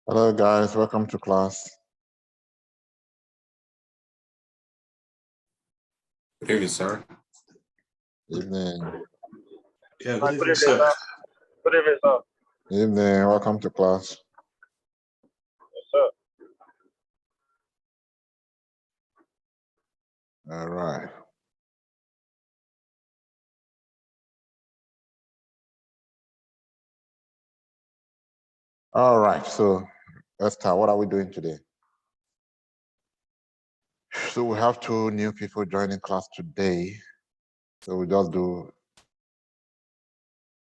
Hello guys, welcome to class. Good evening, sir. Evening. Yeah, good evening, sir. Good evening, sir. Evening, welcome to class. Yes, sir. All right. All right, so let's start. What are we doing today? So we have 2 new people joining class today. So we just do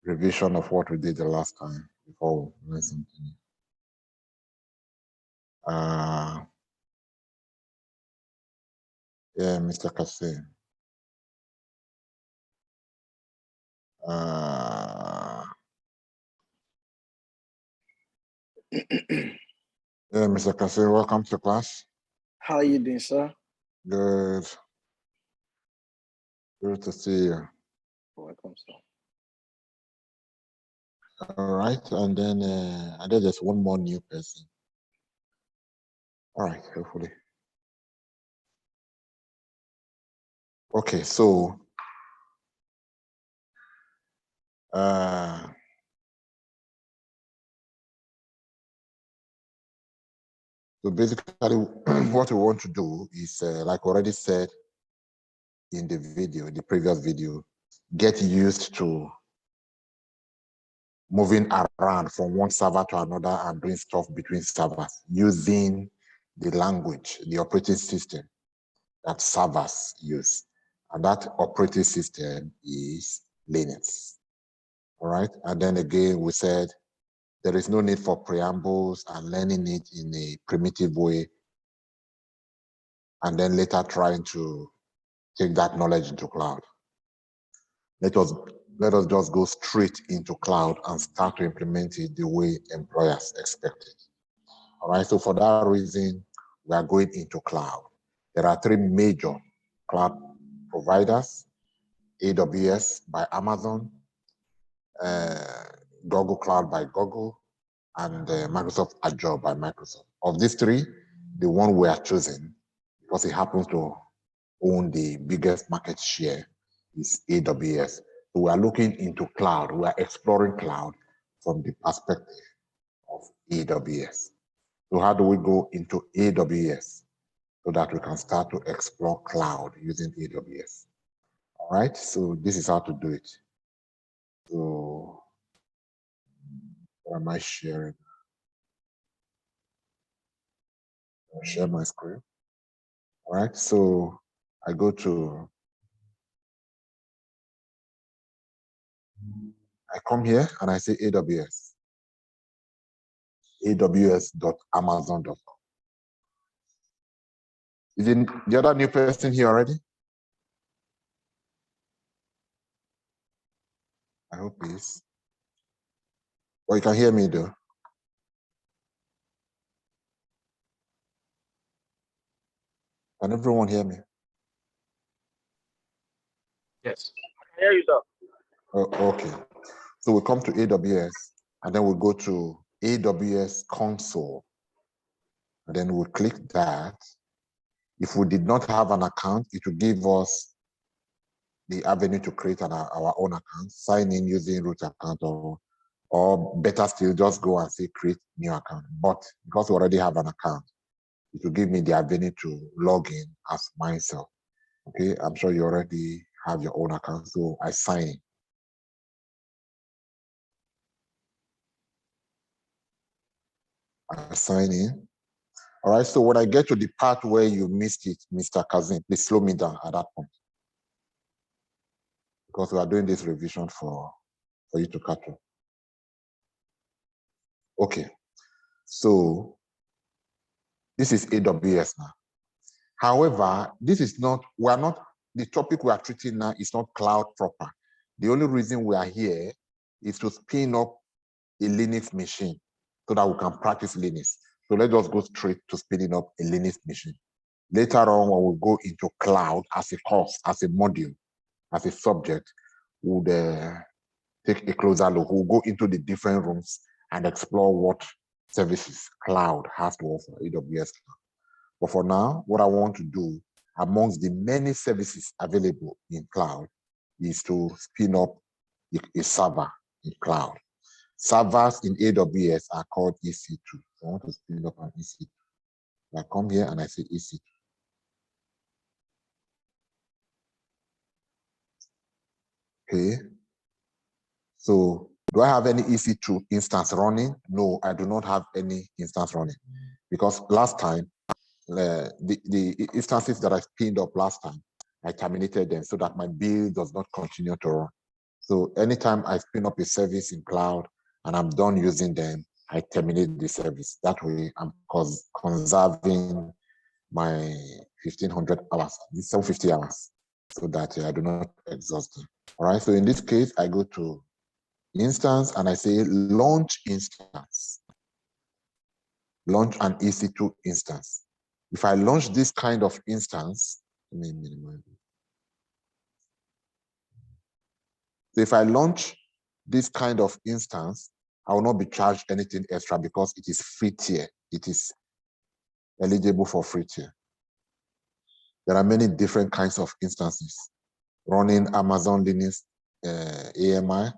revision of what we did the last time before we learn something. Yeah, Mr. Kasim. Yeah, Mr. Kasim, welcome to class. How are you doing, sir? Good. Good to see you. Welcome, sir. All right, and then there's one more new person. All right, hopefully. Okay, so so basically what we want to do is like already said in the video, in the previous video, get used to moving around from one server to another and doing stuff between servers using the language, the operating system that servers use. And that operating system is Linux. All right. And then again, we said there is no need for preambles and learning it in a primitive way, and then later trying to take that knowledge into cloud. Let us just go straight into cloud and start to implement it the way employers expect it. All right. So for that reason, we are going into cloud. There are 3 major cloud providers: AWS by Amazon, Google Cloud by Google, and Microsoft Azure by Microsoft. Of these 3, the one we are choosing, because it happens to own the biggest market share, is AWS. So we are looking into cloud. We are exploring cloud from the perspective of AWS. So how do we go into AWS so that we can start to explore cloud using AWS? All right, so this is how to do it. So what am I sharing? I'll share my screen. All right, so I go to, I come here and I say AWS, aws.amazon.com. Is the other new person here already? I hope he is. Well, you can hear me though. Can everyone hear me? Yes. I hear you, sir. Oh, okay. So we come to AWS and then we go to AWS console. And then we click that. If we did not have an account, it will give us the avenue to create our own account, sign in using root account, or better still, just go and say create new account. But because we already have an account, it will give me the avenue to log in as myself. Okay, I'm sure you already have your own account, so I sign in. I sign in. All right, so when I get to the part where you missed it, Mr. Kazim, please slow me down at that point, because we are doing this revision for you to catch up. Okay, so this is AWS now. However, this is not, the topic we are treating now is not cloud proper. The only reason we are here is to spin up a Linux machine so that we can practice Linux. So let's just go straight to spinning up a Linux machine. Later on, when we go into cloud as a course, as a module, as a subject, we'll take a closer look. We'll go into the different rooms and explore what services cloud has to offer, AWS cloud. But for now, what I want to do amongst the many services available in cloud is to spin up a server in cloud. Servers in AWS are called EC2. So I want to spin up an EC2. I come here and I say EC2. Okay. So do I have any EC2 instance running? No, I do not have any instance running because last time, the instances that I spinned up last time, I terminated them so that my build does not continue to run. So anytime I spin up a service in cloud and I'm done using them, I terminate the service. That way I'm conserving my 1500 hours, 750 hours, so that I do not exhaust them. All right, so in this case, I go to instance and I say launch instance. Launch an EC2 instance. If I launch this kind of instance, let me minimize it. So if I launch this kind of instance, I will not be charged anything extra because it is free tier. It is eligible for free tier. There are many different kinds of instances. Running Amazon Linux AMI.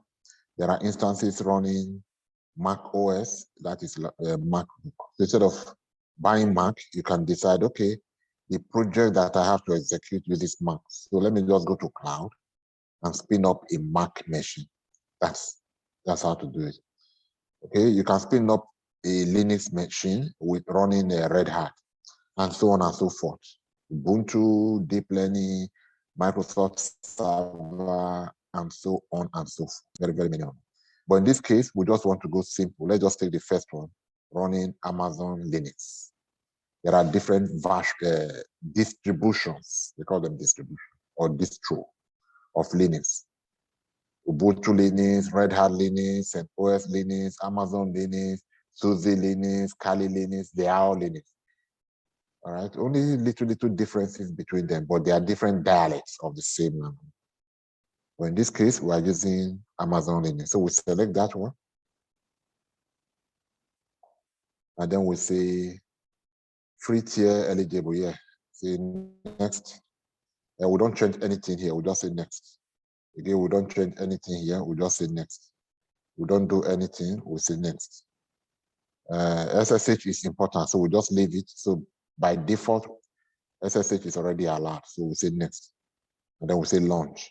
There are instances running Mac OS, that is MacBook. So instead of buying Mac, you can decide, okay, the project that I have to execute uses Mac. So let me just go to cloud and spin up a Mac machine. That's how to do it. Okay, you can spin up a Linux machine with running a Red Hat and so on and so forth. Ubuntu, Deep Learning, Microsoft Server, and so on and so forth. Very, very many of them. But in this case, we just want to go simple. Let's just take the first one, running Amazon Linux. There are different distributions, they call them distribution or distro of Linux. Ubuntu Linux, Red Hat Linux, and OS Linux, Amazon Linux, SUSE Linux, Kali Linux, they are all Linux. All right, only little differences between them, but they are different dialects of the same language. But in this case, we are using Amazon Linux. So we select that one. And then we say free tier eligible, yeah. Say next. And we don't change anything here, we just say next. Again, we don't change anything here, we just say next. We don't do anything, we say next. SSH is important, so we just leave it. So by default, SSH is already allowed, so we say next. And then we say launch.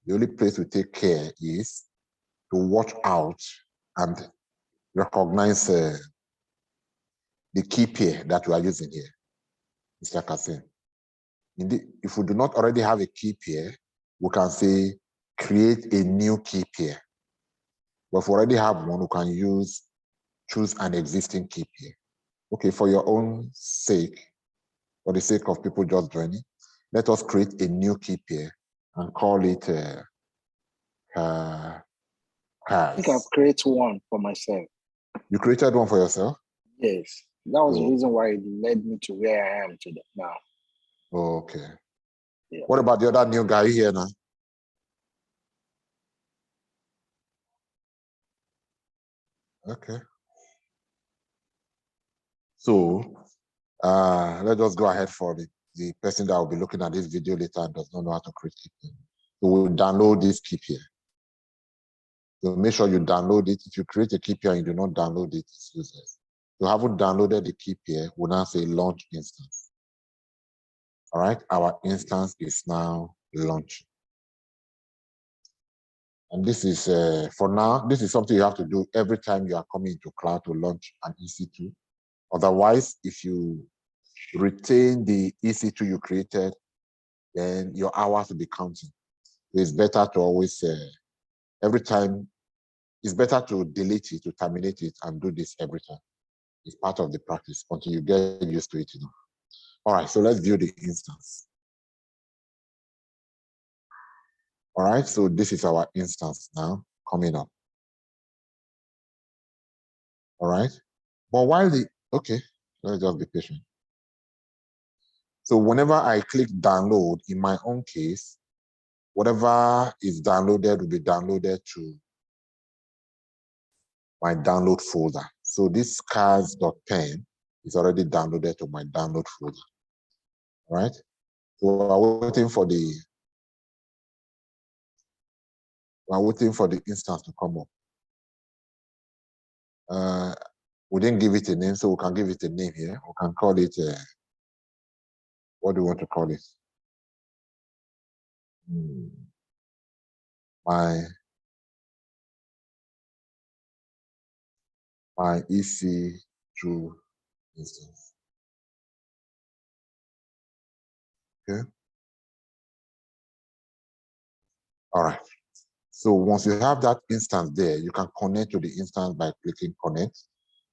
The only place we take care is to watch out and recognize the key pair that we are using here, Mr. Kassim. If we do not already have a key pair, we can say create a new key pair. But if we already have one, we can choose an existing key pair. Okay, for your own sake, for the sake of people just joining, let us create a new key pair and call it I think I've created one for myself. You created one for yourself? Yes, that was the reason why it led me to where I am today now. Okay. Yeah. What about the other new guy here now? Okay. So let's just go ahead for the person that will be looking at this video later and does not know how to create KPI. So we'll download this KPI. So make sure you download it. If you create a KPI and you do not download it, it's useless. If you haven't downloaded the KPI, we'll now say launch instance. All right, our instance is now launching. And this is, for now, this is something you have to do every time you are coming to cloud to launch an EC2. Otherwise, if you retain the EC2 you created, then your hours will be counting. It's better to always, every time, it's better to delete it, to terminate it, and do this every time. It's part of the practice until you get used to it enough. All right, so let's view the instance. All right, so this is our instance now coming up. All right, but while okay, let's just be patient. So whenever I click download, in my own case, whatever is downloaded will be downloaded to my download folder. So this cars.pen is already downloaded to my download folder. All right. So we're waiting for the instance to come up. We didn't give it a name, so we can give it a name here. We can call it, what do you want to call it? My EC2 instance. Okay. All right. So once you have that instance there, you can connect to the instance by clicking connect.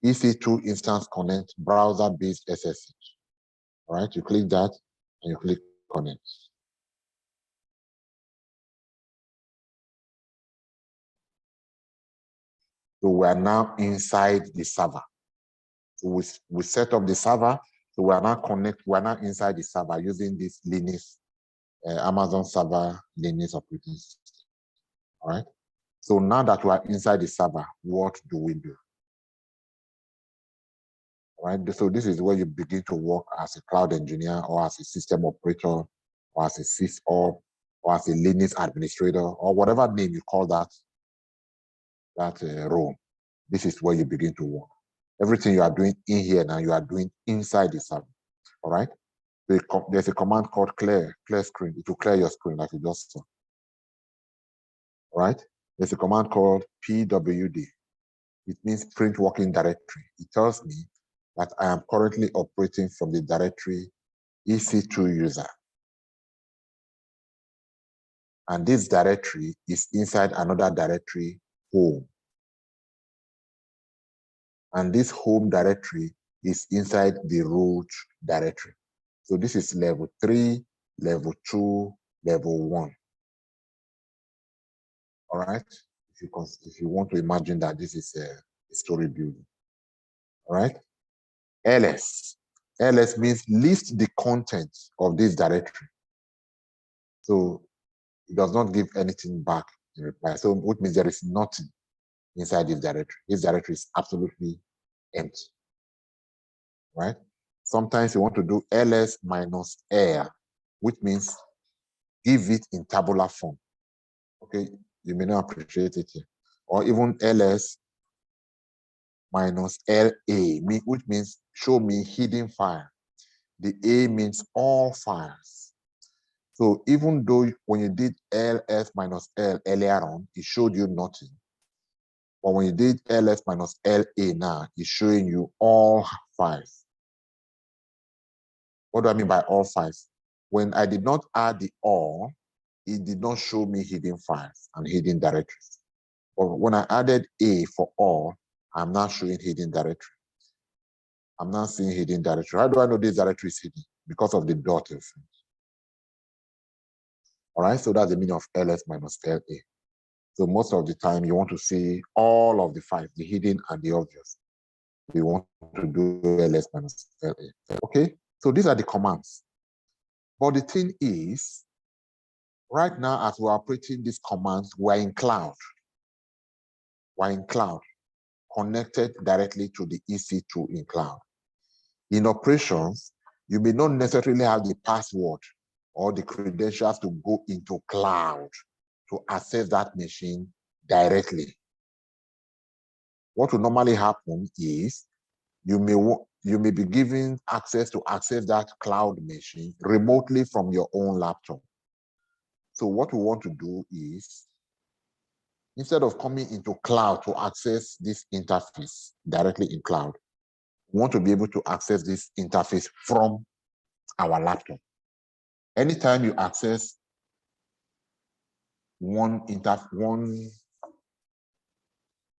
EC2 instance connect browser-based SSH. All right, you click that and you click connect. So we are now inside the server. So we set up the server. So we are now inside the server using this Linux, Amazon server Linux operating system. All right. So now that we are inside the server, what do we do? All right. So this is where you begin to work as a cloud engineer or as a system operator or as a sysop or as a Linux administrator or whatever name you call that role. This is where you begin to work. Everything you are doing in here now, you are doing inside the server. All right. There's a command called clear screen. It will clear your screen like you just saw. All right. There's a command called pwd. It means print working directory. It tells me that I am currently operating from the directory EC2 user. And this directory is inside another directory, home. And this home directory is inside the root directory. So this is level 3, level 2, level 1. All right. If you want to imagine that this is a story building. All right. ls. ls means list the contents of this directory. So it does not give anything back in reply. So which means there is nothing inside this directory. This directory is absolutely empty. Right? Sometimes you want to do ls minus -l, which means give it in tabular form. Okay, you may not appreciate it here. Or even ls minus LA, which means show me hidden file. The A means all files. So even though when you did ls minus L earlier on, it showed you nothing. But when you did ls minus LA now, it's showing you all files. What do I mean by all files? When I did not add the all, it did not show me hidden files and hidden directories. But when I added A for all, I'm now showing hidden directory. I'm not seeing hidden directory. How do I know this directory is hidden? Because of the dot in front. All right, so that's the meaning of ls minus LA. So most of the time you want to see all of the files, the hidden and the obvious. We want to do ls minus LA. Okay, so these are the commands. But the thing is, right now as we're operating these commands, we're in cloud. We're in cloud, connected directly to the EC2 in cloud. In operations, you may not necessarily have the password or the credentials to go into cloud to access that machine directly. What will normally happen is you may be given access to access that cloud machine remotely from your own laptop. So what we want to do is, instead of coming into cloud to access this interface directly in cloud, we want to be able to access this interface from our laptop. Anytime you access one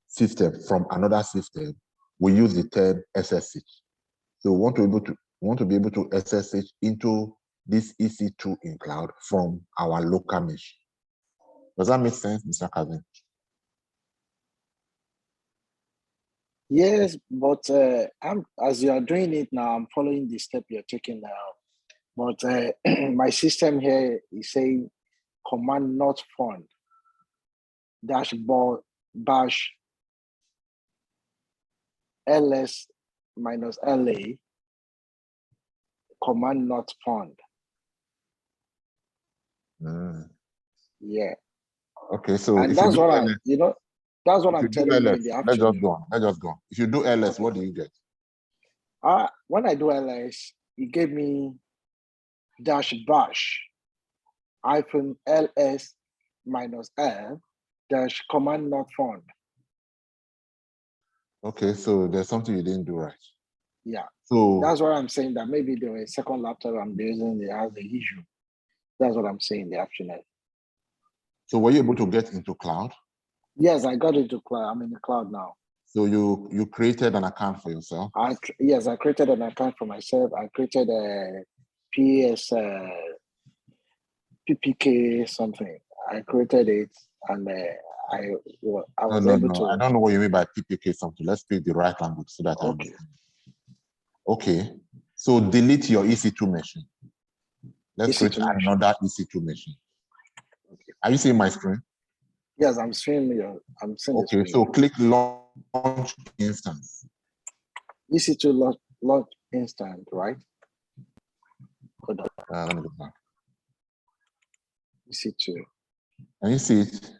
system from another system, we use the term SSH. So we want to be able to SSH into this EC2 in cloud from our local machine. Does that make sense, Mr. Kazim? Yes, but as you are doing it now, I'm following the step you're taking now. But my system here is saying command not found dashboard bash ls minus la, command not found. Mm. Yeah. Okay, so And if you that's do what LS, that's what if you I'm do telling you LS, in the let's just afternoon. go on. Let's just go on. If you do LS, what do you get? When I do ls, it gave me dash bash hyphen ls minus l dash command not found. Okay, so there's something you didn't do right. Yeah. So That's what I'm saying, that maybe the second laptop I'm using, it has the issue. That's what I'm saying in the afternoon. so were you able to get into cloud? Yes, I got into cloud. I'm in the cloud now. So you created an account for yourself? Yes, I created an account for myself. I created a PPK something. I created it, and I was able to. I don't know what you mean by PPK something. Let's speak the right language so that I Okay. understand. Okay, so delete your EC2 machine. Let's create EC2 machine. another EC2 machine. Okay. Are you seeing my screen? Yes, I'm seeing you. I'm seeing Okay, the screen. so click launch instance. EC2 launch instant, right? Hold on. Let me go back. EC2. Can you see it?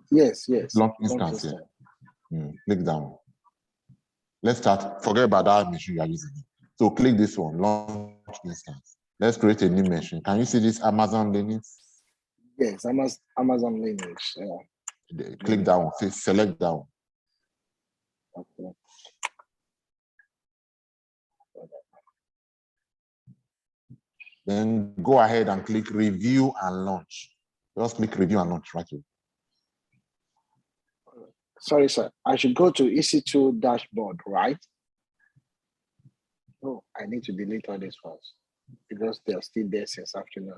Yes. Launch instance here. Click down. Let's start. Forget about that machine you are using. So click this one, launch instance. Let's create a new machine. Can you see this Amazon Linux? Yes, Amazon Linux. Yeah. Click that one. Select that one. Okay. Then go ahead and click review and launch. Just click review and launch right away. Sorry, sir. I should go to EC2 dashboard, right? Oh, I need to delete all these files because they're still there since afternoon.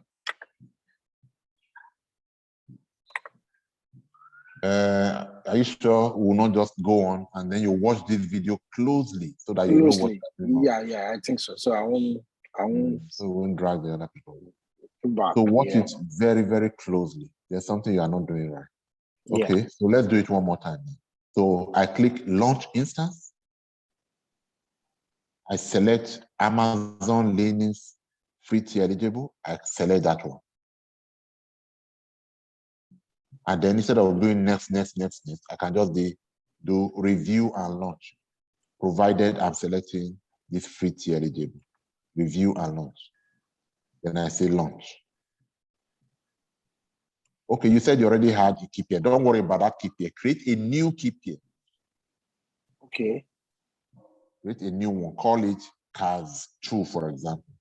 Are you sure we will not just go on and then you watch this video closely so that you know what you're doing? Yeah, I think so. So I won't So we won't drag the other people. back. So watch it very, very closely. There's something you are not doing right. Okay, Yeah. so let's do it one more time. So I click launch instance. I select Amazon Linux free tier eligible. I select that one. And then instead of doing next, I can just do review and launch, provided I'm selecting this free tier eligible. Review and launch. Then I say launch. Okay, you said you already had a key pair. Don't worry about that key pair. Create a new key pair. Okay. Create a new one. Call it CAS2, for example.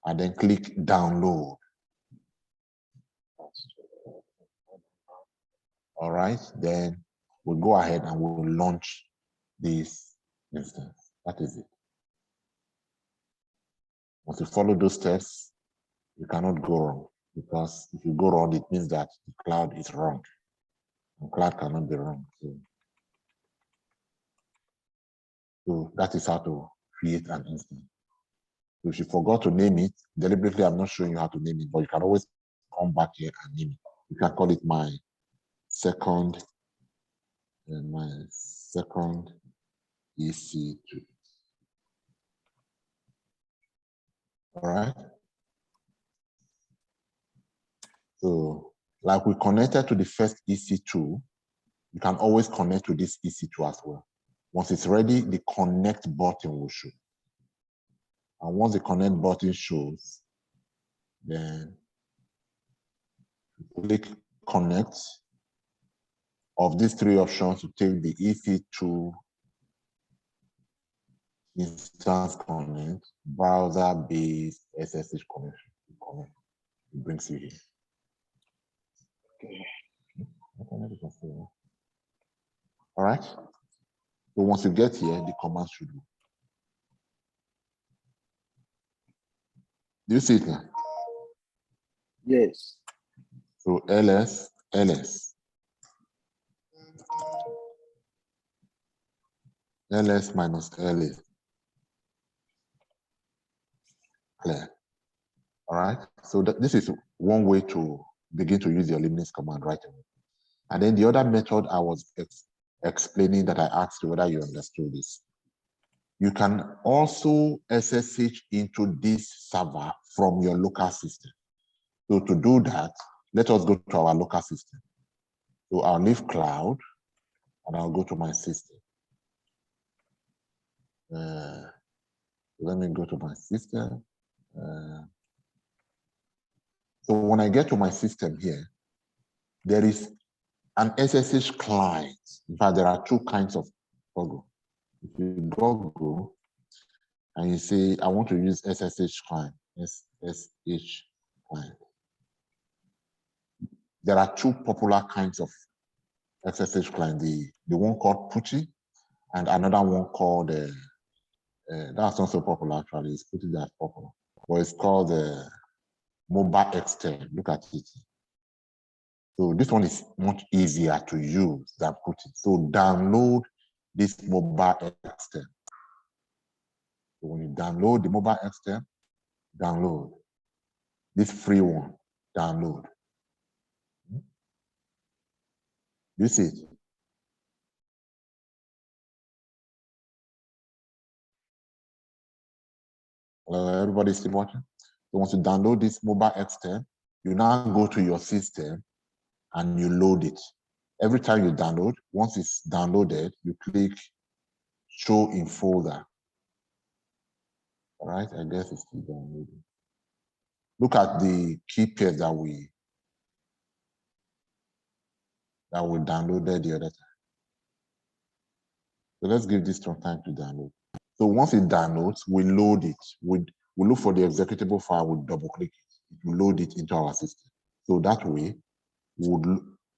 And then click download. All right, then we'll go ahead and we'll launch this instance. That is it. Once you follow those steps, you cannot go wrong, because if you go wrong, it means that the cloud is wrong. And cloud cannot be wrong. So that is how to create an instance. So if you forgot to name it, deliberately, I'm not showing you how to name it, but you can always come back here and name it. You can call it my second EC2. All right. So like we connected to the first EC2, you can always connect to this EC2 as well. Once it's ready, the connect button will show. And once the connect button shows, then click connect. Of these three options, to take the EC2 instance connect, browser-based SSH connection. It brings you here. Okay. All right. So once you get here, the command should go. Do you see it now? Yes. So ls minus la. Clear. All right. So this is one way to begin to use your Linux command right away. And then the other method I was explaining that I asked you whether you understood this. You can also SSH into this server from your local system. So to do that, let us go to our local system. So I'll leave cloud and I'll go to my system. Let me go to my system. So when I get to my system here, there is an SSH client. In fact, there are two kinds of Google. If you Google and you say, I want to use SSH client, SSH client. There are two popular kinds of SSH client, the one called Putty and another one called, that's not so popular actually, it's Putty that's popular, but it's called Mobile Extend. Look at it. So this one is much easier to use than Putty. So download this Mobile Extend. So when you download the Mobile Extend, download this free one, download. You see it? Everybody still watching? So once you download this Mobile Extend, you now go to your system and you load it. Every time you download, once it's downloaded, you click show in folder. All right, I guess it's still downloading. Look at the key pairs that we downloaded the other time. So let's give this some time to download. So once it downloads, we load it. We look for the executable file, we double click it. It will load it into our system. So that way, we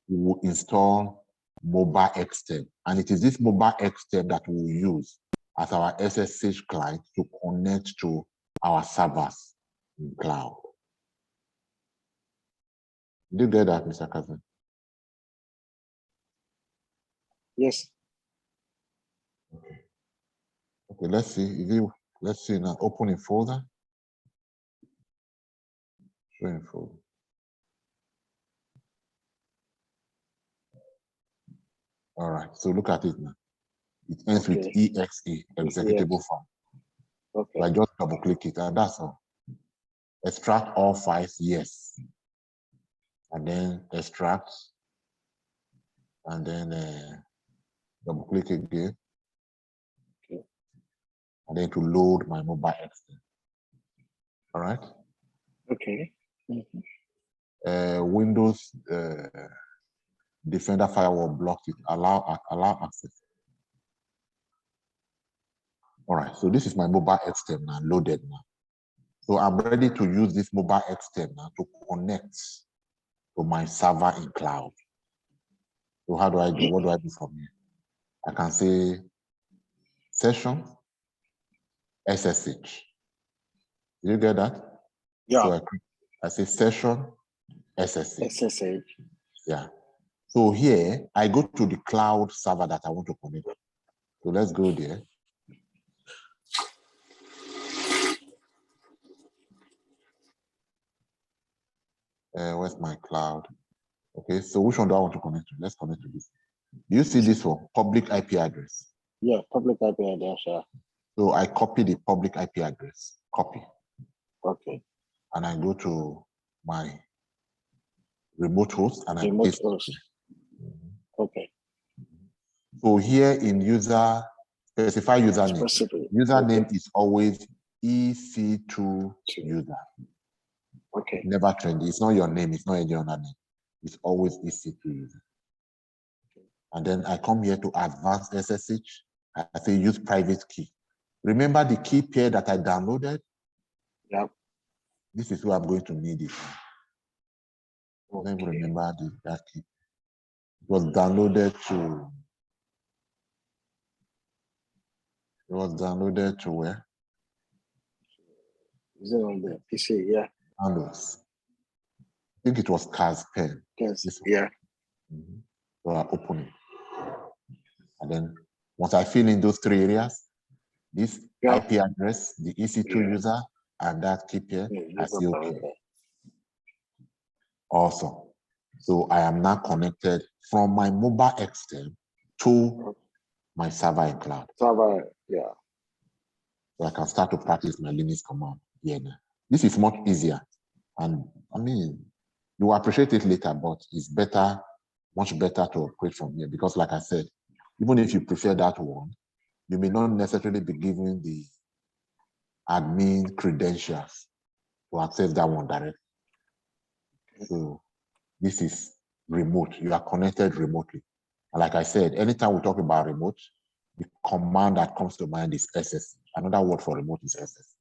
will install Mobile Extend. And it is this Mobile Extend that we will use as our SSH client to connect to our servers in cloud. Did you get that, Mr. Kazan? Yes. Okay. Okay, let's see. Let's see now. Open in folder. Show in folder. All right. So look at it now. It ends with exe, executable file. Okay. So I just double click it, and that's all. Extract all files, yes. And then extract, and then double click again. Okay. And then to load my Mobile Extend. All right. Okay. Windows Defender firewall blocked it. Allow access. All right. So this is my Mobile Extend now, loaded now. So I'm ready to use this Mobile Extend now to connect to my server in cloud. So how do I do? What do I do from here? I can say session SSH. Did you get that? Yeah. So I say session SSH. SSH. Yeah. So here I go to the cloud server that I want to connect. So let's go there. Where's my cloud? Okay, so which one do I want to connect to? Let's connect to this. Do you see this one? Public IP address. Yeah, public IP address. Yeah. So I copy the public IP address. Copy. Okay. And I go to my remote host and I Remote paste host. it. Okay. So here in user, specify username. Specific. Username Okay. is always EC2 user. Okay. Never trendy. It's not your name. It's not any other name. It's always EC2 user. And then I come here to advanced SSH. I say use private key. Remember the key pair that I downloaded? Yeah. This is where I'm going to need it. Okay. Let me remember that key. It was downloaded to where? Is it on the PC? Yeah. Downloads. I think it was Caspen. Yes. Yeah. So I open it. And then once I fill in those three areas, this IP address, the EC2 user, and that key pair, I say okay. Awesome. So I am now connected from my Mobile Extend to my server in cloud. Server, yeah. So I can start to practice my Linux command here now. This is much easier. And I mean, you will appreciate it later, but it's better, much better to operate from here because like I said, even if you prefer that one, you may not necessarily be given the admin credentials to access that one directly. So this is remote. You are connected remotely. And like I said, anytime we talk about remote, the command that comes to mind is SS. Another word for remote is SS.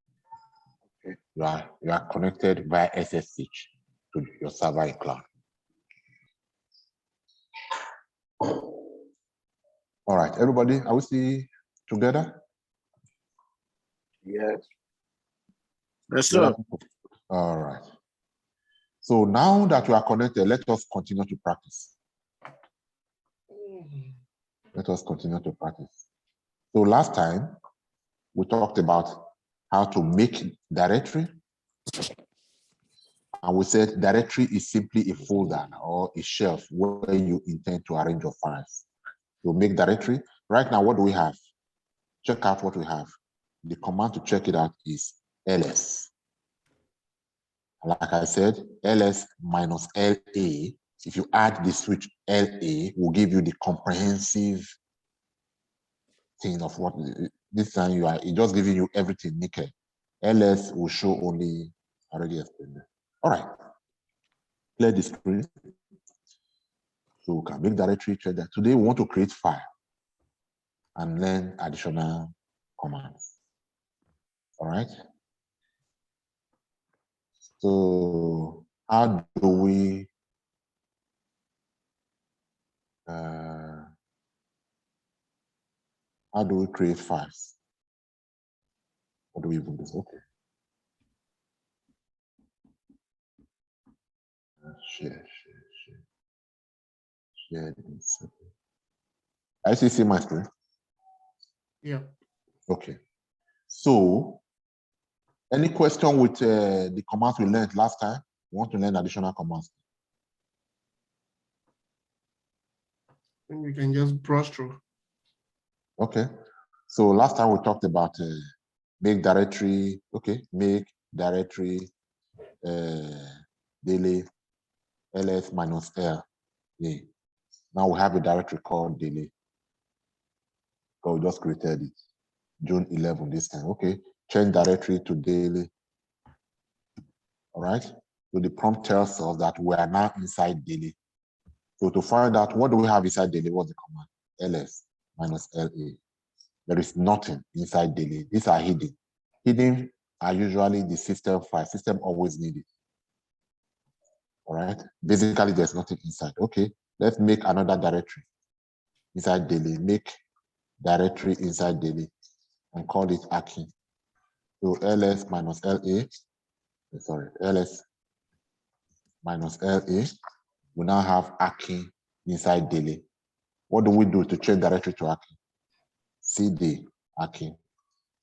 Okay. You are connected via SSH to your server in cloud. All right, everybody, are we still together? Yes. Yes, sir. All right. So now that you are connected, let us continue to practice. Let us continue to practice. So last time, we talked about how to make directory. And we said directory is simply a folder or a shelf where you intend to arrange your files. To make directory, right now, what do we have? Check out what we have. The command to check it out is ls. Like I said, ls minus la. If you add the switch la, will give you the comprehensive thing of what this time you are. It just giving you everything naked. Ls will show only already explained. All right. Clear the screen. So we can make directory check that. Today we want to create file and learn additional commands. All right. So how do we create files? What do we even do? Okay. Share. I see my screen. Yeah. Okay. So any question with the commands we learned last time? We want to learn additional commands. And we can just brush through. Okay. So last time we talked about make directory. Okay. Make directory daily ls minus l. Yeah. Now we have a directory called daily. So we just created it. June 11 this time. Okay. Change directory to daily. All right. So the prompt tells us that we are now inside daily. So to find out what do we have inside daily, what's the command? ls minus la. There is nothing inside daily. These are hidden. Hidden are usually the system file. System always need it. All right. Basically, there's nothing inside. Okay. Let's make another directory inside daily. Make directory inside daily and call it Aki. So ls minus la. Sorry, ls minus la. We now have Aki inside daily. What do we do to change directory to Aki? cd Aki.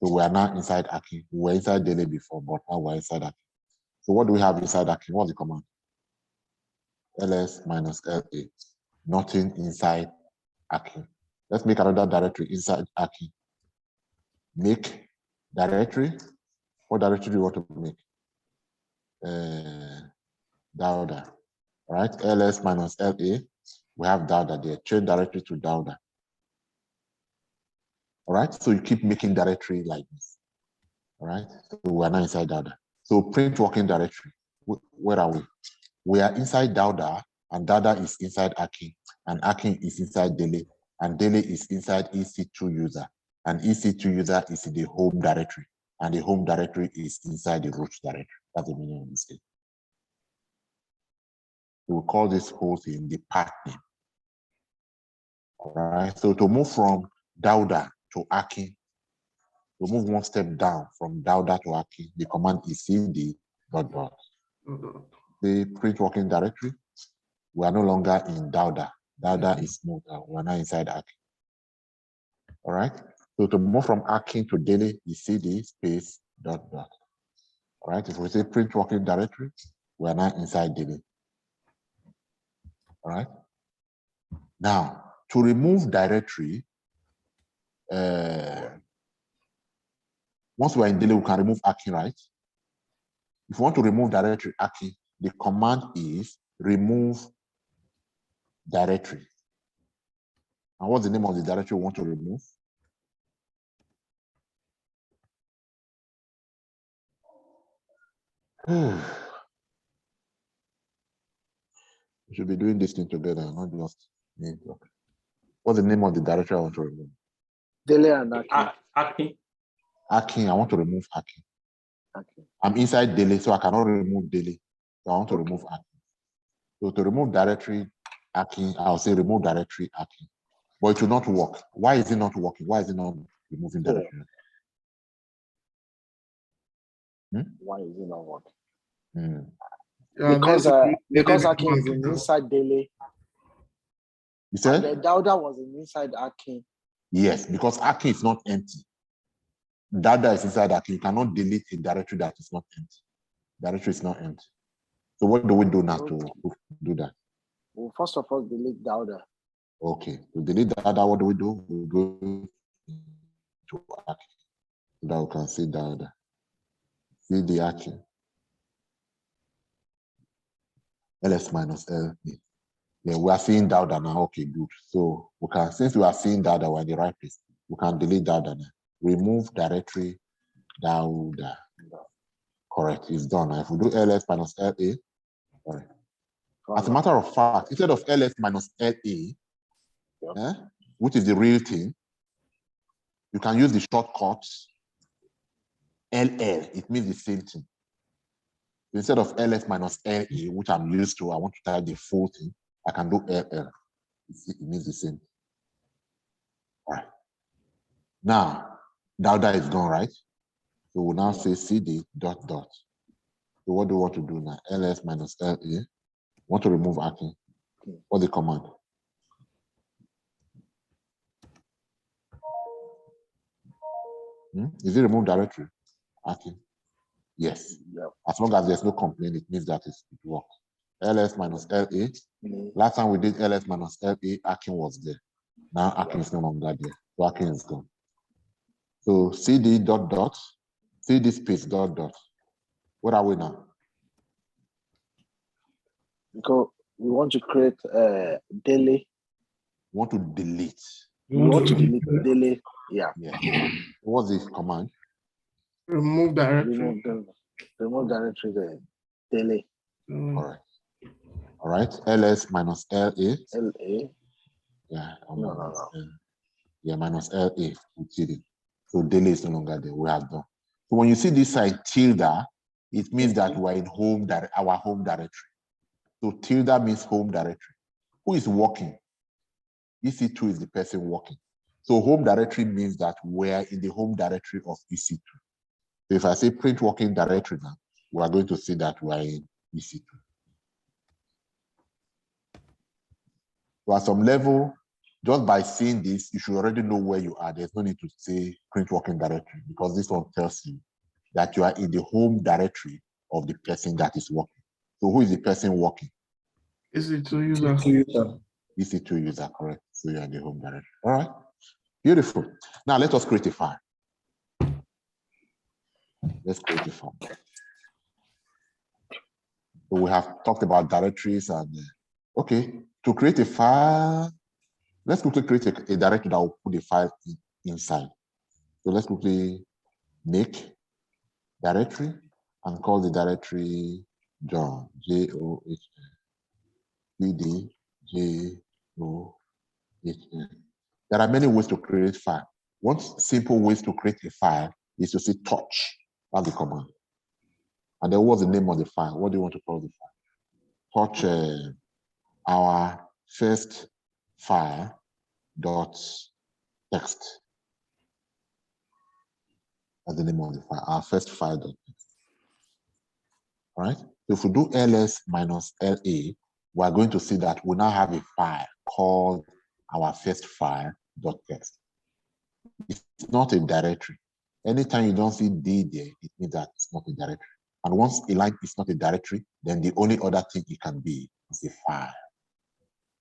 So we are now inside Aki. We were inside daily before, but now we're inside Aki. So what do we have inside Aki? What's the command? ls minus la. Nothing inside Aki. Let's make another directory inside Aki. Make directory. What directory do you want to make? Dauda. All right, ls minus la. We have Dauda there. Change directory to Dauda. All right, so you keep making directory like this. All right, so we're now inside Dauda. So print working directory. Where are we? We are inside Dauda, and Dauda is inside Aki, and Aki is inside Dele, and Dele is inside EC2 user, and EC2 user is in the home directory, and the home directory is inside the root directory. That's the meaning of this thing. We will call this whole thing the path name. All right, so to move from Dauda to Aki, to move one step down from Dauda to Aki, the command is cd ... The print working directory. We are no longer in Dauda. Dauda is moved out. We are now inside Aki. All right. So to move from Aki to daily, is cd space ... All right. If we say print working directory, we are now inside daily. All right. Now, To remove directory, once we're in daily, we can remove Aki, right? If you want to remove directory Aki, the command is remove directory. And what's the name of the directory we want to remove? We should be doing this thing together, not just me. Okay. What's the name of the directory I want to remove? Daily and Aki. Aki. Aki, I want to remove Aki. Okay. I'm inside daily, so I cannot remove daily. So I want to remove Aki. So to remove directory Aki, I'll say remove directory Aki. But it will not work. Why is it not working? Why is it not removing directory? Why is it not working? Yeah, Because Aki is in inside daily. You said? And the Dauda was in inside Aki. Yes, because Aki is not empty. Data is inside Aki. You cannot delete a directory that is not empty. Directory is not empty. So what do we do now to do that? Well, first of all, delete Dauda. Okay, to delete data, what do? We go to Aki. So that we can see data. See the Aki. LS minus L. Yeah, we are seeing data now. Okay, good. So we can, since we are seeing data, we're in the right place. We can delete data now. Remove directory data. Correct, it's done. Now, if we do ls minus la, sorry. As a matter of fact, instead of ls minus la, which is the real thing, you can use the shortcut ll. It means the same thing. Instead of ls minus la, which I'm used to, I want to type the full thing, I can do ll. It means the same. All right. Now, data is gone, right? So we'll now say cd dot dot. So what do we want to do now? ls minus la. Want to remove Aki. What's the command? Is it remove directory? Aki. Yes. Yep. As long as there's no complaint, it means that it works. ls minus la. Last time we did ls minus la, Akin was there. Now Akin is no longer there. So Akin is gone. So cd dot dot, cd space dot dot. What are we now? Because we want to create daily. We want to delete. We want to delete daily. Yeah. What's the command? Remove directory. Remove directory the daily. All right. All right. ls minus la. LA. Yeah. No. Yeah, minus LA, we did it. So daily is no longer there. We have done. So when you see this side tilde, it means that we're in our home directory. So tilde means home directory. Who is working? EC2 is the person working. So home directory means that we're in the home directory of EC2. So if I say print working directory now, we are going to see that we're in EC2. So at some level, just by seeing this, you should already know where you are. There's no need to say print working directory because this one tells you that you are in the home directory of the person that is working. So who is the person working? EC2 user. EC2 user, correct. So you're in the home directory. All right, beautiful. Now let us create a file. Let's create a file. So we have talked about directories and, okay, to create a file, let's quickly create a directory that will put the file inside. So let's quickly make directory and call the directory John, John, cd, John. There are many ways to create file. One simple way to create a file is to say touch. That's the command. And then what's the name of the file? What do you want to call the file? Touch our first file dot text. That's the name of the file, our first file dot text. All right. So if we do ls minus la, we are going to see that we now have a file called our first file dot text. It's not a directory. Anytime you don't see D there, it means that it's not a directory. And once a line is not a directory, then the only other thing it can be is a file.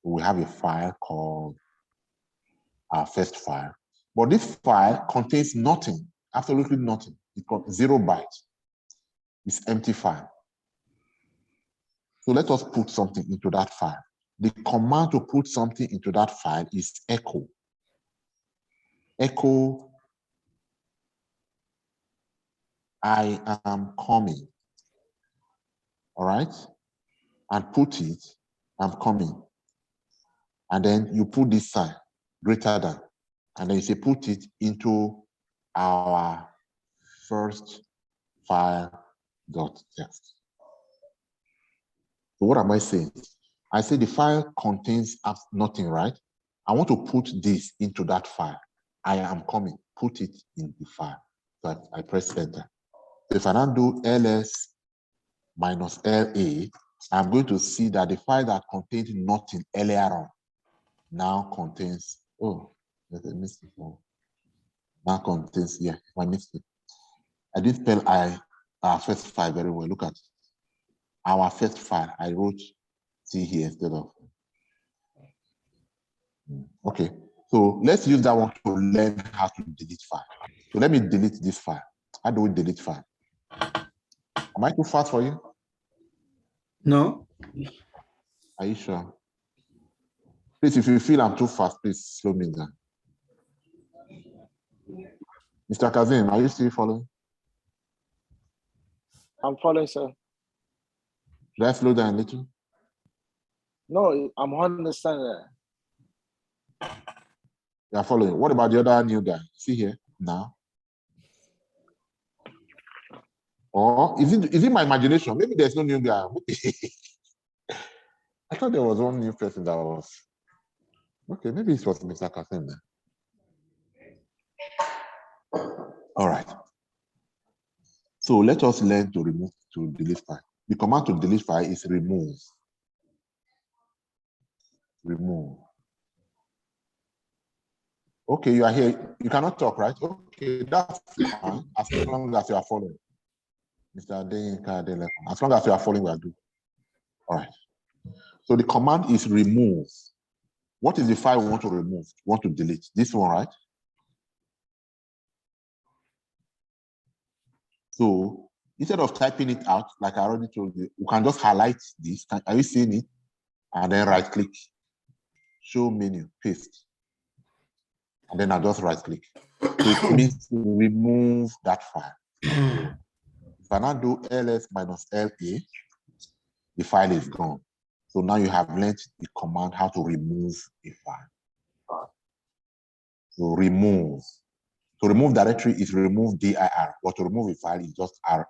We have a file called our first file. But this file contains nothing, absolutely nothing. It's got 0 bytes. It's empty file. So let us put something into that file. The command to put something into that file is echo. Echo, I am coming. All right? And put it, I'm coming. And then you put this sign, greater than. And then you say, put it into our first file.txt. So what am I saying? I say the file contains nothing, right? I want to put this into that file. I am coming, put it in the file. So I press enter. So if I now do ls minus LA, I'm going to see that the file that contained nothing earlier on now contains, oh, there's a mistake. Oh, now contains, yeah, my mistake. I didn't spell our first file very well. Look at it. Our first file, I wrote C here instead of. Okay, so let's use that one to learn how to delete file. So let me delete this file. How do we delete file? Am I too fast for you? No. Are you sure? Please, if you feel I'm too fast, please slow me down. Mr. Kazim, are you still following? I'm following, sir. Should I slow down a little? No, I'm understanding. You are following. What about the other new guy? See here now? Or is it my imagination? Maybe there's no new guy. I thought there was one new person that was. Okay, maybe it was Mr. Kazim then. All right. So let us learn to delete file. The command to delete file is remove. Remove. Okay, you are here. You cannot talk, right? Okay, that's fine. As long as you are following. Mr. Adenka, as long as you are following, we are good. All right. So the command is remove. What is the file we want to remove? We want to delete this one, right? So instead of typing it out, like I already told you, we can just highlight this. Are you seeing it? And then right click, show menu, paste. And then I just right click. So it means to remove that file. If I now do ls minus LA, the file is gone. So now you have learned the command how to remove a file. So remove. To remove directory is remove dir, but to remove a file is just rs,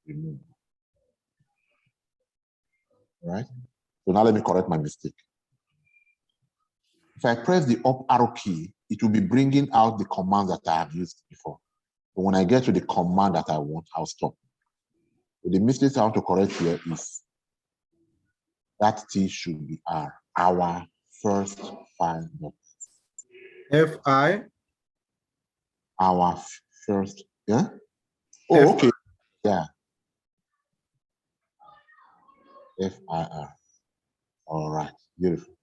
remove. All right? So now let me correct my mistake. If I press the up arrow key, it will be bringing out the command that I have used before. But when I get to the command that I want, I'll stop. So the mistake I want to correct here is that T should be R, our first file. FI. Our first, yeah? Oh, okay, yeah. FIR. All right, beautiful.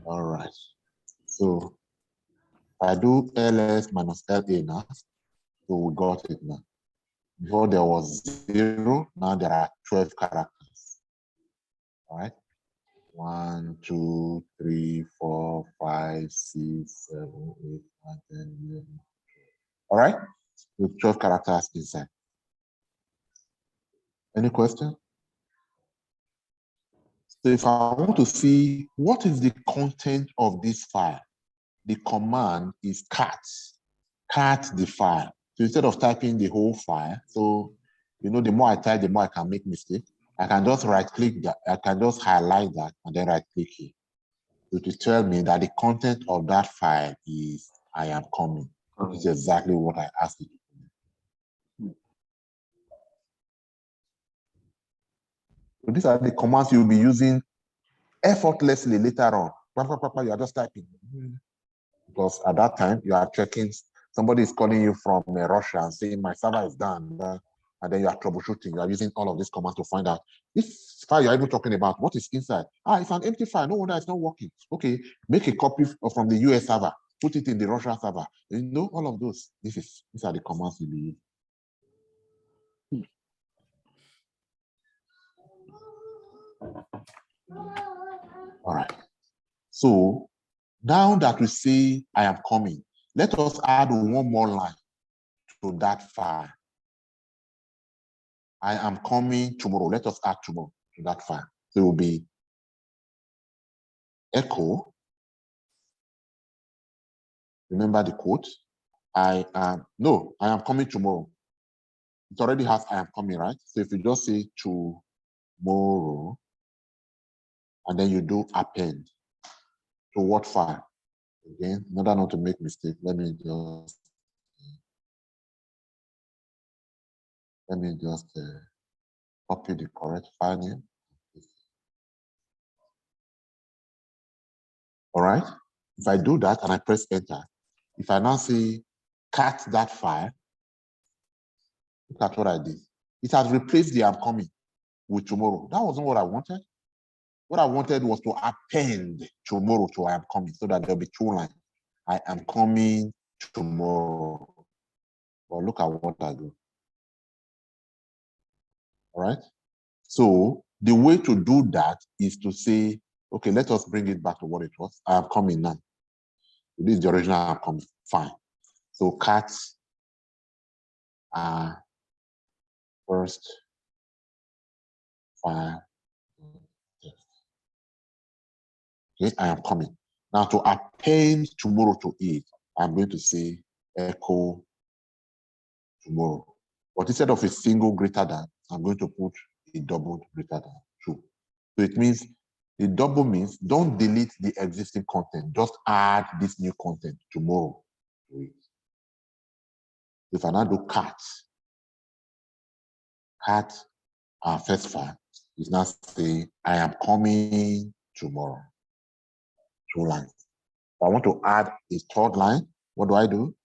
All right. So I do ls minus LA now. So we got it now. Before there was 0, now there are 12 characters. All right. 1, 2, 3, 4, 5, 6, 7, 8, 9, 10, 11. All right. With 12 characters inside. Any question? So if I want to see what is the content of this file, the command is cat the file. So instead of typing the whole file, so you know, the more I type, the more I can make mistakes. I can just right click that, I can just highlight that and then right click here. So to tell me that the content of that file is I am coming, which is exactly what I asked you to do. So these are the commands you'll be using effortlessly later on. You are just typing. Because at that time, you are checking, somebody is calling you from Russia and saying, my server is down. and then you are troubleshooting. You are using all of these commands to find out this file you're even talking about. What is inside? It's an empty file. No wonder it's not working. Okay, make a copy from the US server, put it in the Russia server. You know, all of those. These are the commands you use. All right. So now that we say I am coming, let us add one more line to that file. I am coming tomorrow. Let us add tomorrow to that file. So it will be echo. Remember the quote? I am coming tomorrow. It already has I am coming, right? So if you just say tomorrow, and then you do append to what file? Again, in order not to make mistake, let me just copy the correct file name. All right. If I do that and I press enter, if I now say cut that file, look at what I did. It has replaced the I'm coming with tomorrow. That wasn't what I wanted. What I wanted was to append tomorrow to I am coming, so that there'll be two lines. I am coming tomorrow. But look at what I do. All right. So the way to do that is to say, okay, let us bring it back to what it was. I am coming now. This is the original I am coming. Fine. So cut first file. Okay, I am coming. Now to append tomorrow to it, I'm going to say echo tomorrow. But instead of a single greater than, I'm going to put a double greater than true. So it means the double means don't delete the existing content, just add this new content tomorrow to it. If I now do cat our first file is now saying I am coming tomorrow. Two lines. If I want to add a third line, what do?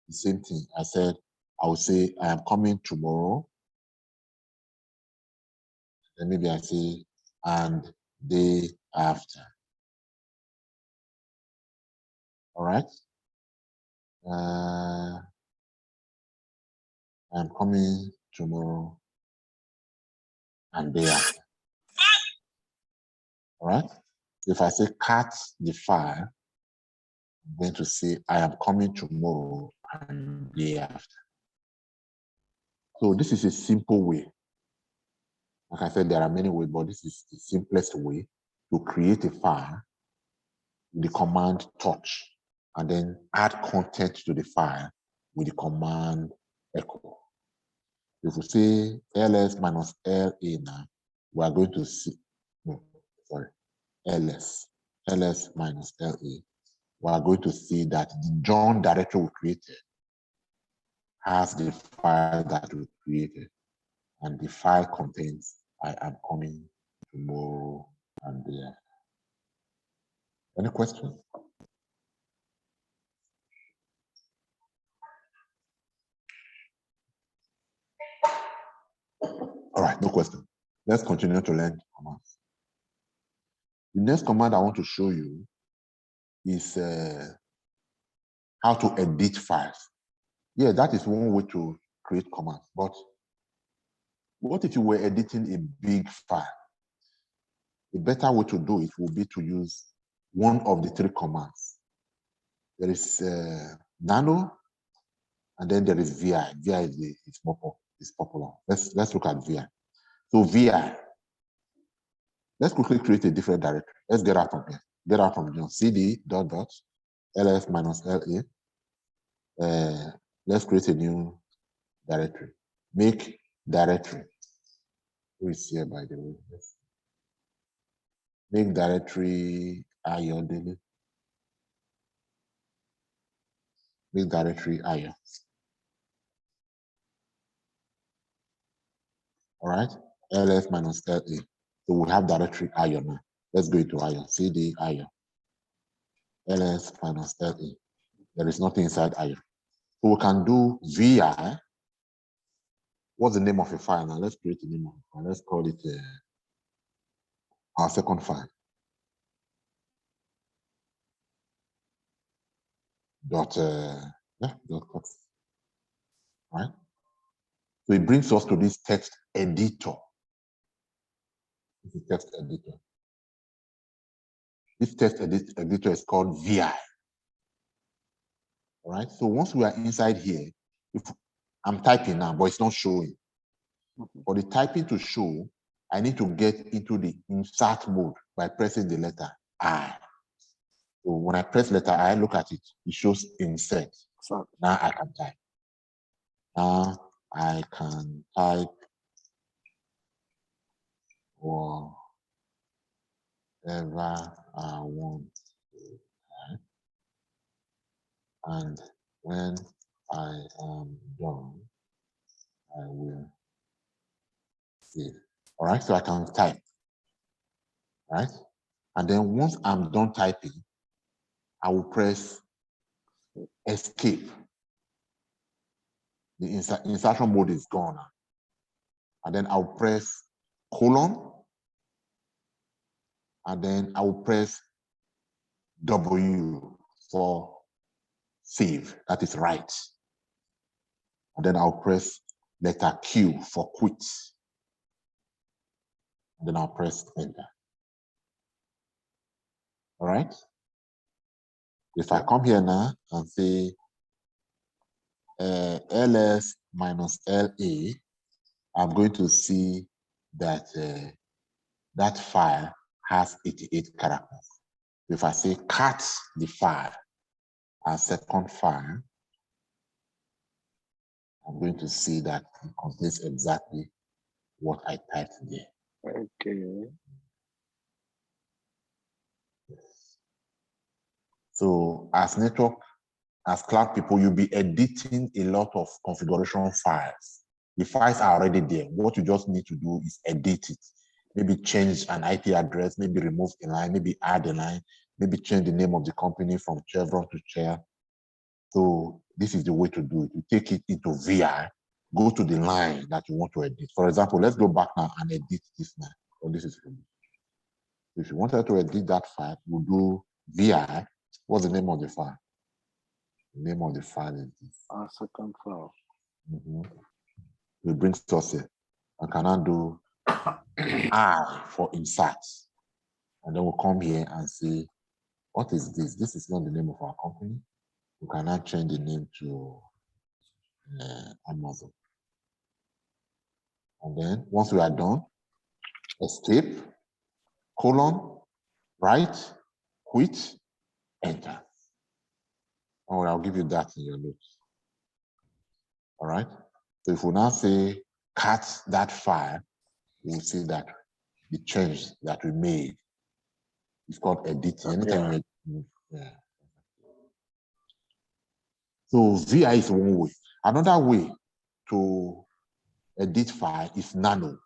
The same thing. I said I will say I am coming tomorrow. Then maybe I say and day after. All right. I'm coming tomorrow and day after. All right. If I say cut the file, I'm going to say I am coming tomorrow and day after. So this is a simple way. Like I said, there are many ways, but this is the simplest way to create a file with the command touch and then add content to the file with the command echo. If we say ls minus la now, we are going to see, ls minus la, we are going to see that the John directory we created has the file that we created, and the file contains I am coming tomorrow and there. Any questions? All right, no question. Let's continue to learn commands. The next command I want to show you is how to edit files. Yeah, that is one way to create commands. But what if you were editing a big file? A better way to do it would be to use one of the three commands. There is nano, and then there is vi. Vi is popular. Let's look at vi. So vi, let's quickly create a different directory. Let's get out from here. Get out from here. cd dot ls minus la. Let's create a new directory. Make directory. Who is here, by the way? Make directory iodine. Make directory ion. All right, ls minus la. So we have directory ion now. Let's go into ion. cd ion. ls minus la. There is nothing inside ion. So we can do vi what's the name of a file now? Let's create a name of a file. Let's call it our second file. Dot text, right? So it brings us to this text editor. This is text editor. This text editor is called VI. All right. So once we are inside here, if I'm typing now, but it's not showing. For the typing to show, I need to get into the insert mode by pressing the letter I. So when I press letter I, look at it, it shows insert. So, Now I can type. Now I can type whatever I want to type. And when I am done, I will save. All right, so I can type, right? And then once I'm done typing, I will press escape. The insertion mode is gone. And then I'll press colon. And then I will press W for save, that is right. And then I'll press letter Q for quit. And then I'll press enter. All right. If I come here now and say ls minus la, I'm going to see that that file has 88 characters. If I say cut the file as second file, I'm going to see that it contains exactly what I typed there. okay. So as cloud people, you'll be editing a lot of configuration files. The files are already there. What you just need to do is edit it. Maybe change an IP address, maybe remove a line, maybe add a line, maybe change the name of the company from Chevron to Chair. So this is the way to do it. You take it into VI, go to the line that you want to edit. For example, let's go back now and edit this line. So this is finished. If you wanted to edit that file, you do VI. What's the name of the file? The name of the file is this. Our second file. It brings us here. I cannot do I for insert. And then we'll come here and say, what is this? This is not the name of our company. We cannot change the name to Amazon. And then once we are done, escape, colon, right, quit, enter. Or I'll give you that in your notes. All right. So if we now say cut that file, we'll see that the change that we made is called editing. Anytime yeah. So VI is one way. Another way to edit file is nano.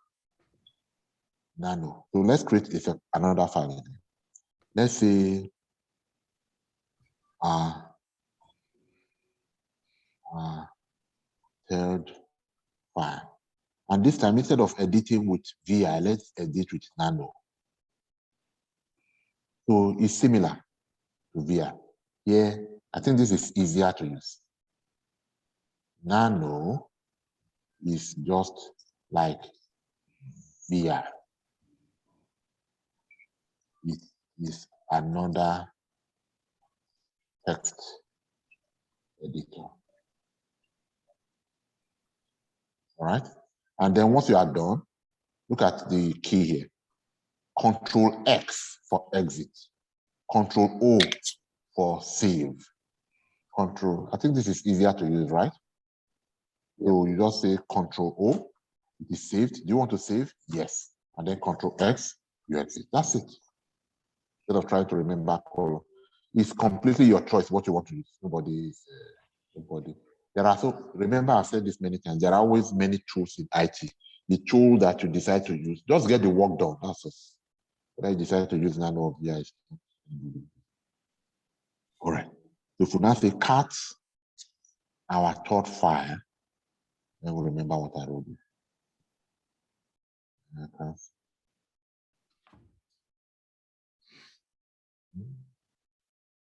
Nano. So let's create another file again. Let's say third file. And this time, instead of editing with VI, let's edit with nano. So it's similar to VI. Yeah, I think this is easier to use. Nano is just like VI. It is another text editor. All right. And then once you are done, look at the key here. Control X for exit. Control O for save. I think this is easier to use, right? So you just say Control O, it is saved. Do you want to save? Yes. And then Control X, you exit. That's it. Instead of trying to remember color. It's completely your choice what you want to use. Nobody. There are remember I've said this many times, there are always many tools in IT. The tool that you decide to use, just get the work done. That's it. Whether you decide to use nano or VI. All right. So if we now say cut our third file, I will remember what I wrote. Okay.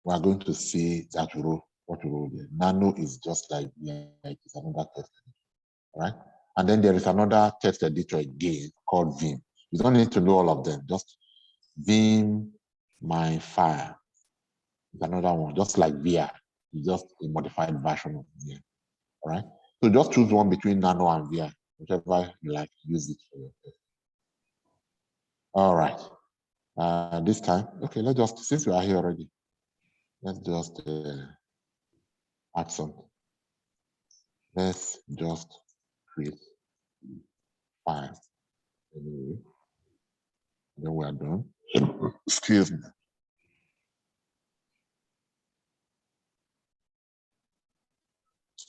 We are going to see that we wrote what we wrote there. Nano is just like it is another text editor, right? And then there is another text editor again called Vim. You don't need to know all of them. Just Vim, my file is another one, just like VR. It's just a modified version of VR. All right. So just choose one between Nano and VR, whichever you like. Use it for your test. All right. This time, okay. Let's just, since we are here already, let's just add something. Let's just create file anyway. Then we are done. Excuse me.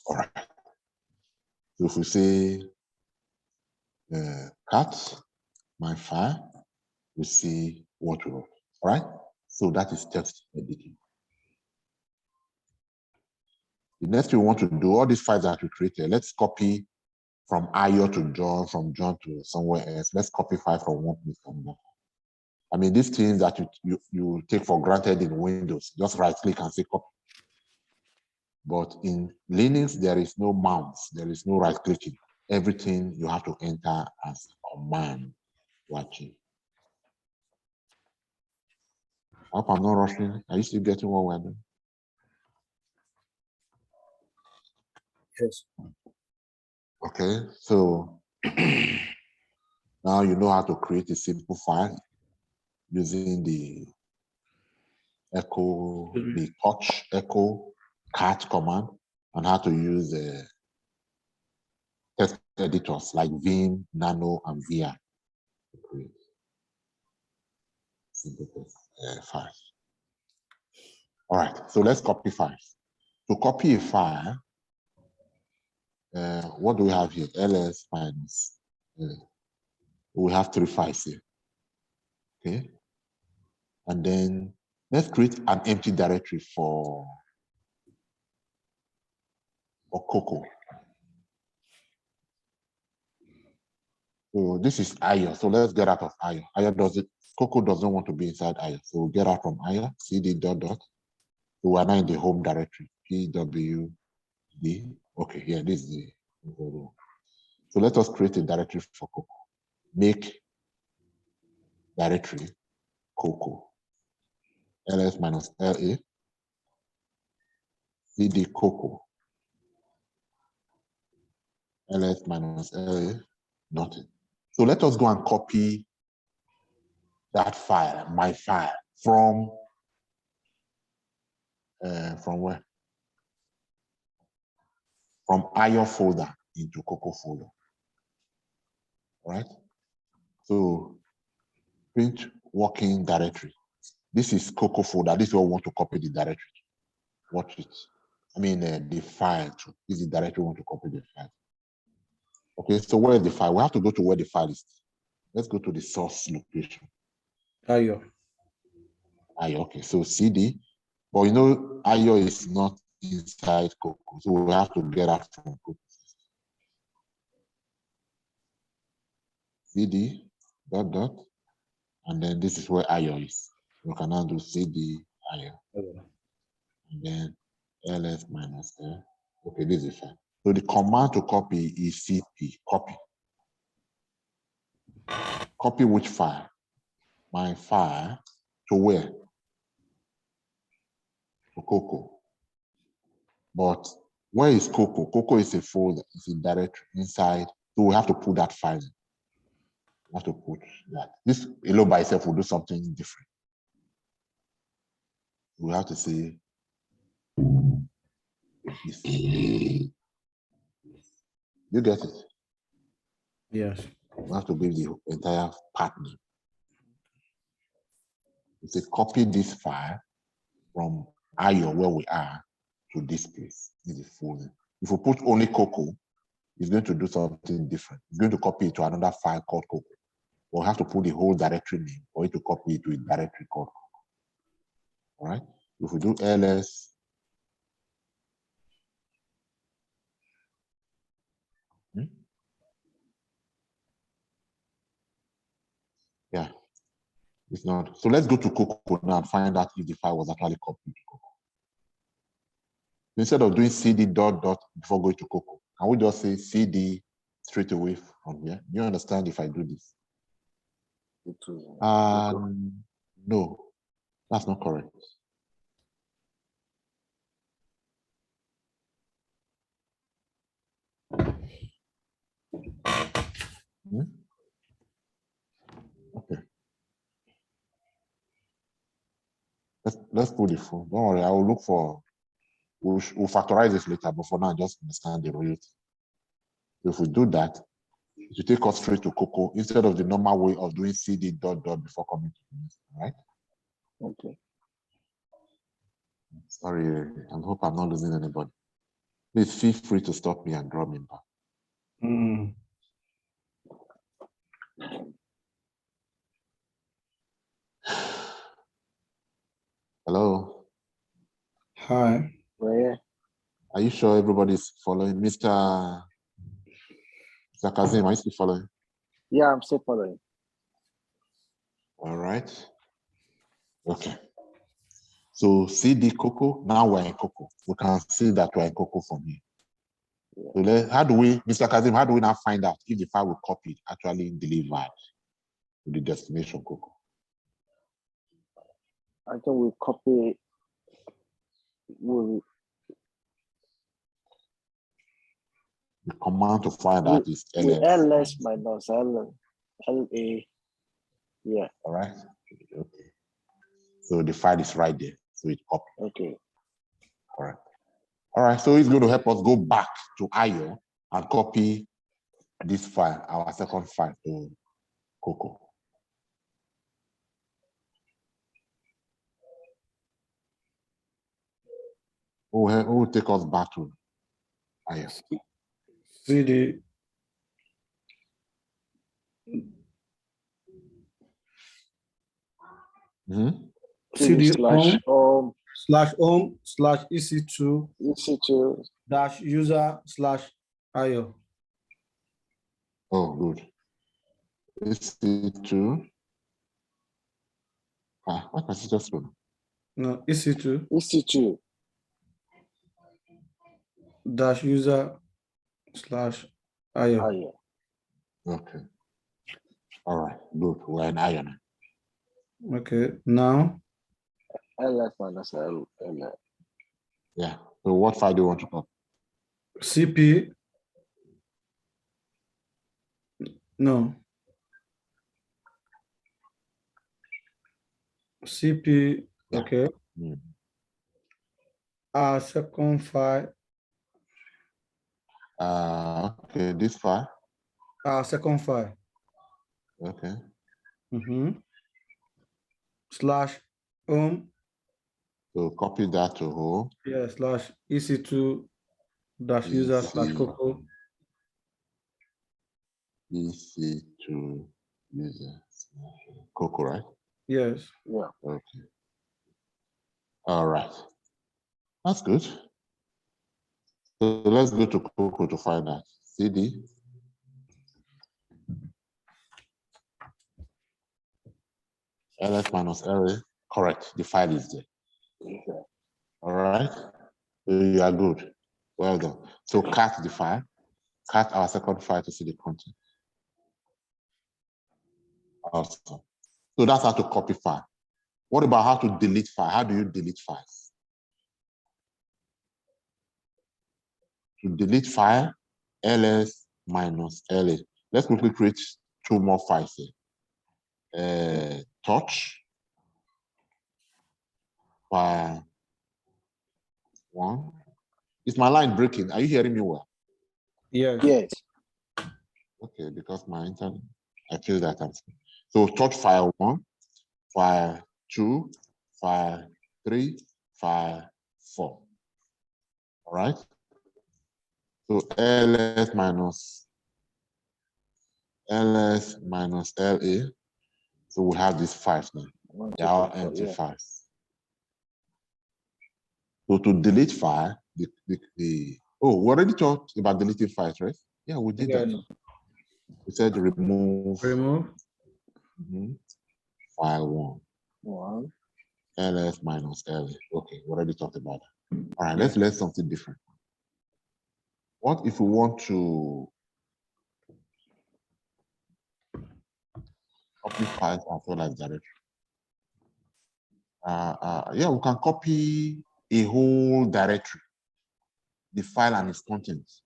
All right. So if we say cat, my file, we see what we wrote. All right. So that is text editing. The next thing we want to do, all these files that we created, let's copy from Ayo to John, from John to somewhere else. Let's copy file from one place to another. I mean, these things that you take for granted in Windows, just right click and say copy. But in Linux, there is no mouse, there is no right clicking. Everything you have to enter as command watching. I hope I'm not rushing. Are you still getting what we're doing? Yes. Okay, so now you know how to create a simple file using the echo, the touch echo cat command, and how to use text editors like Vim, Nano, and VR to create simple text files. All right, so let's copy files. To copy a file, what do we have here? ls minus. We have 3 files here. Okay, and then let's create an empty directory for Coco. So this is Ayo. So let's get out of Ayo. Coco doesn't want to be inside Ayo. So we'll get out from Ayo, cd dot dot. So we are now in the home directory, pwd. Okay, yeah, this is the. So let us create a directory for Coco. Make directory Coco. ls minus la cd Coco. ls minus la nothing. So let us go and copy that file, my file, from where? From Ayo folder into Coco folder. All right? So print working directory. This is Coco folder. This is where we want to copy the directory. Watch it. I mean, the file. This is the directory we want to copy the file. Okay, so where is the file? We have to go to where the file is. Let's go to the source location. Ayo. Ayo, okay, so CD. But you know, Ayo is not inside Coco, so we have to get out from Coco. CD dot dot, and then this is where Ayo is. You can now do CD Ayo, and then ls minus L. Okay, this is fine. So the command to copy is cp, copy. Copy which file? My file to where? To Coco. But where is Coco? Coco is a folder, it's a directory inside. So we have to put that file in. We have to put that. This alone by itself will do something different. We have to say this. You get it? Yes. We have to give the entire path name. We say copy this file from Ayo where we are to this place. This is the folder. If we put only Coco, it's going to do something different. It's going to copy it to another file called Coco. We'll have to put the whole directory name for it to copy it to a directory called Coco. All right. If we do ls Hmm? Yeah, it's not. So let's go to Cocoa now and find out if the file was actually copied to Cocoa. Instead of doing CD dot dot before going to Cocoa, can we just say CD straight away from here? Do you understand if I do this? No, that's not correct. Hmm? Okay. Let's put the full. Don't worry, I will look for. We'll factorize this later, but for now, just understand the real thing. If we do that, it will take us straight to Cocoa instead of the normal way of doing CD dot dot before coming to the next, right? Okay. Sorry, I hope I'm not losing anybody. Please feel free to stop me and draw me back. Mm. Hello. Hi. Where? Are you sure everybody's following? Mr. Kazim, are you still following? Yeah, I'm still following. All right. Okay. So CD Cocoa, now we're in Cocoa. We can see that we're in Cocoa from here. So how do we, Mr. Kazim, how do we now find out if the file we copied actually delivered to the destination Cocoa? I think we copy. The command to find out is with ls. ls minus la. Yeah. All right. Okay. So the file is right there. So it's copied. Okay. All right. All right. So it's going to help us go back to IO and copy this file, our second file, to Cocoa. Who will take us back to IO? CD. Mm-hmm. CD slash home slash EC2 EC2 dash user slash IO. Oh, good. EC2. What was it just for? No, EC2 EC2 dash user slash IO. Okay. All right. Good. We're in IO now. Okay. Now. ls minus la. Yeah. So what file do you want to copy? CP. No. CP. Yeah. Okay. Mm. Our second file. Okay. This file. Our second file. Okay. Slash home. So copy that to home. Yeah. Slash EC2 dash user slash Cocoa. EC2 user Cocoa, right? Yes. Yeah. Okay. All right. That's good. So let's go to Cocoa to find out. CD. ls minus la. Correct. The file is there. Okay. All right. So you are good. Well done. So cut the file. Cut our second file to see the content. Awesome. So that's how to copy file. What about how to delete file? How do you delete files? To delete file, ls minus la. Let's quickly create two more files here. Touch file 1. Is my line breaking? Are you hearing me well? Yes. Yes. Okay, because my internet, I feel that I'm. So touch file 1, file 2, file 3, file 4. All right. So ls minus la. So we have these files now. They are all empty files. So to delete file, we already talked about deleting files, right? Yeah, we did Yes. that. We said remove. Remove. File one. One. LS minus LA. Okay, we already talked about that. All right, let's learn something different. What if we want to copy files as well as directory? Yeah, we can copy a whole directory, the file and its contents.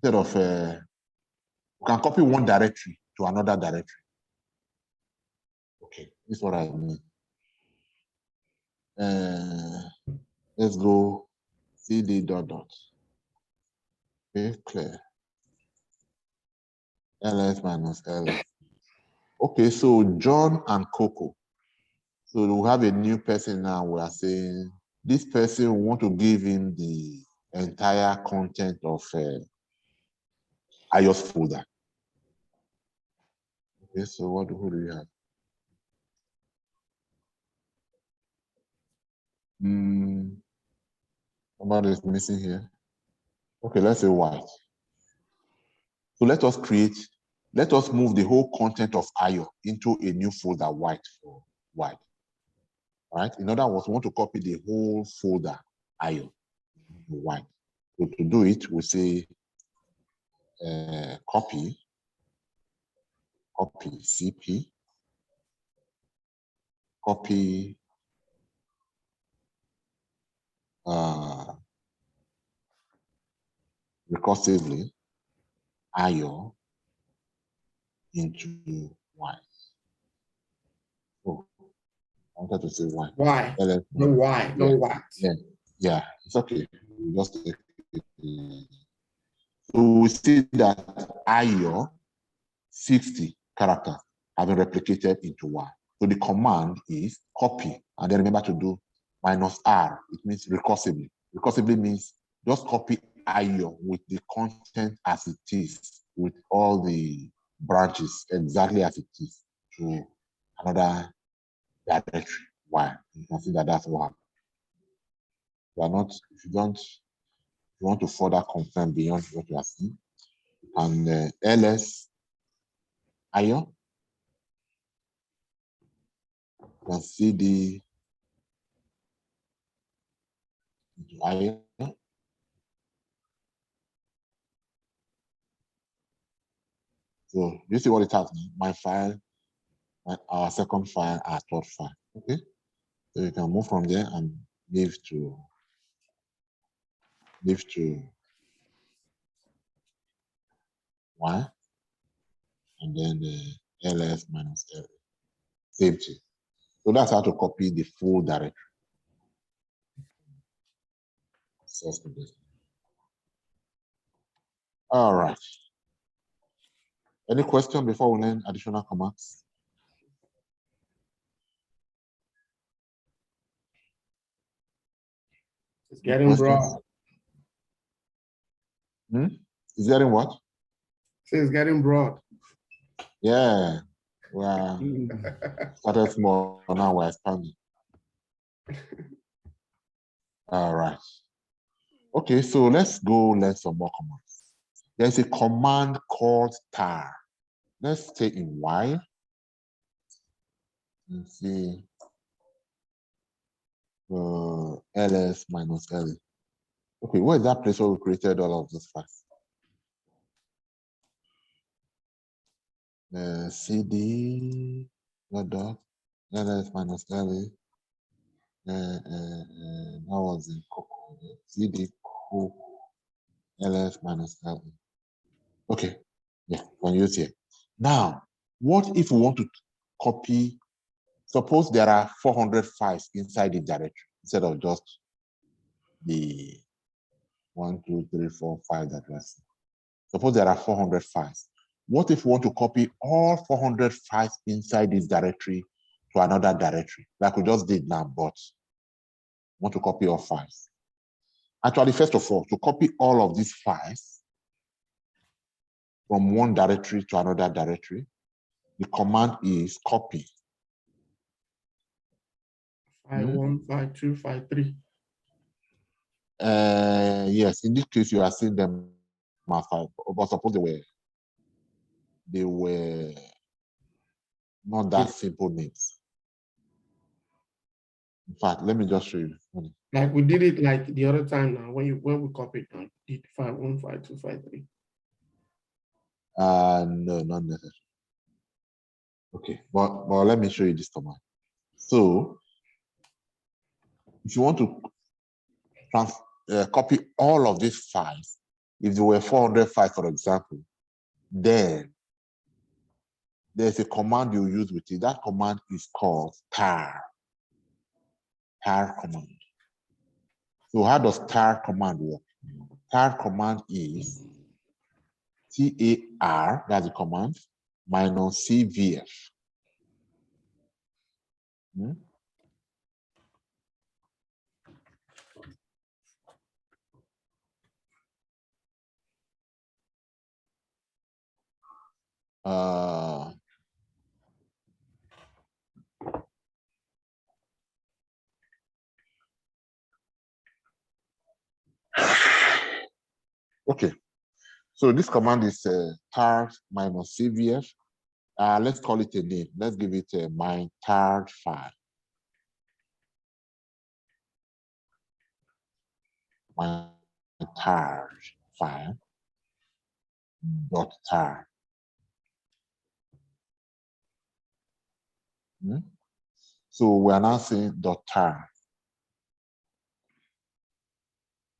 Instead of, we can copy one directory to another directory. Okay, this is what I mean. Let's go cd dot dot. Okay, clear. LS minus LS. Okay, so John and Coco. So we have a new person now. We are saying this person, we want to give him the entire content of iOS folder. Okay, so who do we have? Somebody is missing here. Okay, let's say white. So let us move the whole content of IO into a new folder, white for white. All right. In other words, we want to copy the whole folder IO to white. So to do it, we say copy CP, copy recursively IO into white. Oh, I wanted to say white. Why? LS, No why, no what. Yeah, it's okay. We just take it. So we see that IO 60 characters have been replicated into Y. So the command is copy, and then remember to do -R. It means recursively. Recursively means just copy IO with the content as it is, with all the branches exactly as it is to another directory. Y. You can see that that's what happened. You are not, if you want to further confirm beyond what you are seeing, and ls IO, you can see the IO. So you see what it has now? My file, our second file, our third file. Okay. So you can move from there and leave to Y, and then the ls minus L. Same thing. So that's how to copy the full directory. All right. Any question before we learn additional commands? It's getting broad. Is getting what? So it's getting broad. Yeah. Well, started small, now we're expanding. All right. Okay, so let's go learn some more commands. There's a command called tar. Let's stay in while and see ls minus L. Okay, where is that place where we created all of those files? cd dot ls minus L. That was in Coco. cd Coco ls minus L. Okay, yeah, can use here. Now, what if we want to copy? Suppose there are 400 files inside the directory instead of just the 1, 2, 3, 4, 5 that we are seeing. Suppose there are 400 files. What if we want to copy all 400 files inside this directory to another directory, like we just did now, but want to copy all files? Actually, first of all, to copy all of these files from one directory to another directory, the command is copy. 5.1, 5.2, 5.3. Yes, in this case, you are seeing them math file, but suppose they were not that simple names. In fact, let me just show you. Like we did it like the other time now when we copied and did 515253. No, not necessarily. Okay, but let me show you this command. So if you want to copy all of these files, if there were 400 files, for example, then there's a command you use with it. That command is called tar command. So how does tar command work? Tar command is TAR, that's the command, minus CVF. Okay, so this command is tar minus CVF. Let's call it a name. Let's give it a my tar file. My tar file dot tar. So we are now saying dot tar.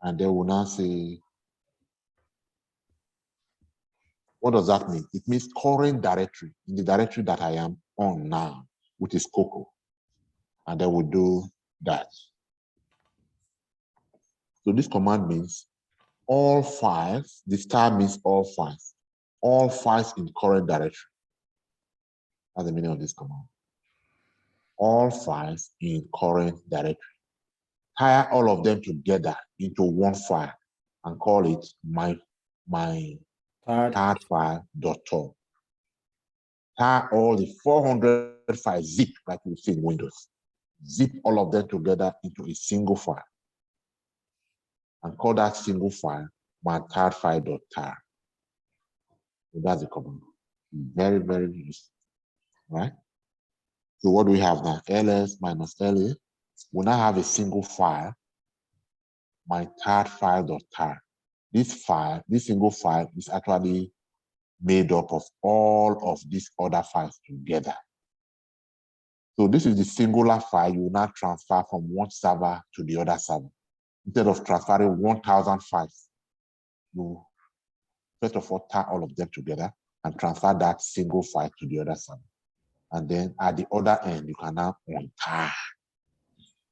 And then we'll now say, what does that mean? It means current directory, in the directory that I am on now, which is Cocoa. And then we'll do that. So this command means all files, the star means all files in current directory. That's the meaning of this command. All files in current directory. Tie all of them together into one file and call it my tar file.tar. Tie all the 400 files, zip, like you see in Windows. Zip all of them together into a single file and call that single file my tar file.tar. So that's the command. Very, very useful, right? So what do we have now? ls minus la. We now have a single file, my tar file.tar. This single file is actually made up of all of these other files together. So this is the singular file you will now transfer from one server to the other server. Instead of transferring 1,000 files, you first of all tie all of them together and transfer that single file to the other server. And then at the other end, you can now untar.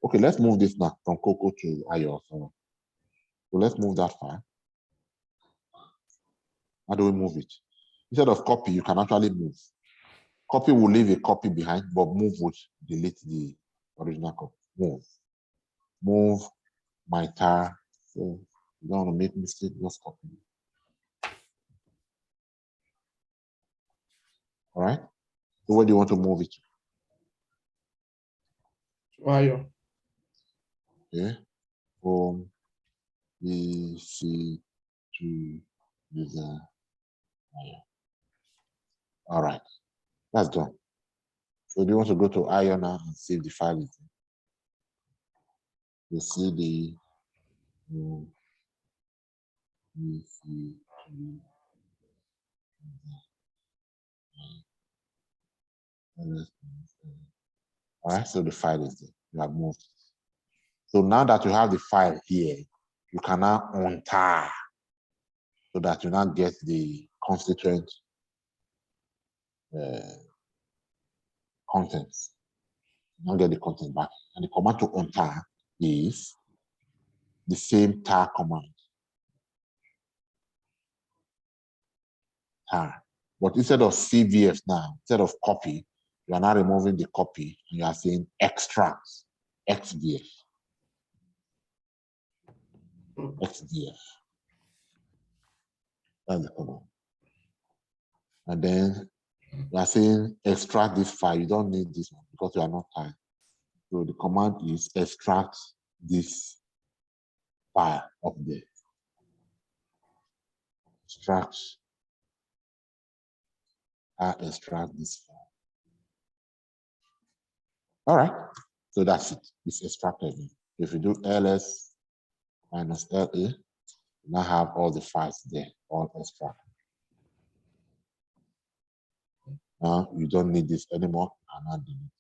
Okay, let's move this now from Cocoa to IO. So let's move that file. How do we move it? Instead of copy, you can actually move. Copy will leave a copy behind, but move would delete the original copy. Move my tar. So you don't want to make mistake, just copy. All right. So where do you want to move it to? Why? Okay. Home, EC2 user. All right. That's done. So do you want to go to IO now and save the file? You see the EC2 all right, so the file is there. You have moved. So now that you have the file here, you can now untar so that you now get the constituent contents. You now get the content back. And the command to untar is the same tar command. Tar. But instead of CVF now, instead of copy, you are now removing the copy and you are saying extract, XVF. XVF. That's the command. And then you are saying extract this file. You don't need this one because you are not tying. So the command is extract this file up there. extract, extract this file. All right, so that's it. It's extracted. If you do ls minus la, you now have all the files there, all extracted. Now you don't need this anymore, and now delete.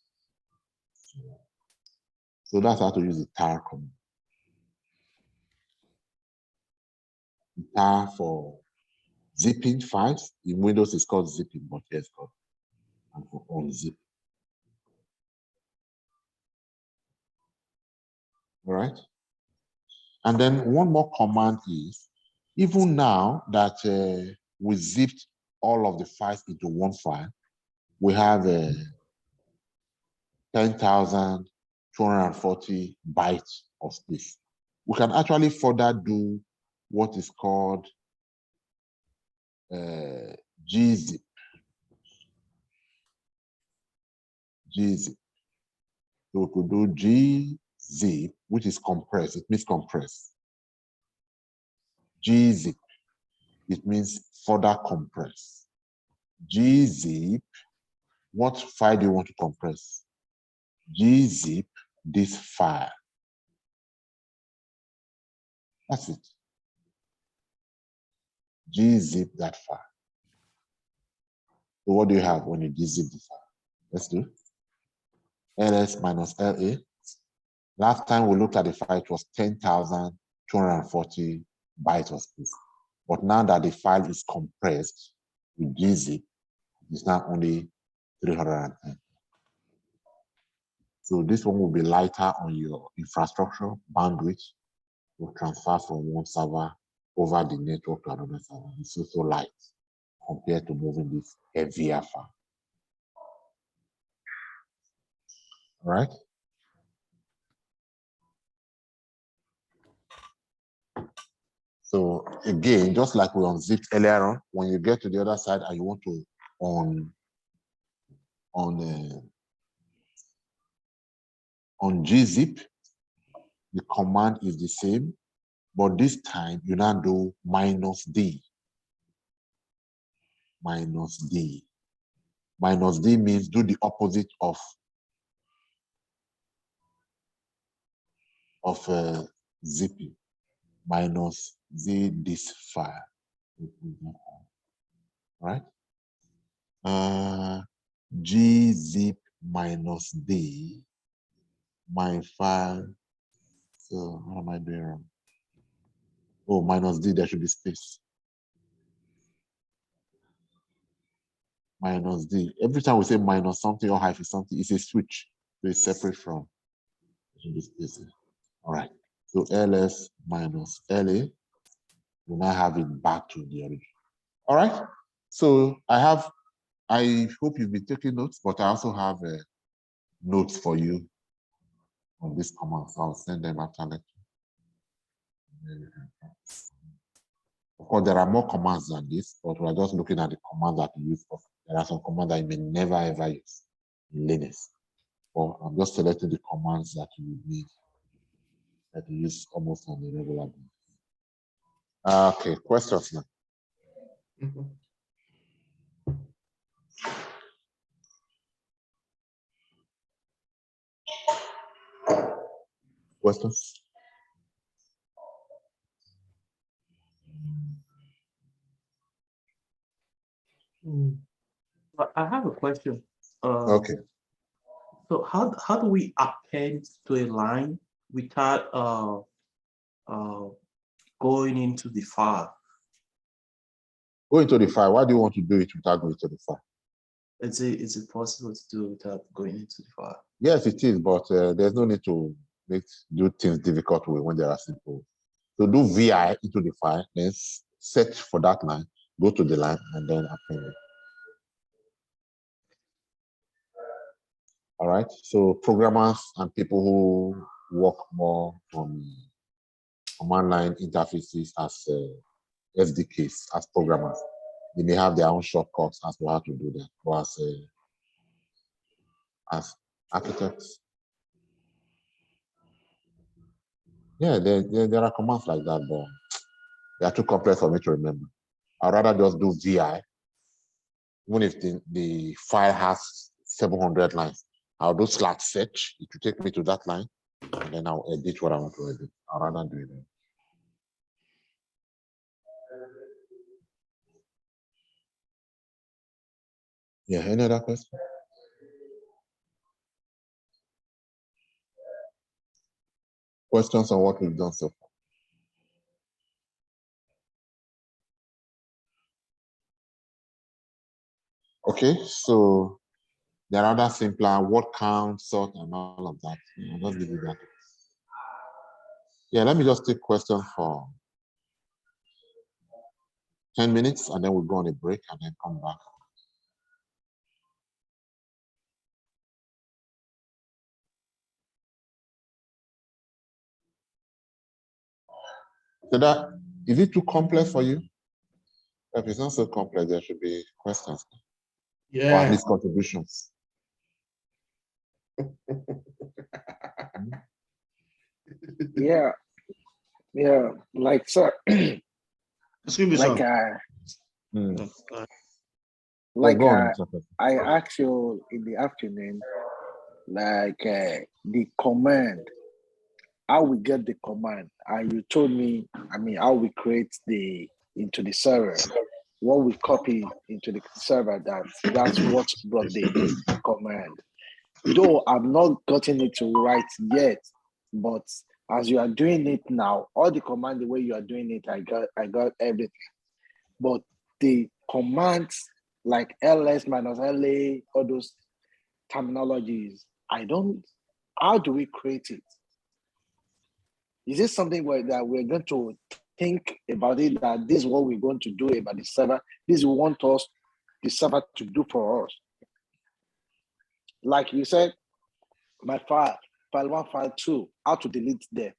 So that's how to use the tar command. Tar for zipping files. In Windows, it's called zipping, but here it's called and for unzip. All right. And then one more command is, even now that we zipped all of the files into one file, we have 10,240 bytes of space. We can actually further do what is called gzip. Gzip. So we could do gzip, which is compressed. It means compress. Gzip, it means further compress. Gzip, what file do you want to compress? Gzip this file. That's it. Gzip that file. So what do you have when you gzip the file? Let's do ls minus la. Last time we looked at the file, it was 10,240 bytes of space. But now that the file is compressed with gzip, it's now only 310. So this one will be lighter on your infrastructure bandwidth to transfer from one server over the network to another server. It's also light compared to moving this heavier file. All right. So again, just like we unzipped earlier on, when you get to the other side and you want to on gzip, the command is the same, but this time you now do -d. -d. -d means do the opposite of zipping. -z this file. Right? Gzip -d my file. So what am I doing wrong? Oh, -d, there should be space. -d. Every time we say minus something or hyphen something, it's a switch. So it's separate from this space. All right. So ls minus la, we now have it back to the origin. All right. So I hope you've been taking notes, but I also have notes for you on this command. So I'll send them after lecture. Of course, there are more commands than this, but we're just looking at the commands that you use. There are some commands that you may never ever use in Linux. Or I'm just selecting the commands that you need, that you use almost on a regular basis. Okay, questions now. Questions? I have a question. Okay. So how do we append to a line without going into the file? Go into the file. Why do you want to do it without going to the file? Is it possible to do without going into the file? Yes, it is, but there's no need to do things difficult when they are simple. So do VI into the file, then search for that line, go to the line, and then append it. All right. So programmers and people who work more on command line interfaces as SDKs, as programmers, they may have their own shortcuts as to how to do that. But as architects, yeah, there are commands like that, but they are too complex for me to remember. I'd rather just do VI. Even if the file has 700 lines, I'll do /search. It will take me to that line, and then I'll edit what I want to edit. I'd rather do it. Yeah, any other question? Questions on what we've done so far? Okay, so there are other simpler word count, sort, and all of that. I'll just give you that. Yeah, let me just take questions for 10 minutes, and then we'll go on a break and then come back. So that, is it too complex for you? If it's not so complex, there should be questions. Or at Yeah. least contributions. Yeah, like sir, Excuse me, like sir. Yeah, go on. I asked you in the afternoon, like the command, how we get the command, and you told me, I mean, how we create into the server, what we copy into the server, that's what brought the command. Though I've not gotten it to write yet, but as you are doing it now, all the command, the way you are doing it, I got everything. But the commands like ls minus la, all those terminologies, how do we create it? Is this something that we're going to think about it, that this is what we're going to do about the server? This we want the server to do for us. Like you said, my file 1, file 2, how to delete them.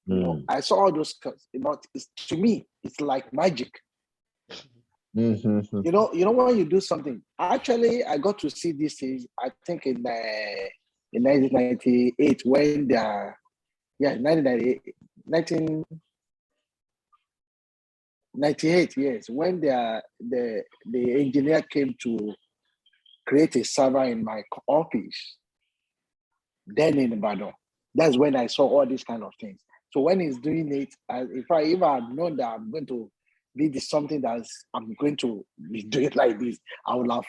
You know, I saw all those, but to me, it's like magic. You know, when you do something. Actually, I got to see this is, I think in 1998 when 1998, yes, when the engineer came to create a server in my office, then in Ibadan. That's when I saw all these kind of things. So when he's doing it, if I had known that I'm going to be something I'm going to be doing like this, I would have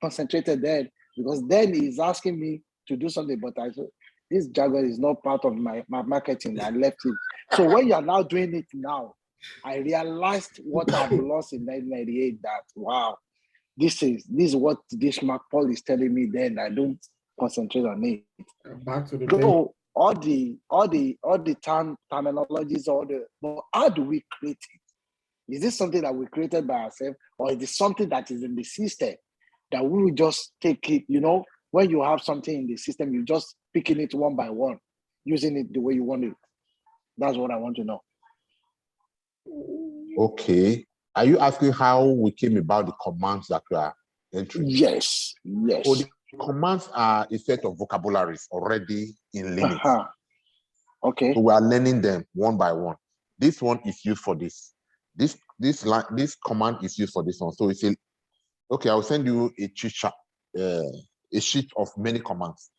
concentrated then, because then he's asking me to do something, but I said, this jargon is not part of my marketing. I left it. So when you're now doing it now, I realized what I've lost in 1998, that, wow, this is what this Mark Paul is telling me, then I don't concentrate on it. Back to the So all the terminologies, but how do we create it? Is this something that we created by ourselves, or is it something that is in the system that we will just take it? You know, when you have something in the system, you just picking it one by one, using it the way you want it. That's what I want to know. Okay. Are you asking how we came about the commands that we are entering? Yes. So the commands are a set of vocabularies already in limits. Okay. So we are learning them one by one. This one is used for this. This command is used for this one. So it's okay, I'll send you a sheet of many commands.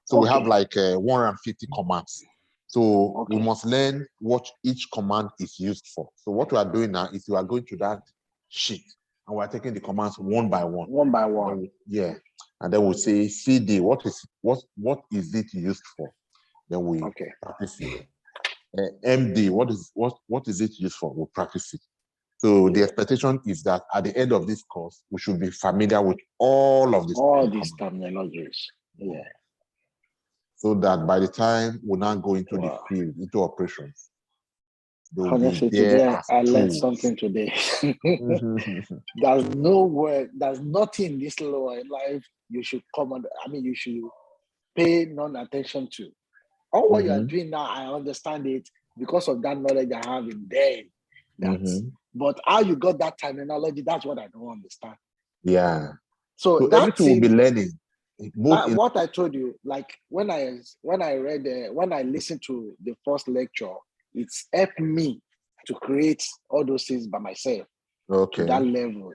So we have like 150 commands. So we must learn what each command is used for. So what we are doing now is we are going to that sheet and we're taking the commands one by one. One by one. Yeah. And then we'll say CD, what is it used for? Then we practice it. MD, what is it used for? We'll practice it. So the expectation is that at the end of this course, we should be familiar with all of these terminologies. Yeah. So that by the time we now go into the field, into operations, honestly, today I learned something today. There's nothing in this law in life you should you should pay non-attention to. All what you are doing now, I understand it because of that knowledge I have in there. But how you got that terminology, that's what I don't understand. Yeah. So everything we'll be learning. What I told you, like when I listened to the first lecture, it's helped me to create all those things by myself to Okay. that level.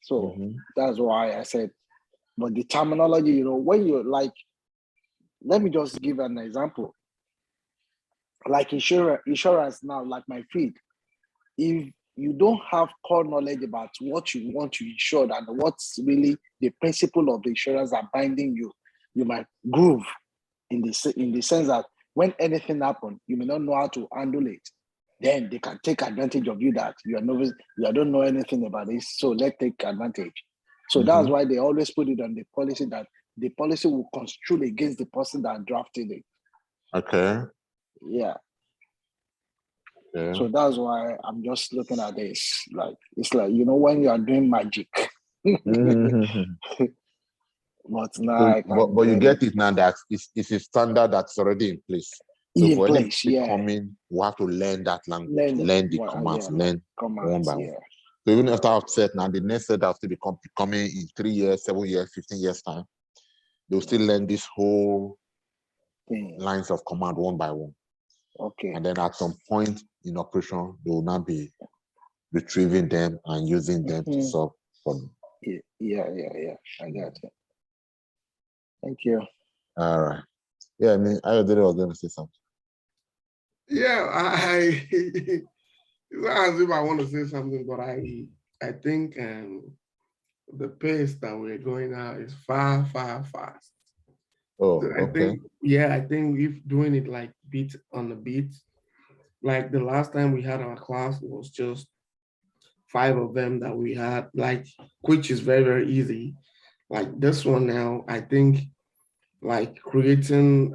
So that's why I said, but the terminology, you know, when you're like, let me just give an example. Like insurance now, like my feed. If you don't have core knowledge about what you want to insure and what's really the principle of the insurance that binding you, you might groove in the sense that when anything happens, you may not know how to handle it. Then they can take advantage of you that you are novice, you don't know anything about this. So let's take advantage. So that's why they always put it on the policy that the policy will construe against the person that drafted it. Okay. Yeah. Yeah. So that's why I'm just looking at this. Like it's like, you know, when you are doing magic. But now but you get it now that it's a standard that's already in place. So in for place, any yeah. coming, we have to learn that language, learn the commands, learn commands, one by one. So even after I've said now, the next set has to be coming in 3 years, 7 years, 15 years time. They'll still learn this whole lines of command one by one. Okay. And then at some point in operation, they will now be retrieving them and using them to solve problems. Yeah. I got it. Thank you. All right. Yeah, I mean, I was going to say something. Yeah, I it's not as if I want to say something, but I think the pace that we're going at is far fast. Oh, So okay. I think if doing it like beat on the beat, like the last time we had our class, it was just 5 of them that we had, like, which is very easy. Like this one now, I think like creating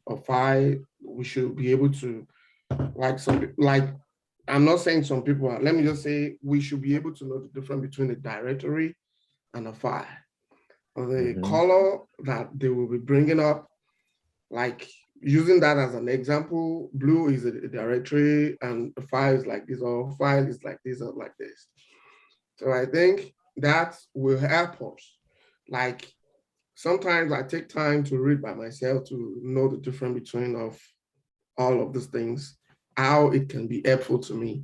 a file, we should be able to, like I'm not saying some people are, let me just say we should be able to know the difference between a directory and a file. The color that they will be bringing up, like using that as an example, blue is a directory and the file is like this, or file is like this or like this. So I think that will help us. Like sometimes I take time to read by myself to know the difference between of all of these things, how it can be helpful to me.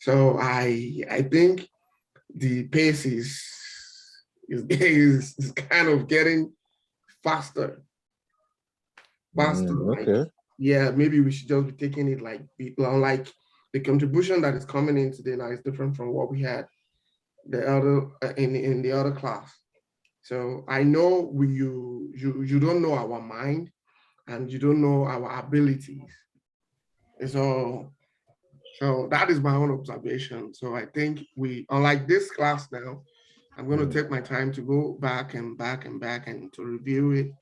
So I think the pace is kind of getting faster. Okay. Like, yeah, maybe we should just be taking it like the contribution that is coming in today now is different from what we had the other in the other class. So I know you don't know our mind and you don't know our abilities. So that is my own observation. So I think unlike this class now, I'm going to take my time to go back and to review it,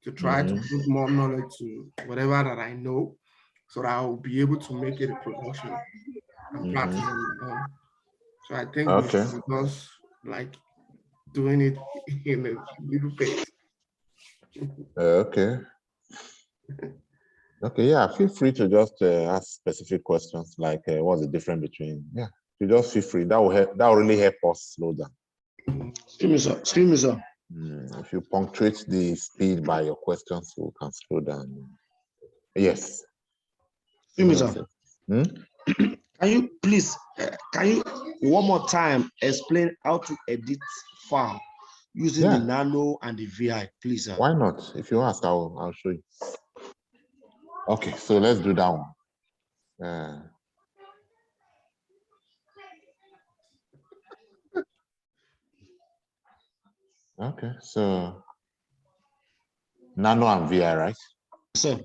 to try to put more knowledge to whatever that I know, so that I'll be able to make it a production and practice on my own. So I think we should just like doing it in a little pace. Okay. Okay, yeah, feel free to just ask specific questions like what's the difference between, you just feel free. That will help, that will really help us slow down. Excuse me, sir. If you punctuate the speed by your questions, we can slow down. Yes. Excuse me, sir. Can you please, one more time explain how to edit file using the Nano and the VI, please, sir? Why not? If you ask, I'll show you. Okay, so let's do that one. Okay, so Nano and VI, right? Sir.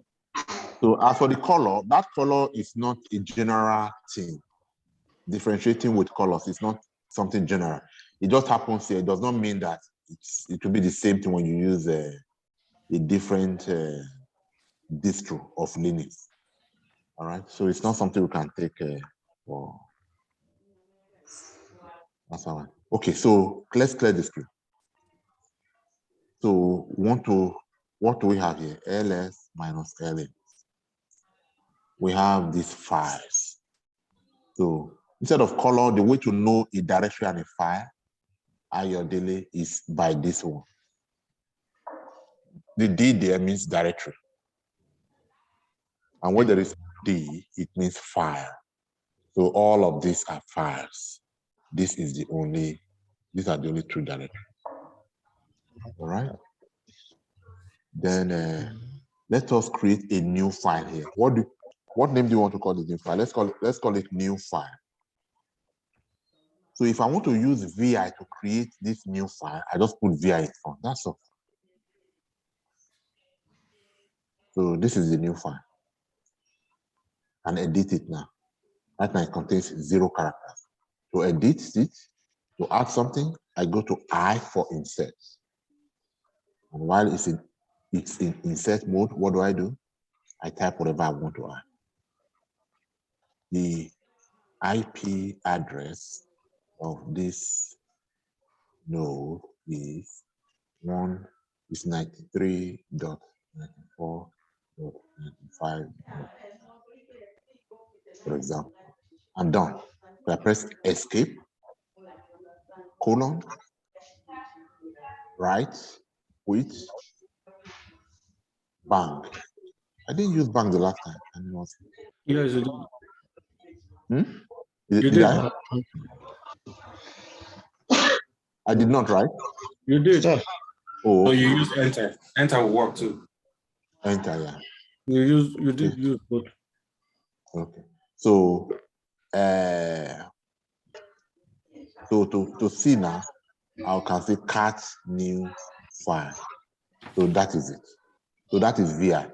So as for the color, that color is not a general thing. Differentiating with colors is not something general. It just happens here. It does not mean that it will be the same thing when you use a different distro of Linux. All right, so it's not something we can take for. That's all right. Okay, so let's clear the screen. So what do we have here? ls minus la. We have these files. So instead of color, the way to know a directory and a file, Ayodele, is by this one. The D there means directory. And when there is D, it means file. So all of these are files. These are the only two directories. All right. Then let us create a new file here. What name do you want to call the new file? Let's call it new file. So if I want to use VI to create this new file, I just put VI in front. That's all. So this is the new file. And edit it now. Right now it contains 0 characters. To edit it, to add something, I go to I for insert. And while it's in insert mode, what do? I type whatever I want to add. The IP address of this node is 93.94.95, for example. I'm done. So I press escape, colon, right, quit, bang. I didn't use bang the last time. Yes, you did. Did I? I did not, right? You did. Oh, So you use enter. Enter will work too. enter, yeah. You did use both. Okay. So to see now, I can say cat new file. So that is it. So that is VI.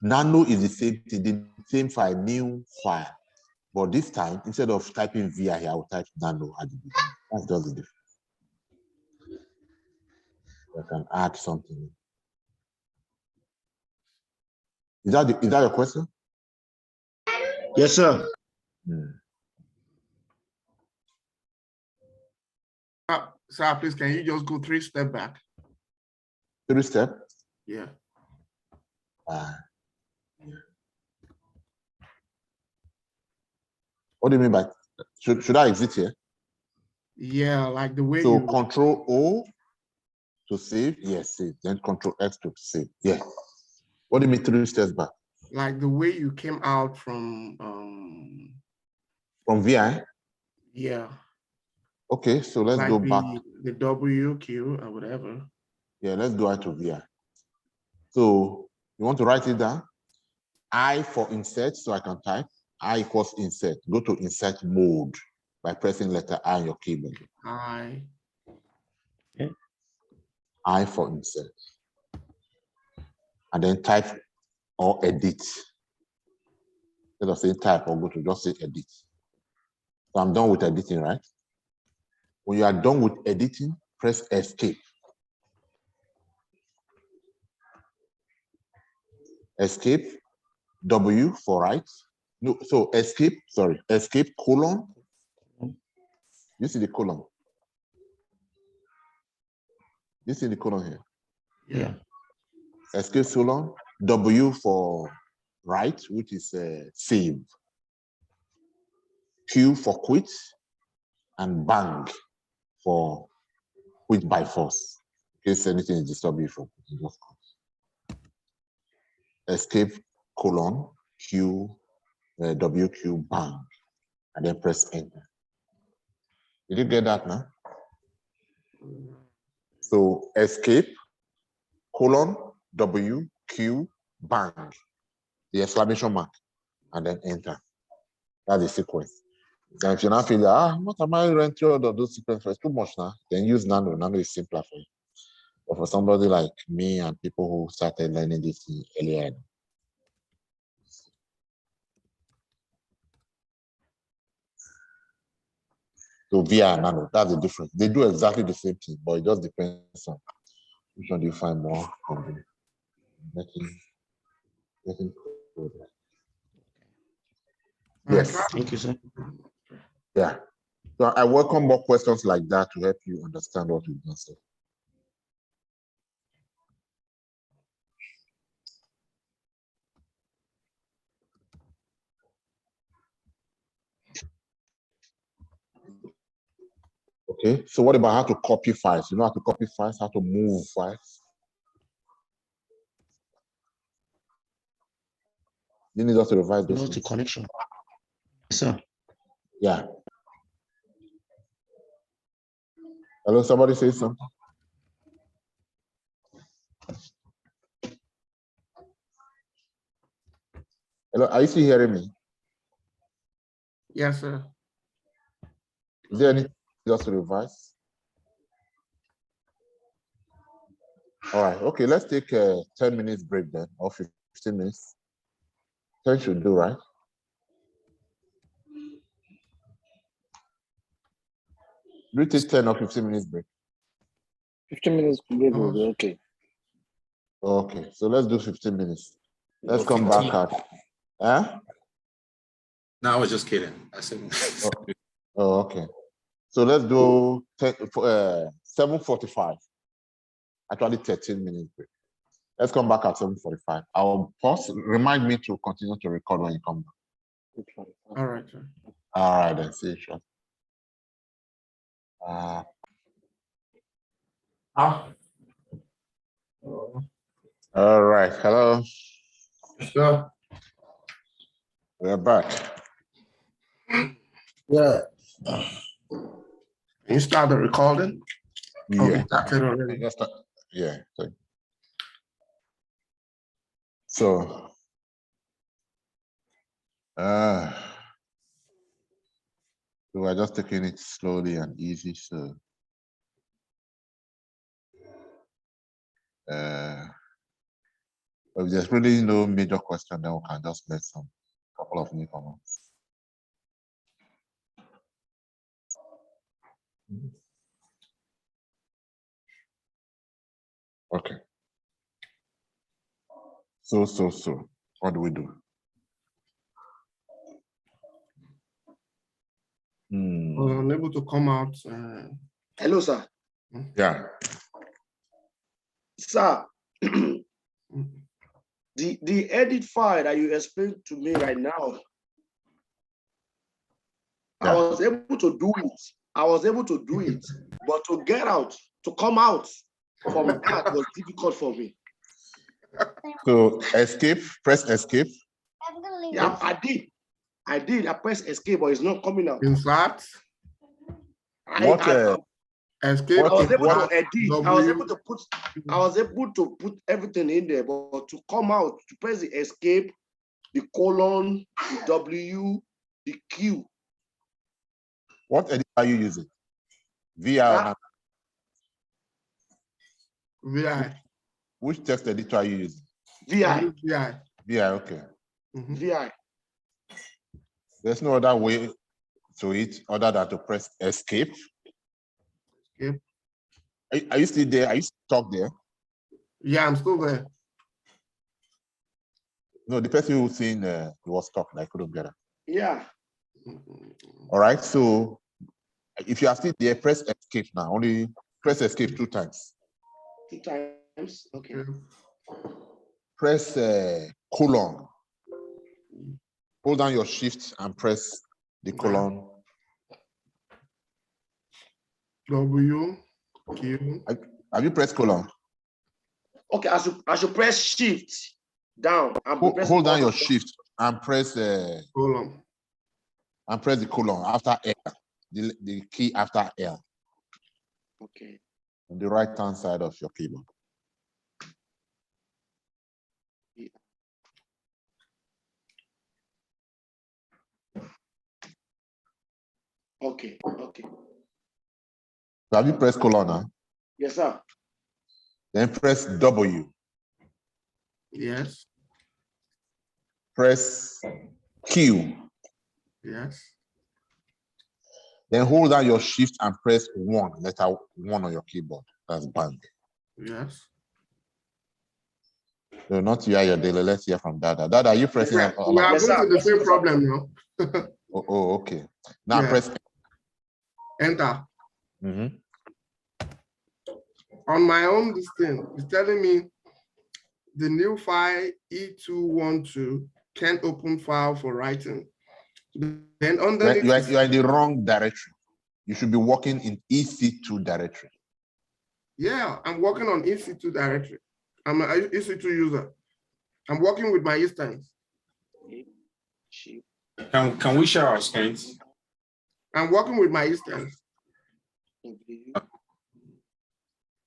Nano is the same thing, the same file, new file. But this time, instead of typing VI here, I will type nano at the beginning. That's just the difference. I can add something. Is that your question? Yes, sir. Sir, please, can you just go 3 steps back? 3 steps? Yeah. What do you mean by, should I exit here? Yeah, like the way So Control O to save, yes, save. Then Control X to save, yes. What do you mean 3 steps back? Like the way you came out from VI? Yeah. Okay, so let's like go back. The WQ or whatever. Yeah, let's go out to VI. So you want to write it down? I for insert, so I can type. I equals insert. Go to insert mode by pressing letter I on your keyboard. I for insert. And then type or edit. Instead of saying type or go to just say edit. So I'm done with editing, right? When you are done with editing, press escape. Escape, W for right. No, so escape, colon. You see the colon? You see the colon here? Yeah. Escape colon, W for right, which is save. Q for quit, and bang for quit by force. In case anything is disturbing you from quitting, just quit. Escape colon, Q, WQ, bang, and then press enter. Did you get that now? So escape, colon, W, Q, bang, the exclamation mark, and then enter. That's the sequence. Now, if you're not feeling, what am I running through all of those sequences? It's too much now. Then use Nano. Nano is simpler for you. But for somebody like me and people who started learning this earlier, so VI and Nano, that's the difference. They do exactly the same thing, but it just depends on which one do you find more convenient. Getting code. Yes. Thank you, sir. Yeah. So I welcome more questions like that to help you understand what we've done. Okay, so what about how to copy files? You know how to copy files, how to move files? You need us to revise those What's the things. connection? Yes, sir. Yeah. Hello, somebody say something. Hello, are you still hearing me? Yes, sir. Is there anything just to revise? All right, okay, let's take a 10 minutes break then, or 15 minutes. 10 should do, right? Do we take 10 or 15 minutes break? 15 minutes break will be okay. Okay, so let's do 15 minutes. Let's come back at, huh? No, I was just kidding. I said, Oh, okay. So let's do 7:45. Actually, 13 minutes break. Let's come back at 7:45. I'll pause. Remind me to continue to record when you come back. All right, sir. All right, then. See you shortly. All right. Hello. Sure. We're back. Yeah. You start the recording? Oh, Yeah. we started already. Yeah. So, we're just taking it slowly and easy. So, if there's really no major question, then we can just make some couple of new comments. Okay. So, what do we do? Unable to come out. Hello, sir. Yeah. Sir, the edit file that you explained to me right now, Yeah. I was able to do it. But to get out, to come out from that was difficult for me. So escape, press escape. Yeah, I did. I pressed escape, but it's not coming out. In fact, escape. I was able to edit. W. I was able to put everything in there, but to come out, to press the escape, the colon, the W, the Q. What editor are you using? VI. Yeah. VI. Which text editor are you using? VI. VI, okay. VI. There's no other way to it other than to press escape. Escape. Are you still there? Are you stuck there? Yeah, I'm still there. No, the person who was saying he was stuck, I couldn't get it. Yeah. All right, so if you are still there, press escape now. Only press escape 2 times. 2 times, okay. Press colon. Hold down your shift and press the colon. W, Q. Have you pressed colon? Okay, I should press shift down. Hold down your shift and press colon. And press the colon after L, the key after L. Okay. On the right hand side of your keyboard. Yeah. Okay. So have you pressed colon now? Yes, sir. Then press W. Yes. Press Q. Yes. Then hold down your shift and press letter 1 on your keyboard. That's bang. Yes. No, not you, your daily. Let's hear from Dada. Dada, are you pressing? Yeah, we are going to the same problem now. Oh, okay. Now press enter. On my own, this thing is telling me the new file E212 can't open file for writing. Then underneath, you are in the wrong directory. You should be working in EC2 directory. Yeah, I'm working on EC2 directory. I'm an EC2 user. I'm working with my instance. Can we share our screens? I'm working with my instance.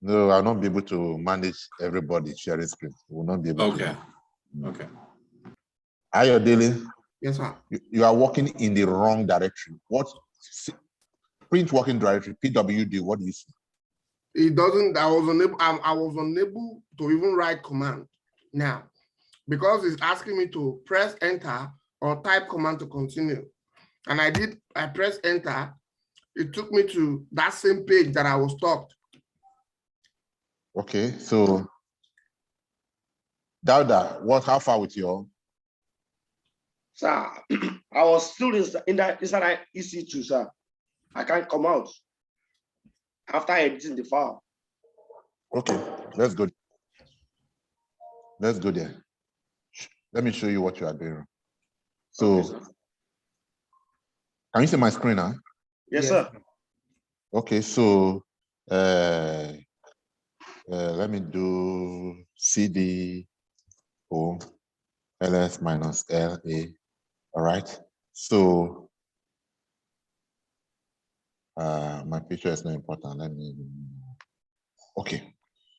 No, I'll not be able to manage everybody sharing screen. Will not be able Okay. to. Okay. Ayodele, Yes, sir. you are working in the wrong direction. What print working directory, PWD, what do you see? It doesn't, I was unable to even write command now because it's asking me to press enter or type command to continue. And I pressed enter. It took me to that same page that I was stopped. Okay, so Dauda, how far with your? Sir, I was still inside EC2, sir. I can't come out after editing the file. Okay, let's go. Let's go there. Let me show you what you are doing. So, Okay, can you see my screen now? yes, sir. Okay, so let me do CD home ls minus LA. All right. So my picture is not important. Let me. Okay.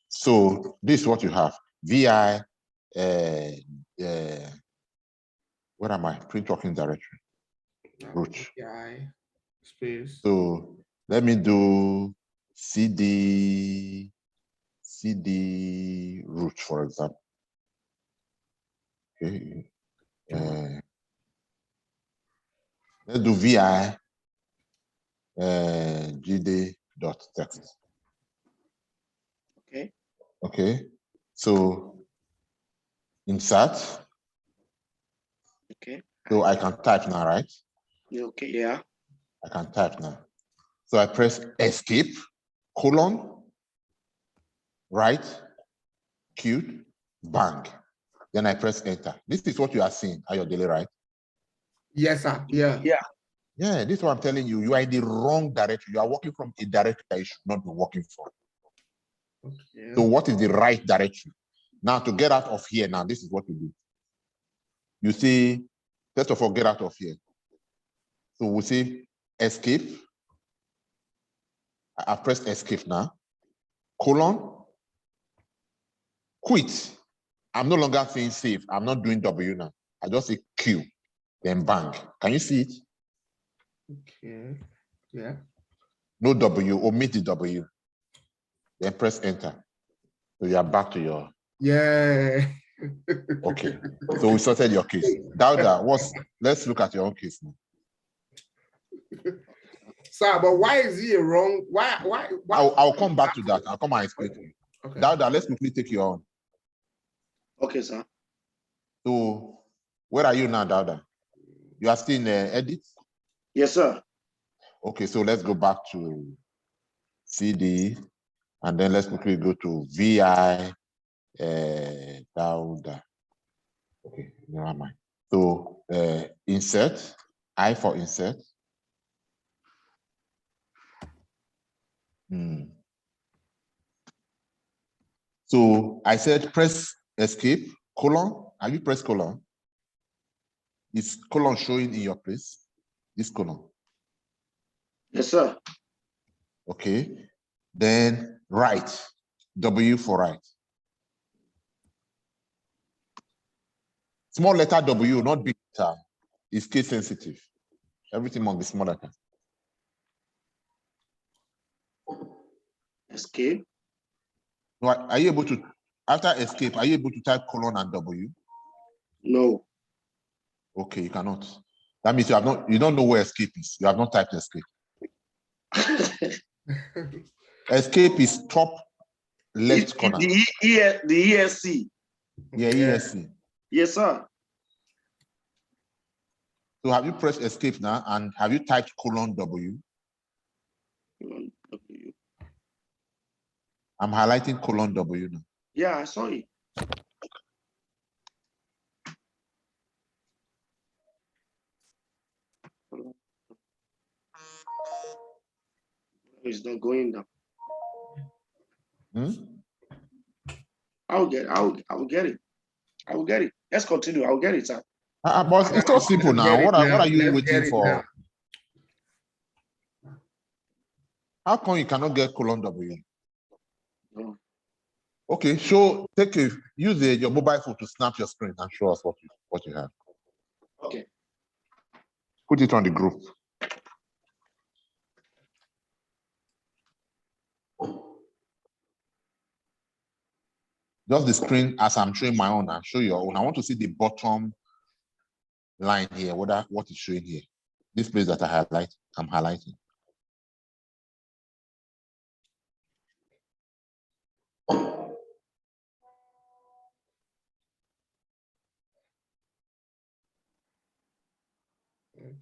So this is what you have. VI. What am I? Print working directory. Root. VI space. So let me do CD root, for example. Okay. Let's do VI gd.text. Okay. Okay. So insert. Okay. So I can type now, right? Okay, yeah. I can type now. So I press escape, colon, right, Q, bang. Then I press enter. This is what you are seeing, Ayodele, right? Yes, sir. Yeah. Yeah. Yeah, this is what I'm telling you. You are in the wrong direction. You are working from a direction that you should not be working from. Okay. So what is the right direction? Now to get out of here, now this is what you do. You see, first of all, get out of here. So we say escape. I've pressed escape now. Colon, quit. I'm no longer saying save. I'm not doing W now. I just say Q, then bang. Can you see it? Okay. Yeah. No W, omit the W. Then press enter. So you are back to your. Yeah. Okay. So we sorted your case. Dauda, let's look at your own case now. Sir, but why is he wrong? Why? I'll come back to that. I'll come and explain to you. Okay. Dauda, let's quickly take your own. Okay, sir. So where are you now, Dauda? You are still in edit? Yes, sir. Okay, so let's go back to CD, and then let's quickly go to VI Dauda. Okay, never mind. So insert, I for insert. So I said press escape, colon. Have you pressed colon? Is colon showing in your place? This colon. Yes, sir. Okay. Then right. W for right. Small letter W, not big letter. It's case sensitive. Everything must be small letter. Escape. No, are you able to, after escape, are you able to type colon and W? No. Okay, you cannot. That means you don't know where escape is. You have not typed escape. Escape is top left corner. The ESC. Yeah, ESC. Yes, sir. So have you pressed escape now and have you typed colon W? I'm highlighting colon W now. Yeah, I saw it. It's not going down. I will get it. I will get it. I will get it. Let's continue. I will get it, sir. But it's not simple now. What are you waiting for? How come you cannot get colon W? No. Okay, use your mobile phone to snap your screen and show us what you have. Okay. Put it on the group. Just the screen as I'm showing my own and show your own. I want to see the bottom line here, what is showing here. This place that I'm highlighting.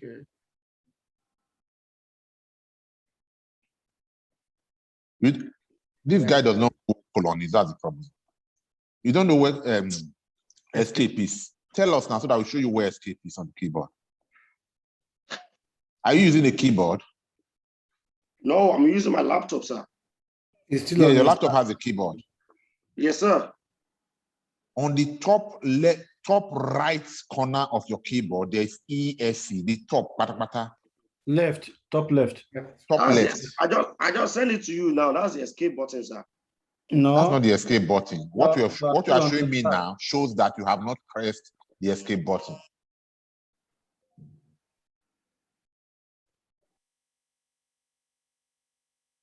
Okay. This guy does not know colon, is that the problem? You don't know where escape is. Tell us now so that we'll show you where escape is on the keyboard. Are you using a keyboard? No, I'm using my laptop, sir. It's still Yeah, on your his- laptop has a keyboard. Yes, sir. On the top right corner of your keyboard, there's ESC, the top, left, top left. top That's left. yes. I just send it to you now. That's the escape button, sir. No, That's not the escape button. What you still are on showing the me side. now shows that you have not pressed the escape button.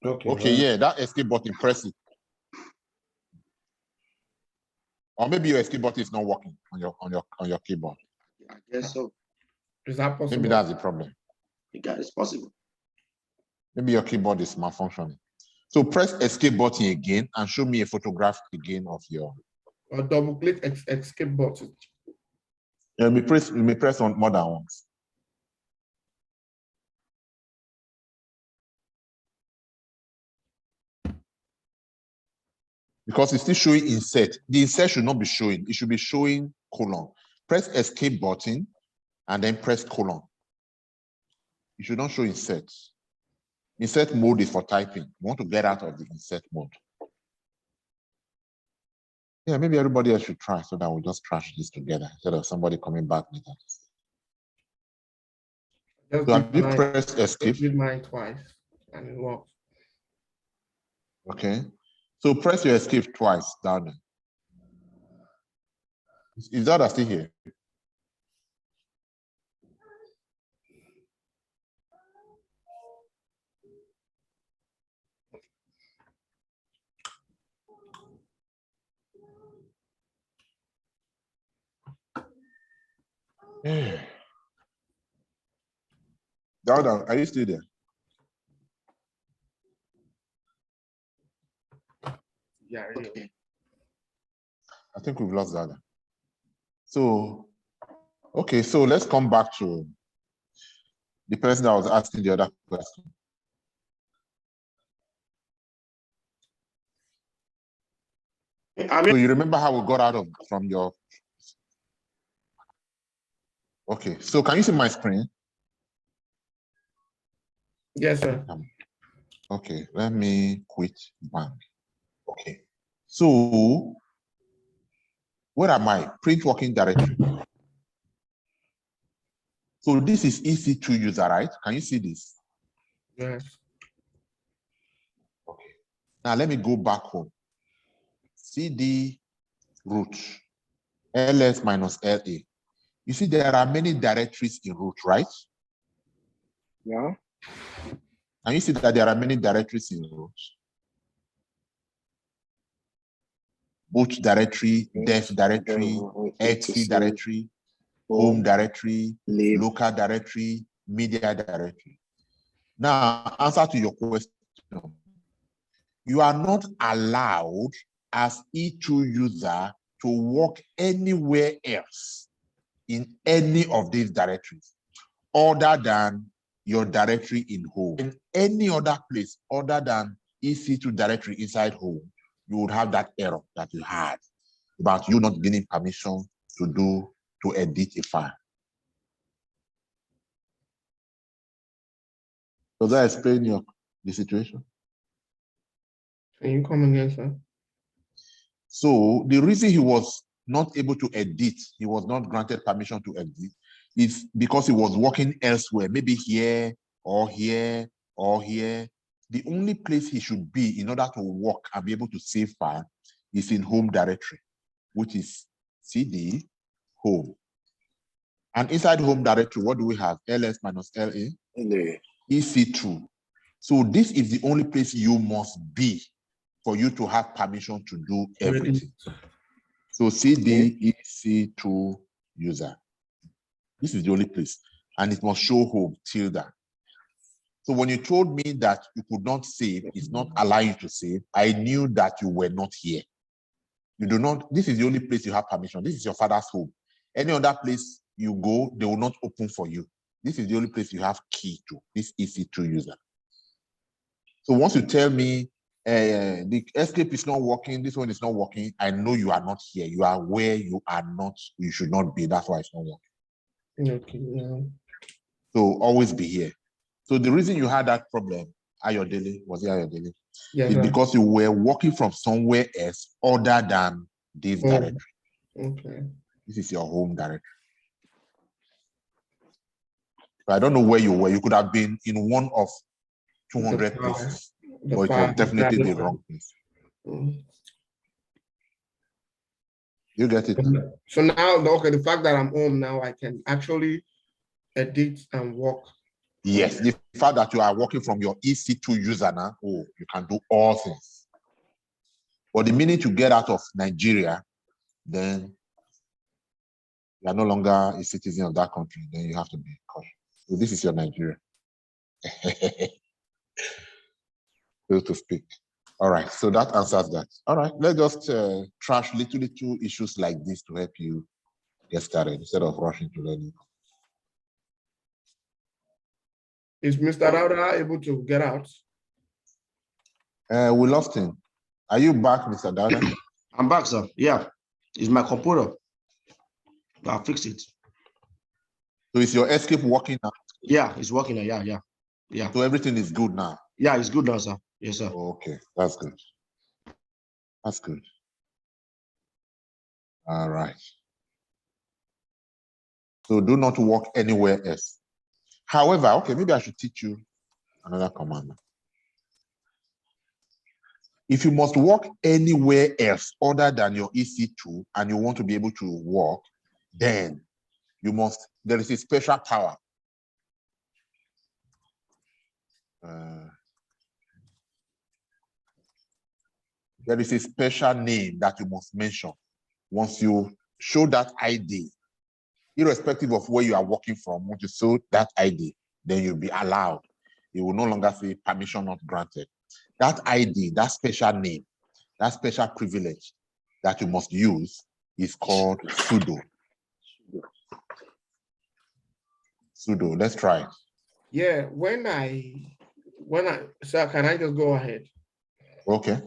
Okay. Okay, well, yeah, that escape button, press it. Or maybe your escape button is not working on your keyboard. I guess so. Is that possible? Maybe that's the problem. It's possible. Maybe your keyboard is malfunctioning. So press escape button again and show me a photograph again of your. Or double click escape button. You may press on more than once. Because it's still showing insert. The insert should not be showing. It should be showing colon. Press escape button and then press colon. It should not show insert. Insert mode is for typing. You want to get out of the insert mode. Yeah, maybe everybody else should try so that we'll just trash this together instead of somebody coming back later. So have you pressed escape? Did mine twice and it works. Okay. So press your escape twice down there. Is that still here? Dada, are you still there? Yeah, really. Okay. I think we've lost Dada. So, okay, so let's come back to the person that was asking the other question. So you remember how we got out of from your. Okay, so can you see my screen? Yes, sir. Okay, let me quit bank. Okay, so where am I? Print working directory. So this is EC2 user, right? Can you see this? Yes. Okay. Now let me go back home. CD root ls minus la. You see there are many directories in root, right? Yeah. And you see that there are many directories in root. Boot directory, dev directory, etc directory, home directory, local directory, media directory. Now, answer to your question. You are not allowed as E2 user to work anywhere else in any of these directories other than your directory in home. In any other place other than EC2 directory inside home, you would have that error that you had about you not giving permission to edit a file. Does that explain the situation? Can you come again, sir? So the reason he was not able to edit, he was not granted permission to edit, is because he was working elsewhere, maybe here or here or here. the only place he should be in order to work and be able to save file is in home directory, which is cd home. And inside home directory, what do we have? ls minus la ec2. So this is the only place you must be for you to have permission to do everything. So cd ec2 user. This is the only place, and it must show home tilde. So when you told me that you could not save, it's not allowing you to save, I knew that you were not here. You do not, this is the only place you have permission. This is your father's home. Any other place you go, they will not open for you. This is the only place you have key to, this EC2 user. So once you tell me the escape is not working, this one is not working, I know you are not here. You are where you are not, you should not be. That's why it's not working. Okay. Yeah. So always be here. So the reason you had that problem, Ayodele, was it Ayodele? Yeah. Is because you were working from somewhere else other than this directory. Okay. This is your home directory. So I don't know where you were. You could have been in one of 200 places, but it was definitely the wrong place. You get it? So now, okay, the fact that I'm home now, I can actually edit and work. Yes, the fact that you are working from your EC2 user now, oh, you can do all things. But the minute you get out of Nigeria, then you are no longer a citizen of that country. Then you have to be cautious. So this is your Nigeria. So to speak. All right, so that answers that. All right, let's just trash little issues like this to help you get started instead of rushing to learning. Is Mr. Dauda able to get out? We lost him. Are you back, Mr. Dauda? I'm back, sir. Yeah, it's my computer. I'll fix it. So is your escape working now? Yeah, it's working now. Yeah. So everything is good now? Yeah, it's good now, sir. Yes, sir. Okay, that's good. That's good. All right. So do not work anywhere else. However, okay, maybe I should teach you another command. If you must work anywhere else other than your EC2 and you want to be able to work, then you must, there is a special power. There is a special name that you must mention. Once you show that ID, irrespective of where you are working from, once you show that ID, then you'll be allowed. You will no longer say permission not granted. That ID, that special name, that special privilege that you must use is called sudo. Sudo, let's try it. Yeah, when I, sir, can I just go ahead? Okay.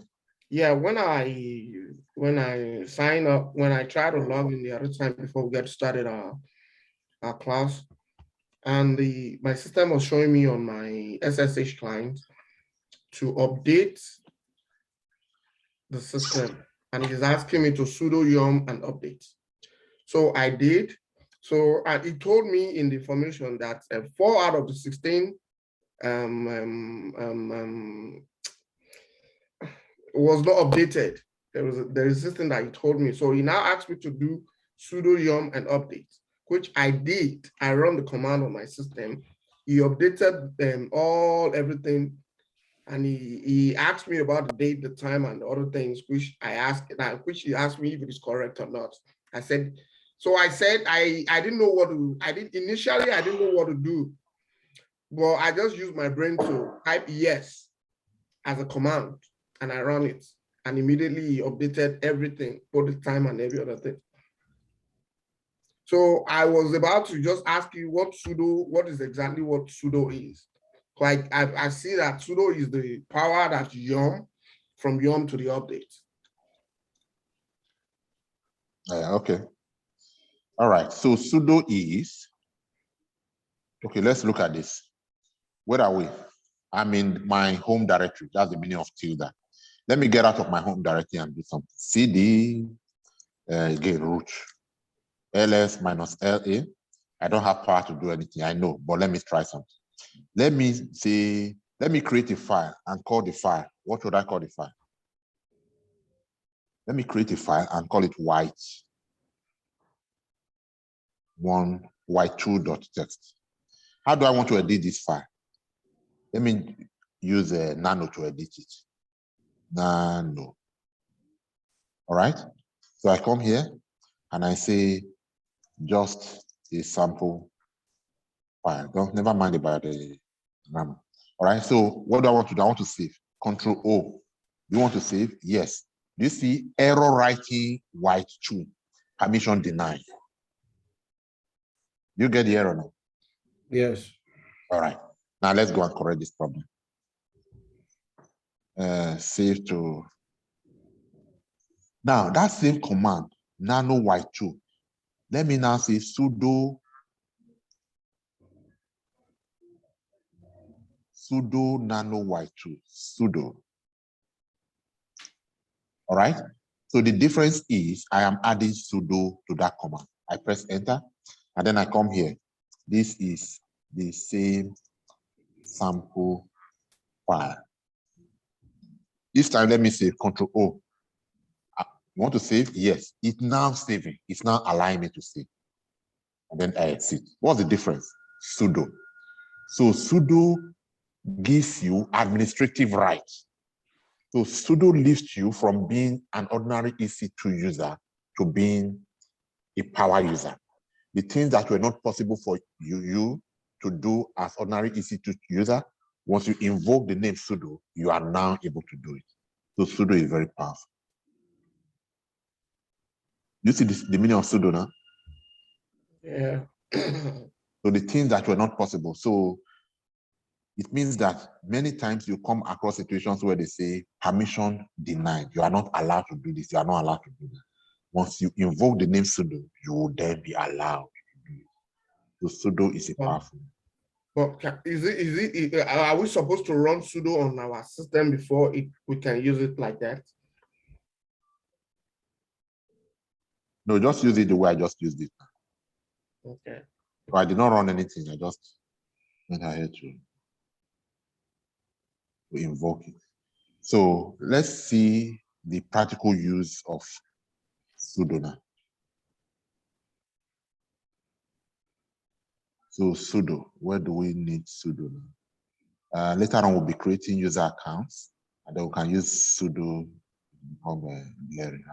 Yeah, when I sign up, when I try to log in the other time before we get started our class, and my system was showing me on my SSH client to update the system, and it is asking me to sudo yum and update. So I did. So it told me in the information that 4 out of the 16 was not updated. There is a system that he told me. So he now asked me to do sudo yum and update, which I did. I run the command on my system. He updated everything, and he asked me about the date, the time, and other things, which I asked, which he asked me if it is correct or not. I said I didn't know what to. Initially I didn't know what to do, but I just used my brain to type yes as a command, and I ran it, and immediately he updated everything, both the time and every other thing. So I was about to just ask you what is exactly what sudo is. Like I see that sudo is the power that yum from yum to the update. Okay. All right. So sudo is, okay, let's look at this. Where are we? I'm in my home directory. That's the meaning of tilde. Let me get out of my home directory and do something. CD, again, root, ls minus la. I don't have power to do anything, I know, but let me try something. Let me say Let me create a file and call the file. What should I call the file? Let me create a file and call it white2.txt. How do I want to edit this file? Let me use a nano to edit it. Nano. All right. So I come here and I say just a sample file. Don't never mind about the RAM. All right. So what do I want to do? I want to save. Control O. You want to save? Yes. Do you see error writing white2? Permission denied. You get the error now? Yes. All right. Now let's go and correct this problem. Save to. Now that same command, nano white2. Let me now say sudo nano white2. Sudo. All right. So the difference is I am adding sudo to that command. I press enter and then I come here. This is the same sample file. This time, let me say Control O. You want to save? Yes. It's now saving. It's now allowing me to save. And then I exit. What's the difference? Sudo. So sudo gives you administrative rights. So sudo lifts you from being an ordinary EC2 user to being a power user. The things that were not possible for you to do as ordinary EC2 user, once you invoke the name sudo, you are now able to do it. So sudo is very powerful. You see the meaning of sudo now? Yeah. So the things that were not possible. So it means that many times you come across situations where they say permission denied. You are not allowed to do this. You are not allowed to do that. Once you invoke the name sudo, you will then be allowed to do it. So sudo is a powerful. But are we supposed to run sudo on our system before we can use it like that? No, just use it the way I just used it. Okay. So I did not run anything. I just went ahead to invoke it. So let's see the practical use of sudo now. So sudo, where do we need sudo now? Later on, we'll be creating user accounts, and then we can use sudo become glaring.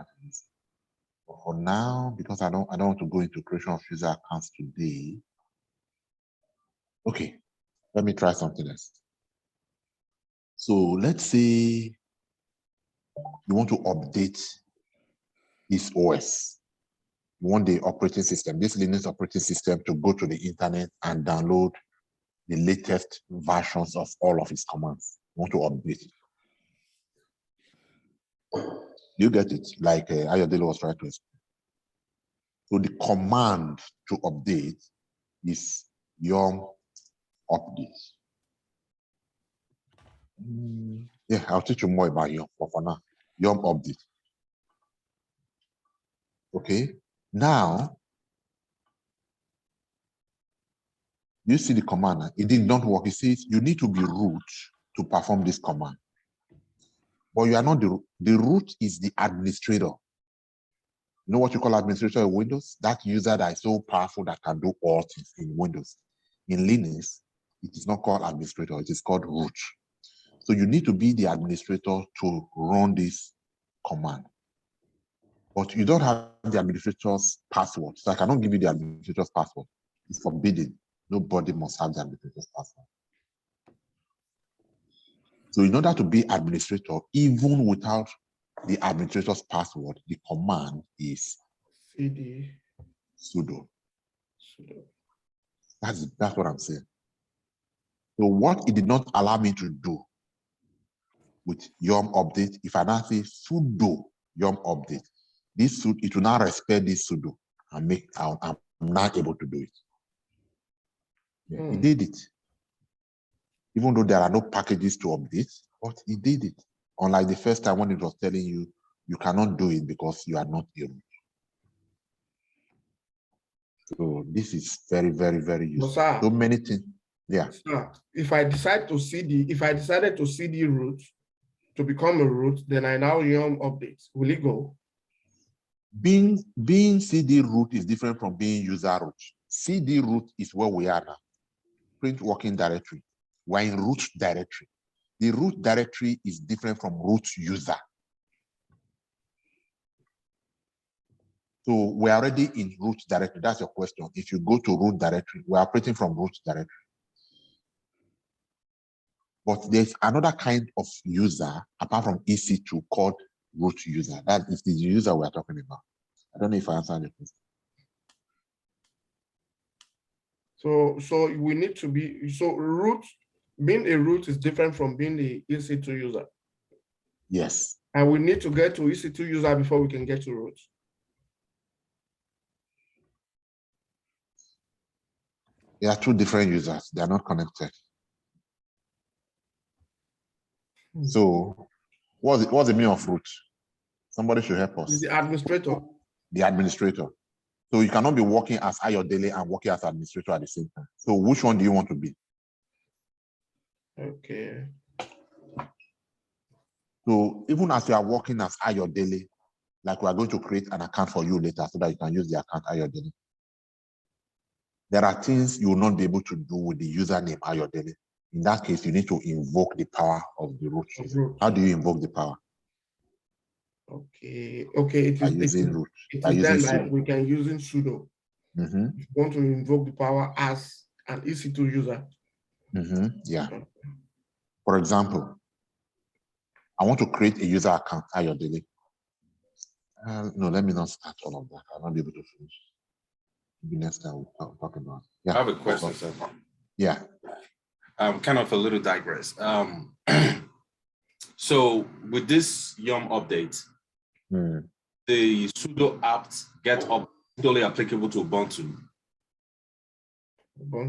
But for now, because I don't want to go into creation of user accounts today. Okay, let me try something else. So let's say you want to update this OS. You want the operating system, this Linux operating system, to go to the internet and download the latest versions of all of its commands. You want to update it. You get it, like Ayodele was trying to explain. So the command to update is yum update. Yeah, I'll teach you more about yum, but for now, yum update. Okay, now you see the command. It did not work. It says you need to be root to perform this command. But you are not the root is the administrator. You know what you call administrator in Windows? That user that is so powerful that can do all things in Windows. In Linux, it is not called administrator, it is called root. So you need to be the administrator to run this command. But you don't have the administrator's password. So I cannot give you the administrator's password. It's forbidden. Nobody must have the administrator's password. So in order to be administrator, even without the administrator's password, the command is cd sudo. That's what I'm saying. So what it did not allow me to do with yum update, if I now say sudo yum update, this it will now respect this sudo and I'm not able to do it. Yeah, It did it. Even though there are no packages to update, but it did it. Unlike the first time when it was telling you, you cannot do it because you are not able. So this is very, very, very useful. So many things. Yeah. Sir, if I decided to CD root to become a root, then I now yum update. Will it go? Being CD root is different from being user root. CD root is where we are now. Print working directory. We're in root directory. The root directory is different from root user. So we're already in root directory. That's your question. If you go to root directory, we're operating from root directory. But there's another kind of user apart from EC2 called root user. That is the user we're talking about. I don't know if I answered your question. So we need to be, so root, being a root is different from being the EC2 user. Yes. And we need to get to EC2 user before we can get to root. There are two different users. They are not connected. So what's the meaning of root? Somebody should help us. Is the administrator. The administrator. So you cannot be working as Ayodele and working as administrator at the same time. So which one do you want to be? Okay. So even as you are working as Ayodele, like we are going to create an account for you later so that you can use the account Ayodele. There are things you will not be able to do with the username Ayodele. In that case, you need to invoke the power of the root. How do you invoke the power? Okay. Okay. It By is using root. It By is using then that sudo. we can use in sudo. If you want to invoke the power as an EC2 user. Yeah. For example, I want to create a user account Ayodele. No, let me not start all of that. I'll not be able to finish. Maybe next time we'll talk about it. Yeah. I have a question, sir. Yeah. Kind of a little digress. So with this yum update, the sudo apt get up totally applicable to Ubuntu.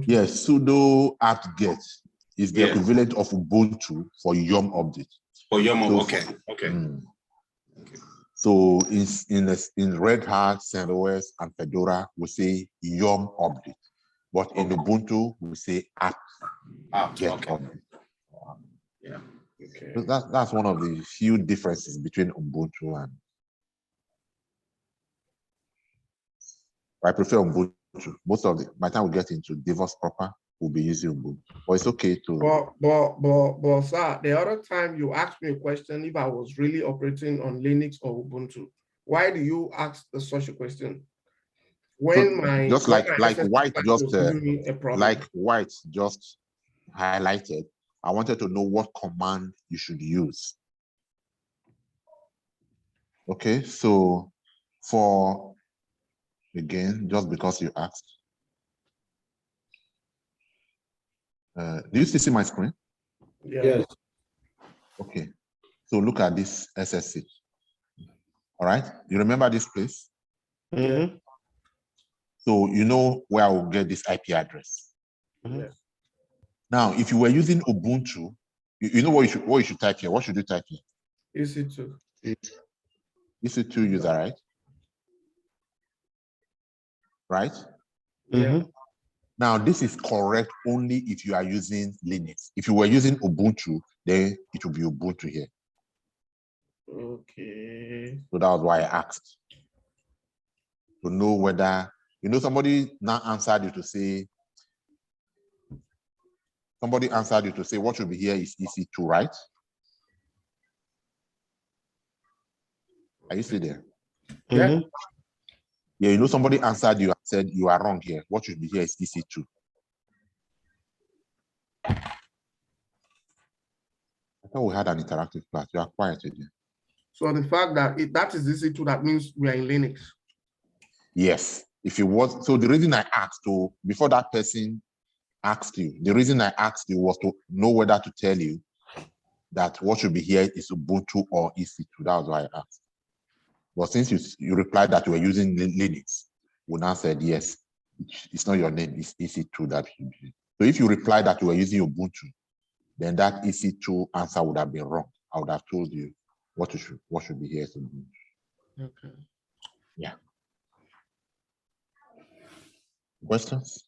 Yes, sudo apt get is the equivalent of Ubuntu for yum update. For yum, so okay. So in Red Hat, CentOS, and Fedora, we say yum update. But in Ubuntu, we say apt get update. Yeah. Okay. So that's one of the few differences between Ubuntu and I prefer Ubuntu. Most of by the time we get into DevOps proper, we'll be using Ubuntu. But it's okay to. But sir, the other time you asked me a question if I was really operating on Linux or Ubuntu. Why do you ask such a question? When White just highlighted, I wanted to know what command you should use. Okay, so again, just because you asked. Do you still see my screen? Yes. Okay, so look at this SSC. All right, you remember this place? So you know where I will get this IP address. Now, if you were using Ubuntu, you know what you should type here. What should you type here? EC2. EC2 user, right? Right? Yeah. Now, this is correct only if you are using Linux. If you were using Ubuntu, then it will be Ubuntu here. Okay. So that was why I asked. To know whether, somebody now answered you to say, what should be here is EC2, right? Are you still there? Yeah. Yeah, somebody answered you and said you are wrong here. What should be here is EC2. I thought we had an interactive class. You are quiet again. So the fact that that is EC2, that means we are in Linux. Yes. If it was, so the reason I asked before that person asked you, the reason I asked you was to know whether to tell you that what should be here is Ubuntu or EC2. That was why I asked. But since you replied that you were using Linux, we now said yes, it's not your name, it's EC2 that should be. So if you replied that you were using Ubuntu, then that EC2 answer would have been wrong. I would have told you what should be here is Ubuntu. Okay. Yeah. Questions?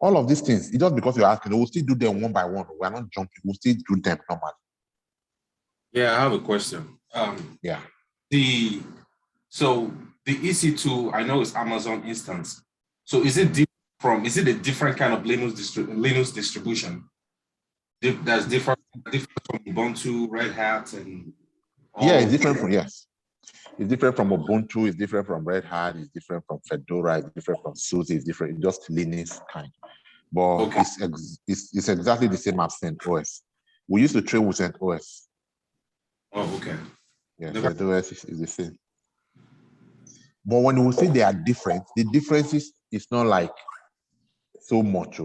All of these things, it's just because you're asking, we'll still do them one by one. We're not jumping, we'll still do them normally. Yeah, I have a question. Yeah. So the EC2, I know it's Amazon instance. So is it a different kind of Linux distribution? That's different from Ubuntu, Red Hat, and yeah, it's different from yes. It's different from Ubuntu, it's different from Red Hat, it's different from Fedora, it's different from SUSE, it's different, it's just Linux kind. But okay. It's exactly the same as CentOS. We used to train with CentOS. Oh, okay. Yeah, CentOS is the same. But when we say they are different, the difference is not like so much.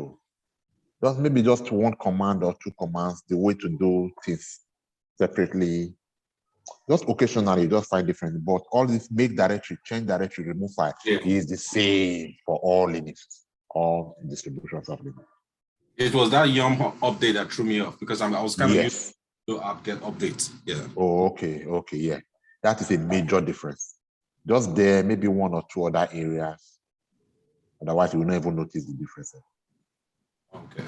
Just maybe just one command or two commands, the way to do things separately. Just occasionally, you just find different. But all this make directory, change directory, remove file is the same for all Linux, all distributions of Linux. It was that Yum update that threw me off because I was kind of yes. used to get updates. Yeah. Oh, okay, yeah. That is a major difference. Just there, maybe one or two other areas. Otherwise, you will not even notice the difference. Okay,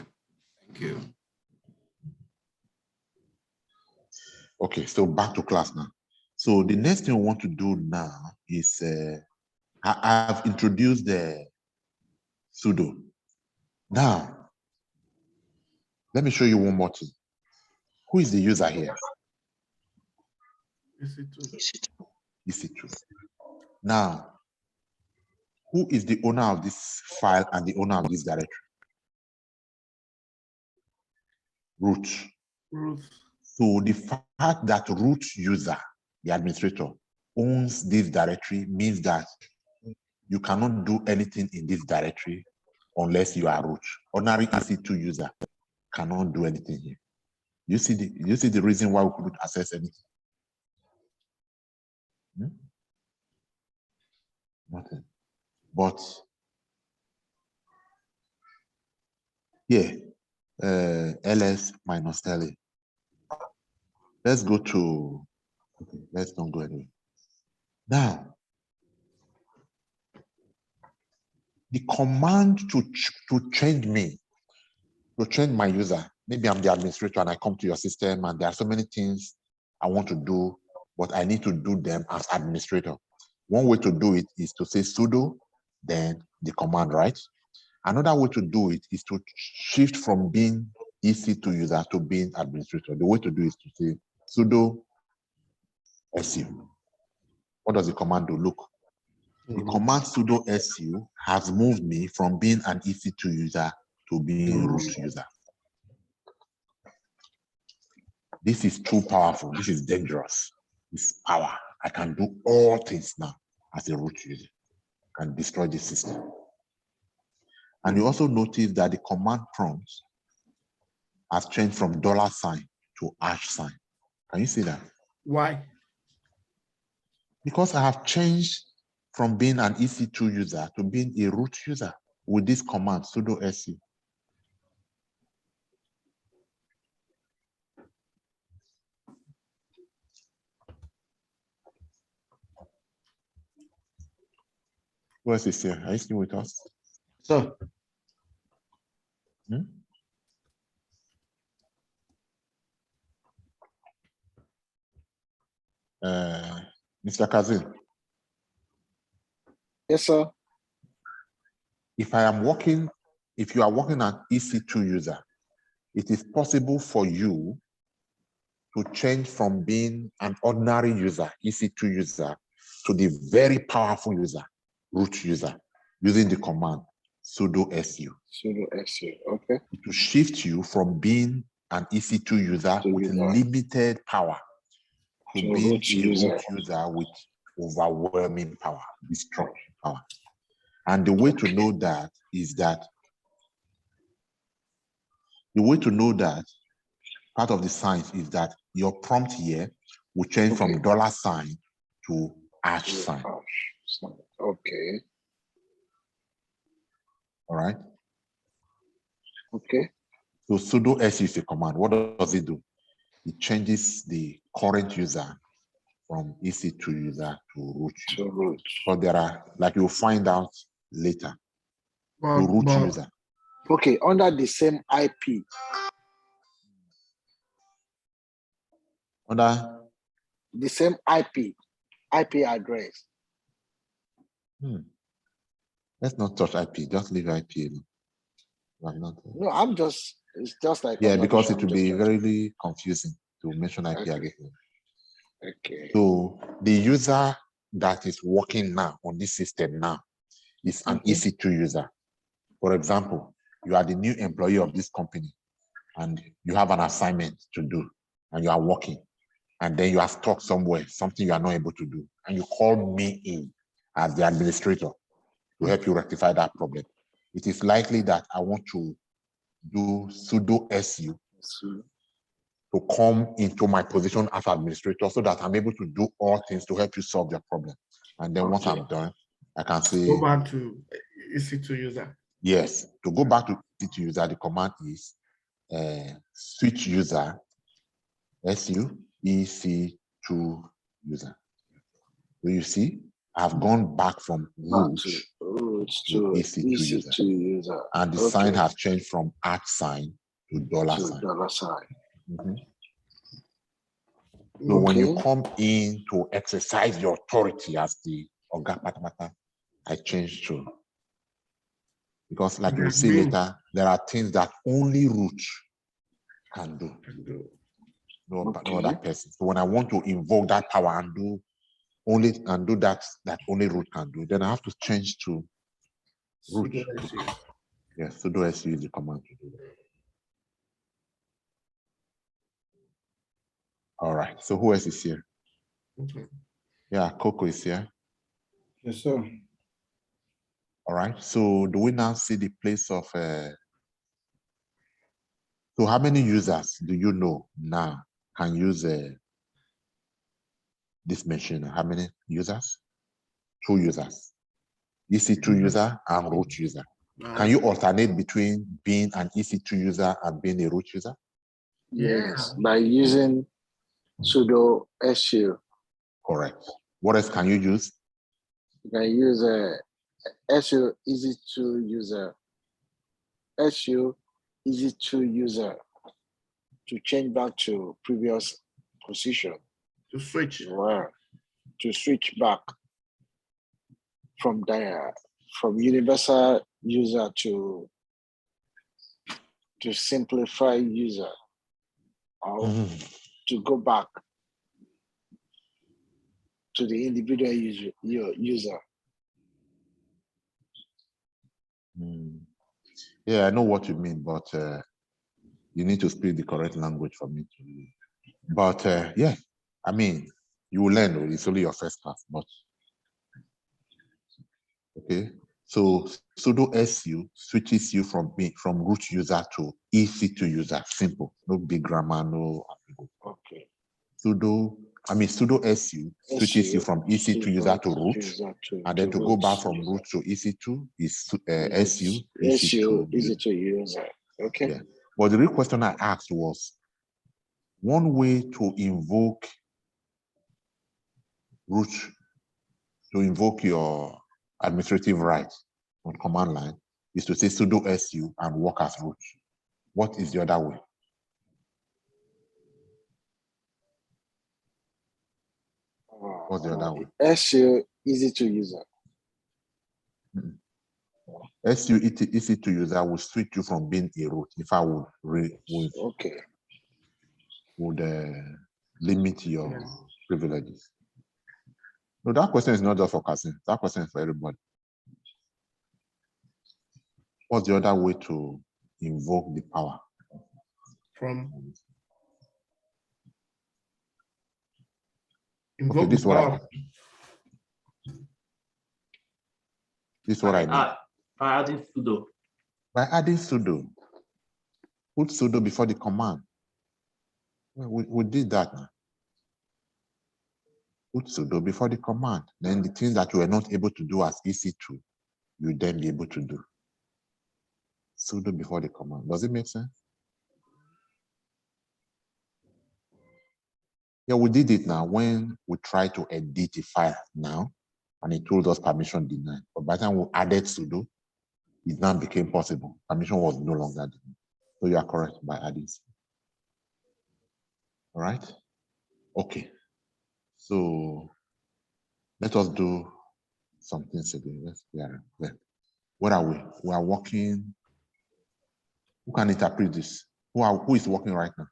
thank you. Okay, so back to class now. So the next thing we want to do now is I've introduced the sudo. Now, let me show you one more thing. Who is the user here? EC2. Now, who is the owner of this file and the owner of this directory? Root. So the fact that root user, the administrator, owns this directory means that you cannot do anything in this directory unless you are root. Ordinary EC2 user cannot do anything here. You see the reason why we couldn't access anything? Nothing. But here, ls minus la. Let's go to, okay, let's not go anywhere. Now, the command to change me, to change my user, maybe I'm the administrator and I come to your system and there are so many things I want to do, but I need to do them as administrator. One way to do it is to say sudo, then the command, right? Another way to do it is to shift from being EC2 user to being administrator. The way to do it is to say sudo su. What does the command do? Look, the command sudo su has moved me from being an EC2 user to being root user. This is too powerful. This is dangerous. It's power. I can do all things now as a root user. I can destroy the system. And you also notice that the command prompt has changed from $sign to $sign. Can you see that? Why? Because I have changed from being an EC2 user to being a root user with this command, sudo su. Who else is here? Are you still with us? So, Mr. Kazin. Yes, sir. If you are working an EC2 user, it is possible for you to change from being an ordinary user, EC2 user, to the very powerful user, root user, using the command sudo su. Sudo su, okay. It will shift you from being an EC2 user with limited power to being a root user with overwhelming power, destructive power. And the way to know that is that part of the science is that your prompt here will change from $sign to $sign. Okay. All right. Okay. So sudo su is a command. What does it do? It changes the current user from EC2 user to root user. Because there are, like you'll find out later, to root user. Okay, under the same IP. Under The same IP address. let's not touch IP, just leave IP alone. No, it's just like yeah, because observation, it will be very confusing to mention IP Okay. again. Okay. So the user that is working now on this system now is an EC2 user. For example, you are the new employee of this company and you have an assignment to do and you are working, and then you are stuck somewhere, something you are not able to do, and you call me in as the administrator to help you rectify that problem. It is likely that I want to do sudo su to come into my position as administrator so that I'm able to do all things to help you solve your problem. And then once I'm done, I can say, Go back to EC2 user. yes, to go back to EC2 user, the command is switch user, su EC2 user. So you see, I've gone back from root to EC2 user. And the sign has changed from @sign to $sign. So when you come in to exercise your authority as the Oga Patapata, I change to, because like you'll see later, there are things that only root can do. No other person. So when I want to invoke that power and do that only root can do, then I have to change to root. Yes, sudo su is the command to do that. All right, so who else is here? Yeah, Coco is here. Yes, sir. All right, so do we now see the place of, so how many users do you know now can use this machine? How many users? 2 users. EC2 user and root user. Can you alternate between being an EC2 user and being a root user? Yes, by using sudo su. Correct. What else can you use? You can use su easy to user. Su easy to user to change back to previous position. To switch. To switch back from there, from universal user to simplify user, or to go back to the individual user. Yeah, I know what you mean, but you need to speak the correct language for me to. But yeah, I mean, you will learn. It's only your first class, but okay. So sudo su switches you from root user to EC2 user. Simple, no big grammar, no. Okay. Sudo su switches you from EC2 user to root, and then to go back from root to EC2 is su EC2 user. Okay. Yeah. But the real question I asked was, one way to invoke root, to invoke your administrative rights on command line is to say sudo su and work as root. What is the other way? What's the other way? Su easy to user. Su easy to user will switch you from being a root. If I would limit your privileges. No, that question is not just for Kasim. That question is for everybody. What's the other way to invoke the power? Invoke this is what power. I need. This is what I need. By adding sudo. By adding sudo. Put sudo before the command. We did that now. Put sudo before the command. Then the things that you were not able to do as EC2, you then be able to do. Sudo before the command. Does it make sense? Yeah, we did it now when we tried to edit a file now, and it told us permission denied. But by the time we added sudo, it now became possible. Permission was no longer denied. So you are correct by adding C. All right? Okay. So let us do something again. Let's clear. Where are we? We are working. Who can interpret this? Who is working right now?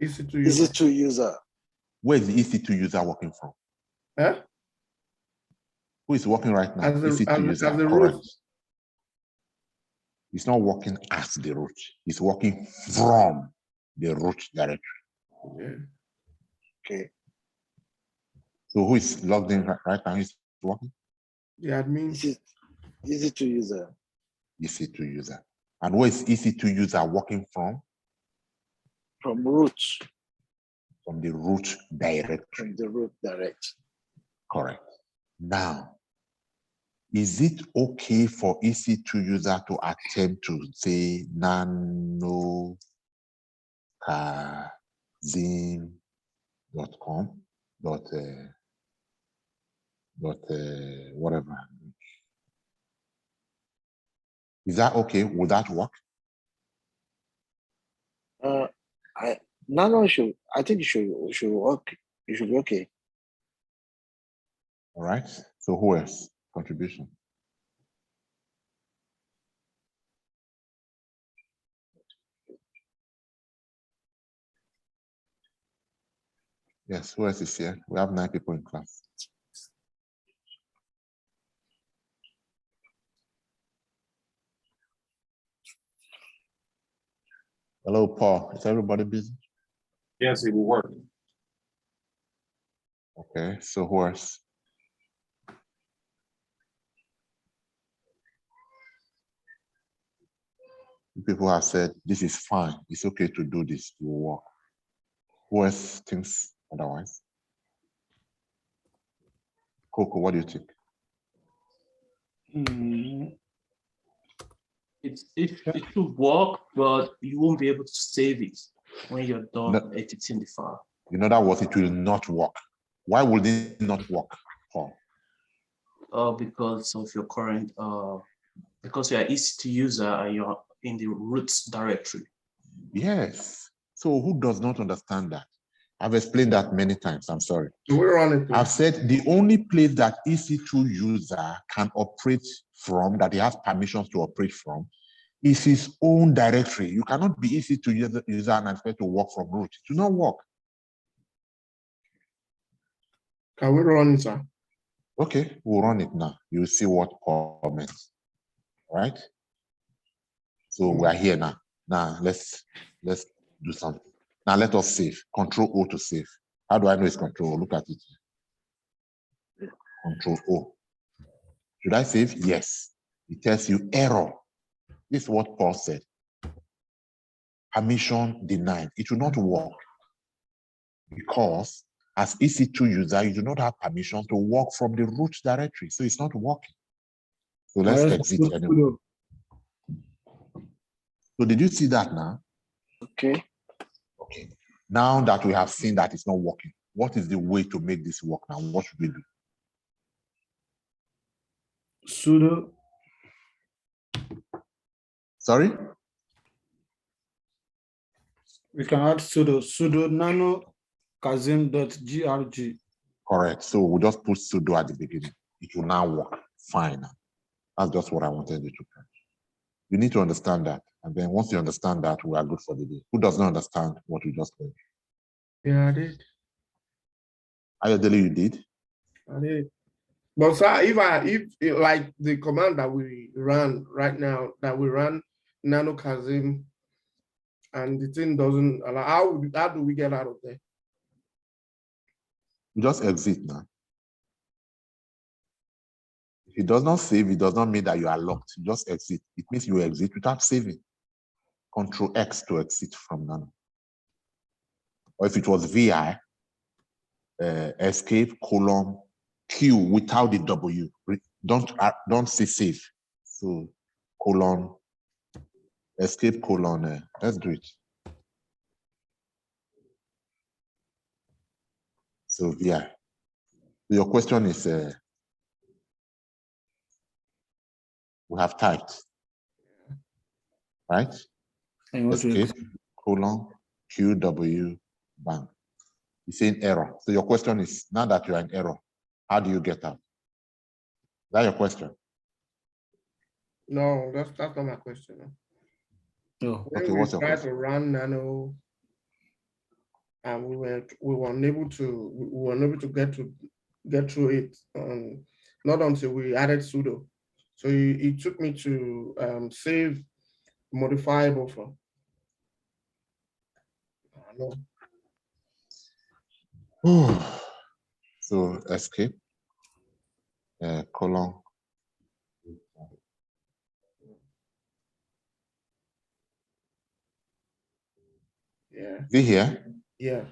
EC2 user. Where is the EC2 user working from? Huh? Who is working right now? As EC2 user, the correct. root. It's not working as the root. It's working from the root directory. Yeah. Okay. So who is logged in right now? Who's working? The admin. EC2 user. EC2 user. And where is EC2 user working from? From root. From the root directory. From the root direct. Correct. Now, is it okay for EC2 user to attempt to say nanocazim.com whatever? Is that okay? Would that work? Nano I think it should work. It should be okay. All right. So who else? Contribution. Yes, who else is here? We have 9 people in class. Hello, Paul. Is everybody busy? Yes, it will work. Okay, so who else? People have said, this is fine. It's okay to do this. It will work. Who else thinks otherwise? Coco, what do you think? It should work, but you won't be able to save it when you're done editing the file. In other words, it will not work. Why would it not work, Paul? Because of your current, because you are EC2 user and you're in the root directory. Yes. So who does not understand that? I've explained that many times. I'm sorry. We're on it. I've said the only place that EC2 user can operate from, that he has permissions to operate from, is his own directory. You cannot be EC2 user and expect to work from root. It will not work. Can we run it, sir? Okay, we'll run it now. You'll see what comments. Right? So we are here now. Now let's do something. Now let us save. Control O to save. How do I know it's Control O? Look at it. Control O. Should I save? Yes. It tells you error. This is what Paul said. Permission denied. It will not work because as EC2 user, you do not have permission to work from the root directory. So it's not working. So let's exit anyway. So did you see that now? Okay. Okay. Now that we have seen that it's not working, what is the way to make this work now? What should we do? Sudo. Sorry? We can add sudo nano kazim.grg. Correct. So we'll just put sudo at the beginning. It will now work. Fine. That's just what I wanted you to catch. You need to understand that. And then once you understand that, we are good for the day. Who does not understand what we just learned? Yeah, I did. Ayodele, you did? I did. But sir, if like the command that we run right now, that we run nano kazim, and the thing doesn't allow, how do we get out of there? You just exit now. If it does not save, it does not mean that you are locked. You just exit. It means you exit without saving. Control X to exit from nano. Or if it was VI, escape colon Q without the W. Don't say save. So colon escape colon. Let's do it. So VI. Your question is We have typed, right? Escape, colon, QW, bang. It's saying error. So your question is, now that you are in error, how do you get out? Is that your question? No, that's not my question. Oh, okay, When what's we your tried question? to run nano, and we were unable to get through it. Not until we added sudo. So it took me to save modifiable for. So escape, colon. Yeah. Is it here? Yeah.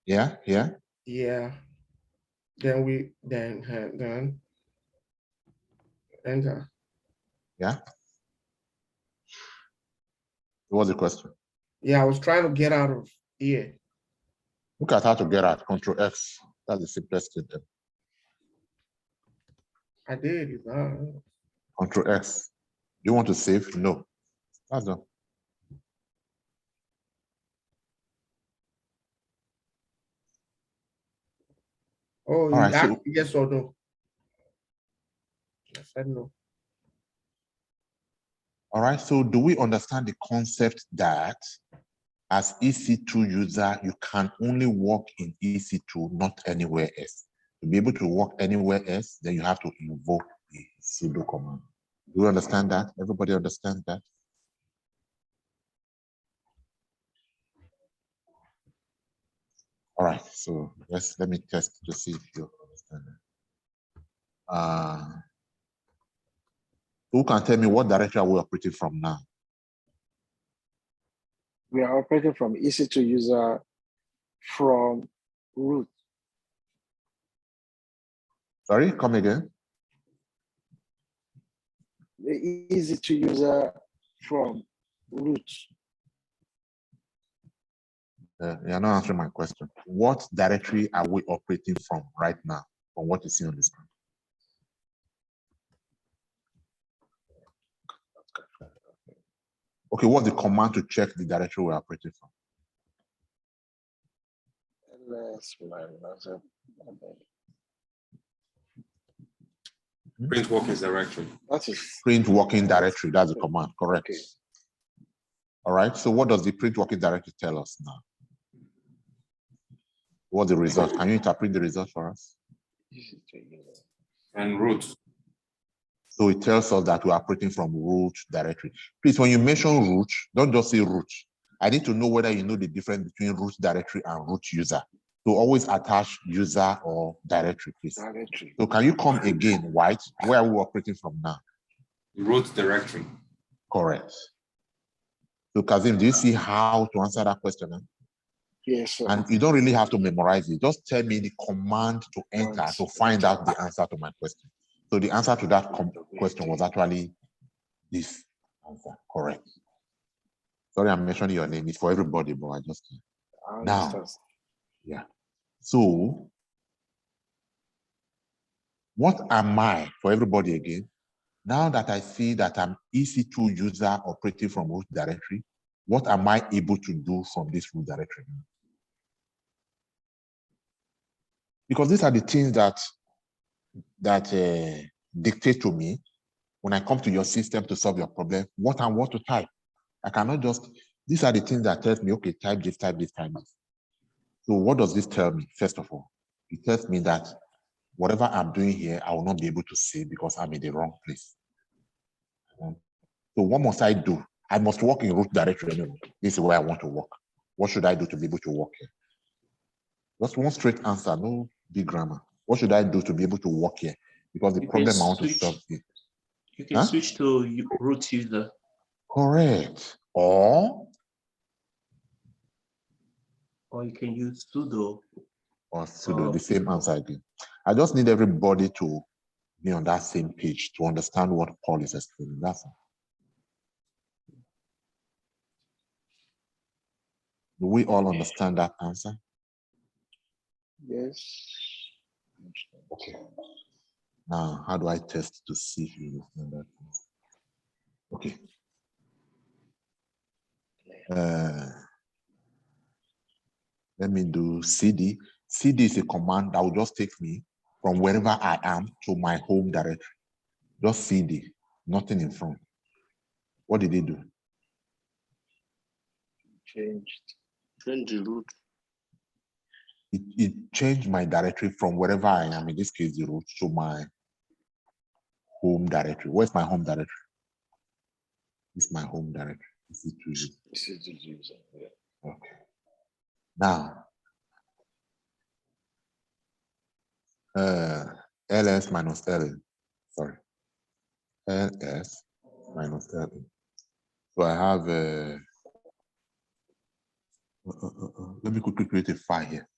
Yeah, here? Yeah. Then enter. Yeah. What's the question? Yeah, I was trying to get out of here. Look at how to get out. Control X. That's the simplest thing. I did. Control X. Do you want to save? No. That's all. Oh, All right, so yes or no? I said no. all right, so do we understand the concept that as EC2 user, you can only work in EC2, not anywhere else? To be able to work anywhere else, then you have to invoke the sudo command. Do you understand that? Everybody understand that? All right, so let me test to see if you understand that. Who can tell me what direction are we operating from now? We are operating from EC2 user from root. Sorry, come again. The EC2 user from root. You're not answering my question. What directory are we operating from right now, from what you see on the screen? Okay, what's the command to check the directory we're operating from? Print working directory. That is print working directory. That's the command, correct? Okay. All right. So what does the print working directory tell us now? What's the result? Can you interpret the result for us? And root. So it tells us that we're operating from root directory. Please, when you mention root, don't just say root. I need to know whether you know the difference between root directory and root user. So always attach user or directory, please. Directory. So can you come again, White? Where are we operating from now? Root directory. Correct. So Kazim, do you see how to answer that question? Yes, sir. And you don't really have to memorize it. Just tell me the command to enter to find out the answer to my question. So the answer to that question was actually this answer, correct. Sorry, I'm mentioning your name. It's for everybody, but I just now. Yeah. So what am I for everybody again? Now that I see that I'm EC2 user operating from root directory, what am I able to do from this root directory? Because these are the things that dictate to me when I come to your system to solve your problem, what and what to type. I cannot just, these are the things that tells me, okay, type this, type this, type this. So what does this tell me? First of all, it tells me that whatever I'm doing here, I will not be able to see because I'm in the wrong place. So what must I do? I must work in root directory anyway. This is where I want to work. What should I do to be able to work here? Just one straight answer, no big grammar. What should I do to be able to work here? Because the problem I want to solve is. You can switch to root user. Correct. Or you can use sudo. Or sudo, the same answer again. I just need everybody to be on that same page to understand what Paul is explaining. That's all. Do we all understand that answer? Yes. Okay. Now, how do I test to see if you understand that? Okay. Let me do CD. CD is a command that will just take me from wherever I am to my home directory. Just CD, nothing in front. What did it do? Change the root. It changed my directory from wherever I am, in this case, the root, to my home directory. Where's my home directory? This is my home directory. This is to user. Yeah. Okay. Now, ls minus l, sorry, ls minus l. So I have let me quickly create a file here.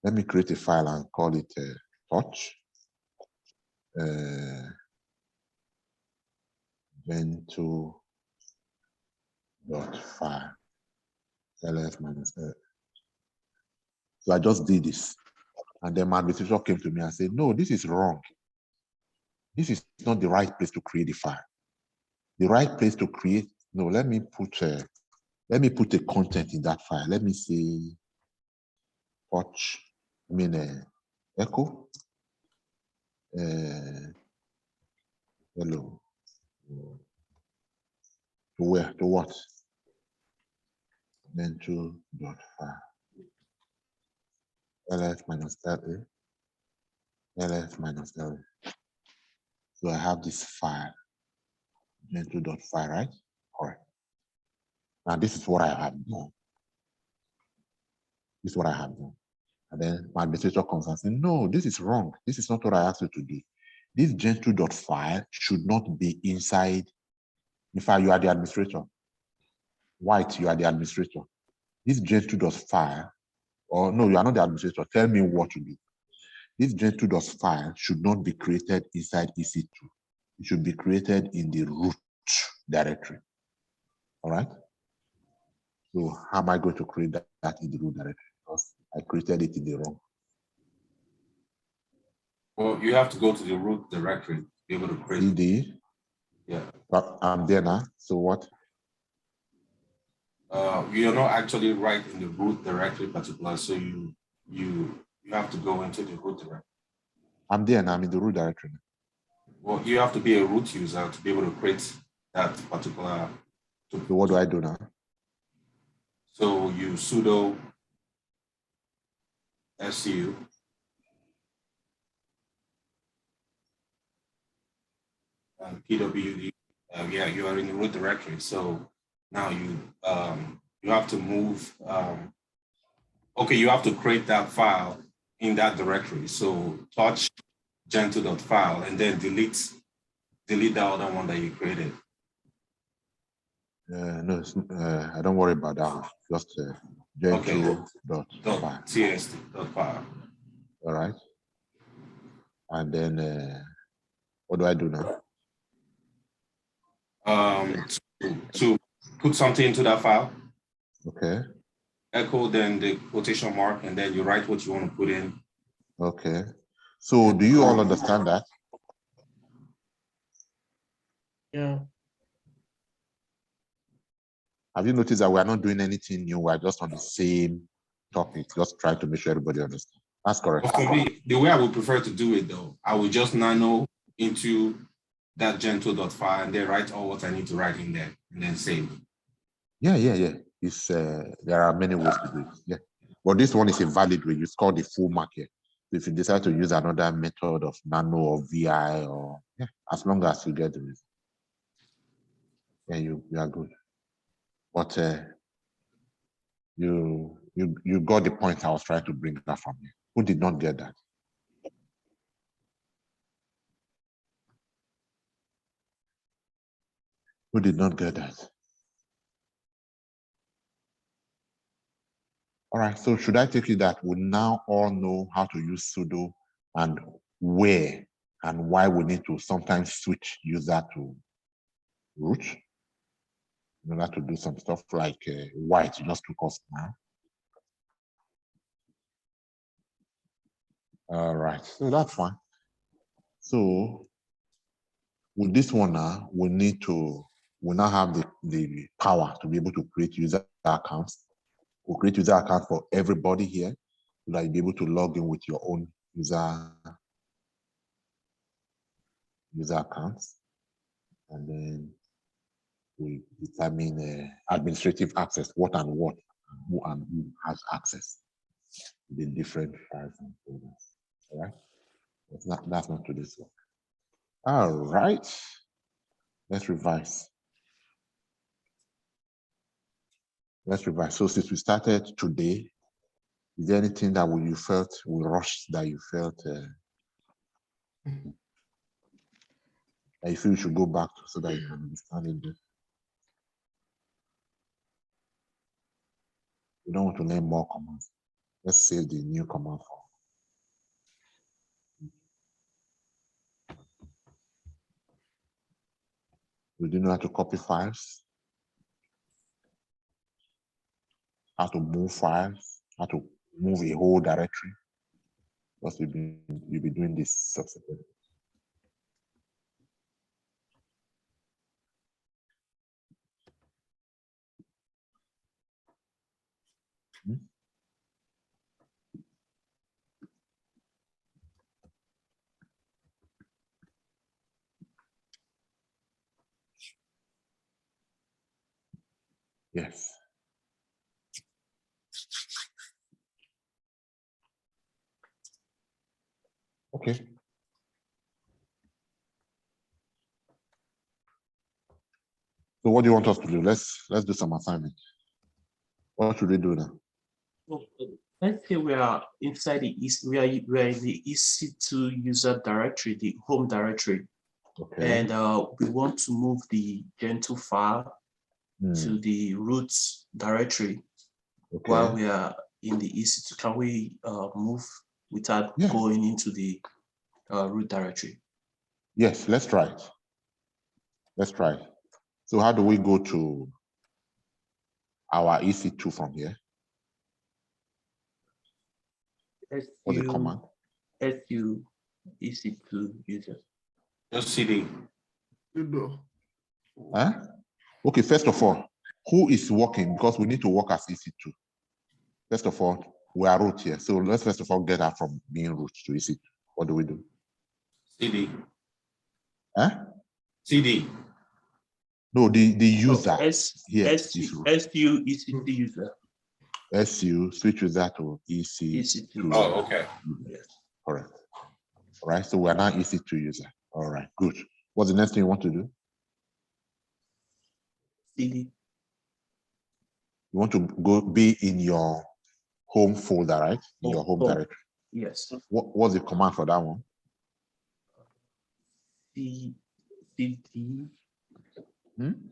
Let me create a file and call it touch. Jan2.file ls minus l. So I just did this. And then my administrator came to me and said, no, this is wrong. This is not the right place to create the file. The right place to create, no, let me put the content in that file. Let me say touch, echo, hello. To where? To what? Jan2.file ls minus la, ls minus la. So I have this file, jan2.file, right? Correct. Now this is what I have done. This is what I have done. And then my administrator comes and says, no, this is wrong. This is not what I asked you to do. This jan2.file should not be inside. In fact, you are the administrator. White, you are the administrator. This jan2.file, or no, you are not the administrator. Tell me what to do. This jan2.file should not be created inside EC2. It should be created in the root directory. All right? So how am I going to create that in the root directory? Because I created it in the wrong. Well, you have to go to the root directory to be able to create CD. Yeah. But I'm there now. So what? You're not actually right in the root directory particular, so you have to go into the root directory. I'm there now. I'm in the root directory. Well, you have to be a root user to be able to create that particular. So what do I do now? So you sudo su and pwd. Yeah, you are in the root directory. So now you have to move. Okay, you have to create that file in that directory. So touch jan2.file and then delete the other one that you created. No, I don't worry about that one. Just jan2.file. All right. And then what do I do now? To put something into that file. Okay. Echo, then the quotation mark, and then you write what you want to put in. Okay. So do you all understand that? Yeah. Have you noticed that we are not doing anything new? We're just on the same topic, just trying to make sure everybody understands. That's correct. For me, the way I would prefer to do it though, I would just nano into that jan2.file and then write all what I need to write in there and then save. Yeah. It's there are many ways to do it. Yeah. But this one is a valid way. It's called the full market. If you decide to use another method of nano or VI or as long as you get the result. Yeah, you are good. But you got the point I was trying to bring that from you. Who did not get that? Who did not get that? All right, so should I take it that we now all know how to use sudo and where and why we need to sometimes switch user to root in order to do some stuff like white just took us now. All right, so that's fine. So with this one now, we now have the power to be able to create user accounts. We'll create user accounts for everybody here so that you'll be able to log in with your own user accounts. And then we determine administrative access, what and who has access to the different files and folders. All right, that's not today's work. All right, let's revise. So since we started today, is there anything that you felt we rushed, that you felt that you feel you should go back to so that you can understand it? We don't want to name more commands. Let's save the new command form. We do know how to copy files, how to move files, how to move a whole directory. Because you'll be doing this subsequently. Yes. Okay. So what do you want us to do? Let's do some assignment. What should we do now? Let's say we are inside the we are in the EC2 user directory, the home directory. Okay. And we want to move the Gen2 file to the root directory. Okay. While we are in the EC2, can we move without going into the root directory? Yes, let's try it. Let's try it. So how do we go to our EC2 from here? What's the command? SU EC2 user. Just CD. Huh? Okay, first of all, who is working? Because we need to work as EC2. First of all, we are root here. So let's first of all get out from being root to EC2. What do we do? CD. Huh? CD. No, the user here is root. SU EC2 user. SU, switch user to EC2. Oh, okay. Yes. Correct. All right, so we're now EC2 user. All right, good. What's the next thing you want to do? CD. You want to go be in your home folder, right? In your home directory. Yes. What's the command for that one? CD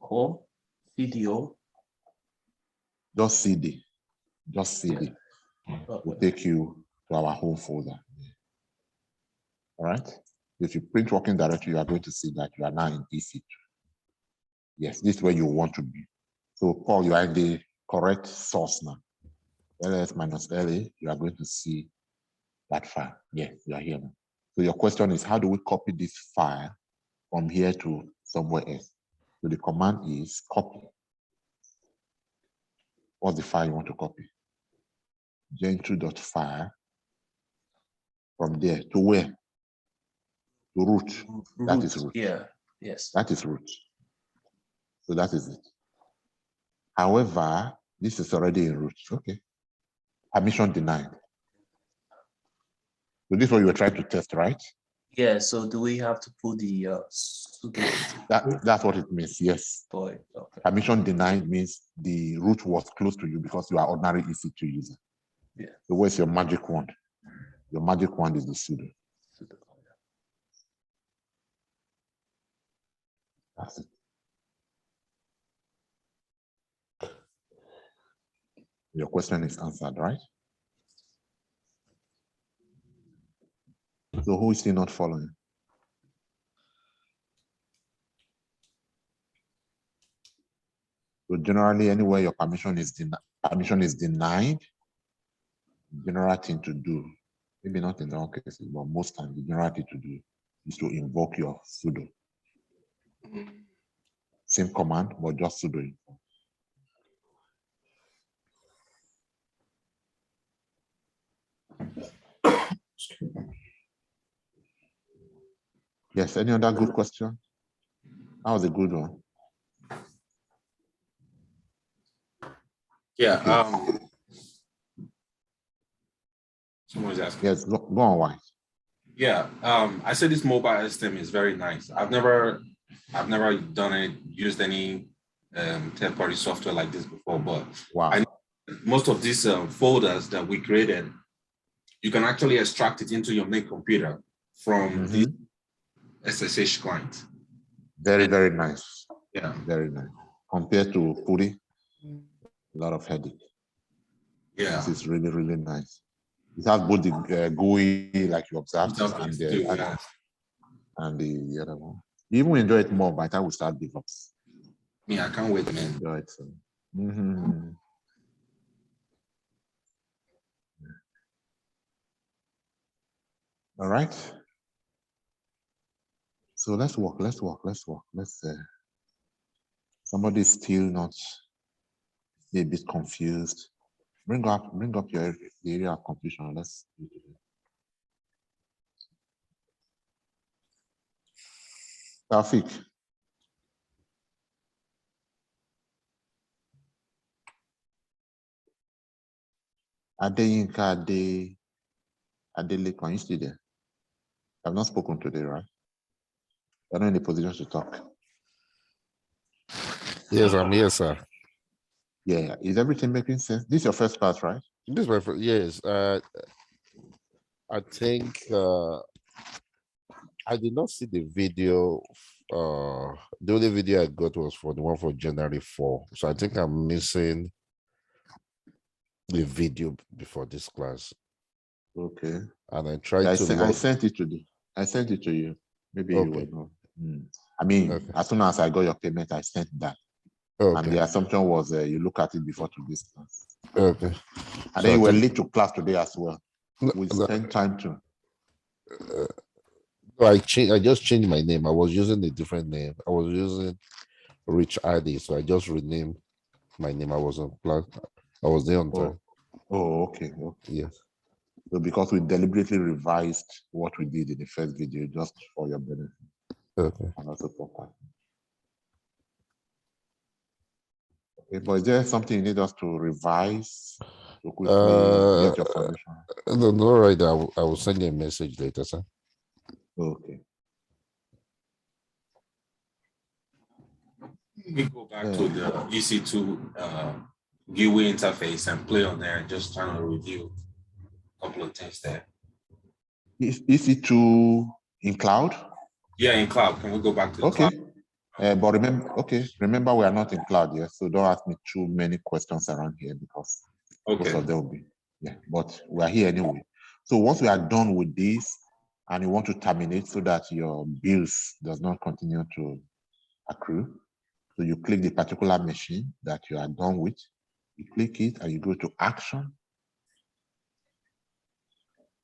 home CDO. Just CD. Just CD. Will take you to our home folder. All right. If you print working directory, you are going to see that you are now in EC2. Yes, this is where you want to be. So Paul, you are in the correct source now. ls-la, you are going to see that file. Yes, you are here now. So your question is, how do we copy this file from here to somewhere else? So the command is copy. What's the file you want to copy? Gen2.file. From there to where? To root. That is root. Yeah, yes. That is root. So that is it. However, this is already in root. Okay. Permission denied. So this is what you were trying to test, right? Yeah, so do we have to put the that's what it means, yes. Okay. Permission denied means the root was close to you because you are ordinary EC2 user. Yeah. So where's your magic wand? Your magic wand is the sudo. That's it. Your question is answered, right? So who is still not following? So generally, anywhere your permission is denied, general thing to do, maybe not in all cases, but most times the general thing to do is to invoke your sudo. Same command, but just sudo info. Yes, any other good question? That was a good one. Yeah. Okay. Someone's asking. Yes, go on, why? Yeah. I said this mobile system is very nice. I've never done it, used any third-party software like this before, but Wow. I know most of these folders that we created, you can actually extract it into your main computer from the SSH client. Very nice. Yeah. Very nice. Compared to Puri, a lot of headache. Yeah. This is really nice. It has both the GUI, like you observed, and the other one. You even enjoy it more by the time we start DevOps. Yeah, I can't wait, man. Enjoy it. So. All right. So let's work. Somebody's still not a bit confused. Bring up the area of confusion. Let's do it. Taufik. Adeyinka Adeleke, are you still there? I've not spoken today, right? You're not in a position to talk. Yes, I'm here, sir. Yeah. Is everything making sense? This is your first class, right? This is my first, yes. I think I did not see the video. The only video I got was for the one for January 4. So I think I'm missing the video before this class. Okay. And I tried I to sent it to I sent it to you. Maybe you will know. I mean, as soon as I got your payment, I sent that. And the assumption was you look at it before today's class. Okay. And So then you were late to class today as well. No, We spent time to. I just changed my name. I was using a different name. I was using Rich ID, so I just renamed my name. I was on class. I was there on time. Oh, okay. Yes. So because we deliberately revised what we did in the first video just for your benefit. Okay. And also for that. Okay, but is there something you need us to revise to quickly get your foundation? No, right. I will send you a message later, sir. Okay. We go back to the EC2 GUI interface and play on there and just trying to review a couple of things there. Is EC2 in cloud? Yeah, in cloud. Can we go back to the cloud? But remember, we are not in cloud yet, so don't ask me too many questions around here because most of them will be, but we are here anyway. So once we are done with this and you want to terminate so that your bills does not continue to accrue, so you click the particular machine that you are done with, you click it and you go to action.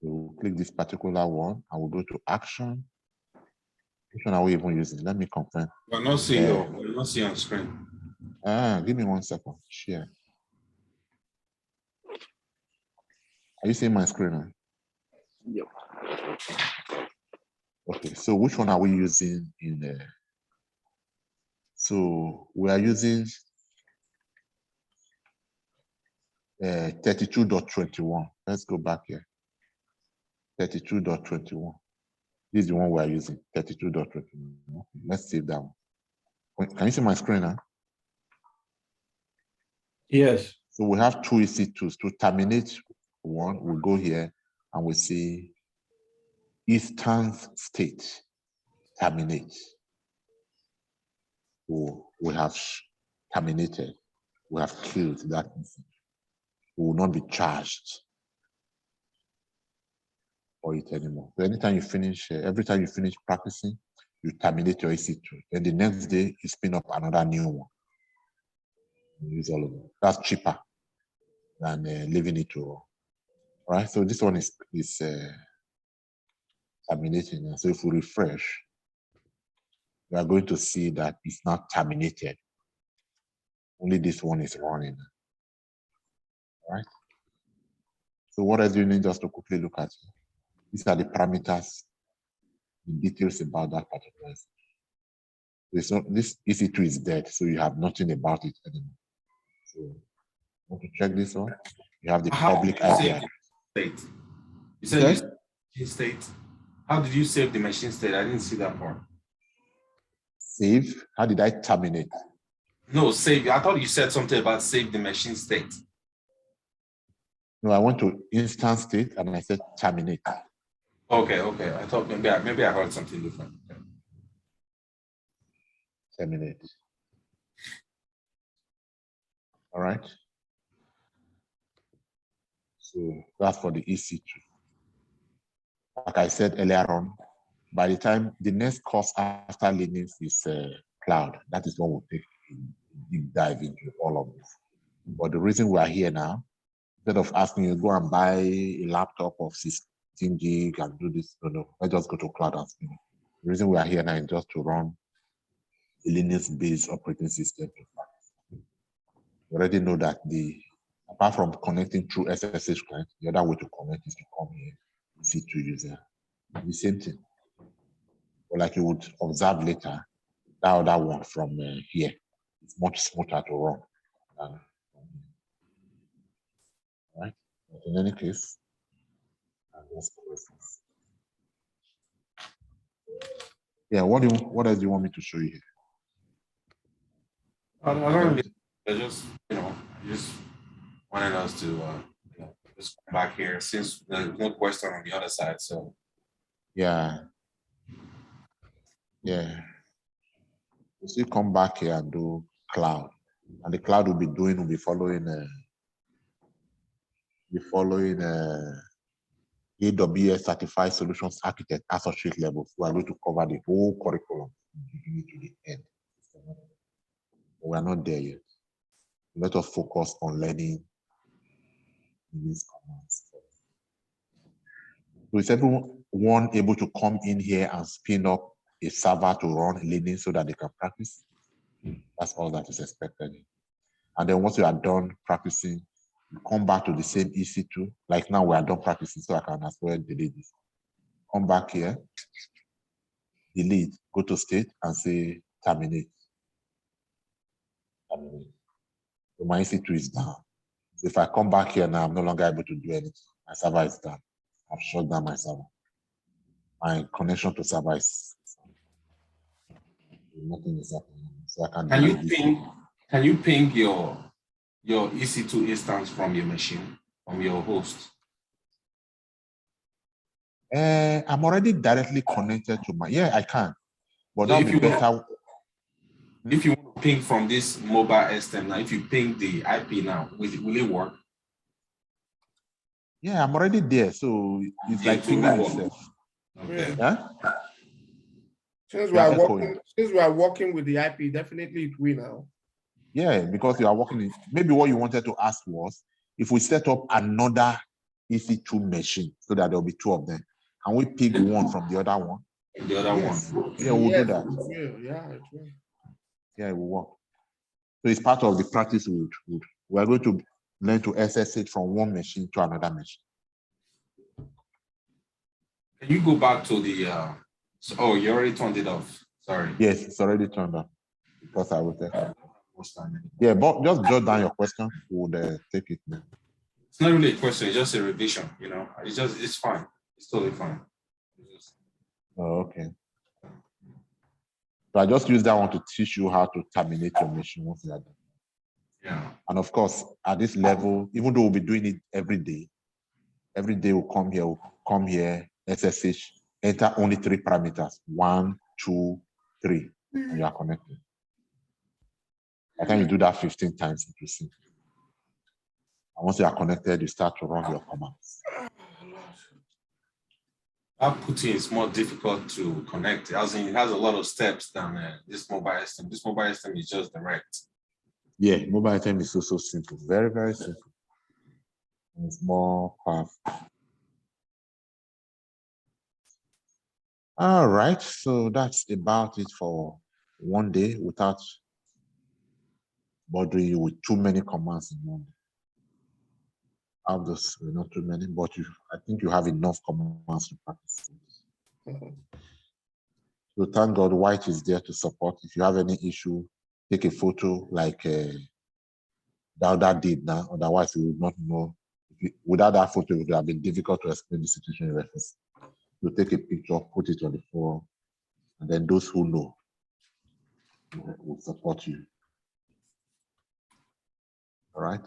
You click this particular one and we'll go to action. Which one are we even using? Let me confirm. We're not seeing we're not seeing on screen. Give me 1 second. Share. Are you seeing my screen now? Yep. Okay, so which one are we using in there? So we are using 32.21. Let's go back here. 32.21. This is the one we are using, 32.21. Okay, let's save that one. Can you see my screen now? Yes. So we have two EC2s. To terminate one, we'll go here and we see instance state, terminate. So we have terminated. We have killed that instance. We will not be charged for it anymore. So anytime you finish, every time you finish practicing, you terminate your EC2. Then the next day, you spin up another new one. You use all of them. That's cheaper than leaving it to. All right. So this one is terminating. And so if we refresh, we are going to see that it's not terminated. Only this one is running. All right. So what else do you need just to quickly look at? These are the parameters, the details about that particular. It's not, this EC2 is dead, so you have nothing about it anymore. So want to check this one? You have the public IP address. State. You said you machine state. How did you save the machine state? I didn't see that part. Save? How did I terminate? No, save. I thought you said something about save the machine state. No, I went to instance state and I said terminate. Okay. I thought maybe I heard something different. Okay. Terminate. All right. So that's for the EC2. Like I said earlier on, by the time the next course after Linux is cloud, that is what we'll take a deep dive into all of this. But the reason we are here now, instead of asking you go and buy a laptop of 16 gig and do this, no, let's just go to cloud and spin it. The reason we are here now is just to run a Linux-based operating system. You already know that apart from connecting through SSH client, the other way to connect is to come here, EC2 user. The same thing. But like you would observe later, that other one from here is much smoother to run. Right? But in any case, yeah, what else do you want me to show you here? I just wanted us to just come back here since there's no question on the other side. So yeah. You still come back here and do cloud, and the cloud will be following AWS Certified Solutions Architect Associate level. So we are going to cover the whole curriculum from the beginning to the end. But we are not there yet. Let us focus on learning these commands. So is everyone able to come in here and spin up a server to run Linux so that they can practice? That's all that is expected. And then once you are done practicing, you come back to the same EC2. Like now we are done practicing, so I can as well delete this. Come back here, delete, go to state and say terminate. Terminate. So my EC2 is down. So if I come back here now, I'm no longer able to do anything. My server is down. I've shut down my server. My connection to server is nothing is happening. So I can Can you ping your EC2 instance from your machine, from your host? I'm already directly connected to I can. But So that would be better. If you want to ping from this mobile STM now, if you ping the IP now, will it work? Yeah, I'm already there. So it's like pinging itself. Okay. Yeah? Since we are working with the IP, definitely it will now. Yeah, because you are working in, maybe what you wanted to ask was if we set up another EC2 machine so that there'll be two of them, can we pick one from the other one? The other one. Yeah, we'll do that. It will. Yeah, it will. Yeah, it will work. So it's part of the practice we are going to learn to SSH from one machine to another machine. Can you go back to the oh, you already turned it off. Sorry. Yes, it's already turned off because I will take it. Yeah, but just jot down your question. We'll take it now. It's not really a question, it's just a revision, you know. It's fine. It's totally fine. Oh, okay. So I just use that one to teach you how to terminate your machine once you are done. Yeah. And of course, at this level, even though we'll be doing it every day we'll come here, SSH, enter only 3 parameters, 1, 2, 3, and you are connected. By the time you do that 15 times, it will see. And once you are connected, you start to run your commands. Outputting is more difficult to connect. As in, it has a lot of steps than this mobile system. This mobile system is just direct. Yeah, mobile system is so simple. Very, very simple. And it's more powerful. All right, so that's about it for one day without bothering you with too many commands in one day. Out those, not too many, but I think you have enough commands to practice. So thank God White is there to support. If you have any issue, take a photo like Dauda did now, otherwise you would not know. Without that photo, it would have been difficult to explain the situation in reference. You take a picture, put it on the forum, and then those who know will support you. All right?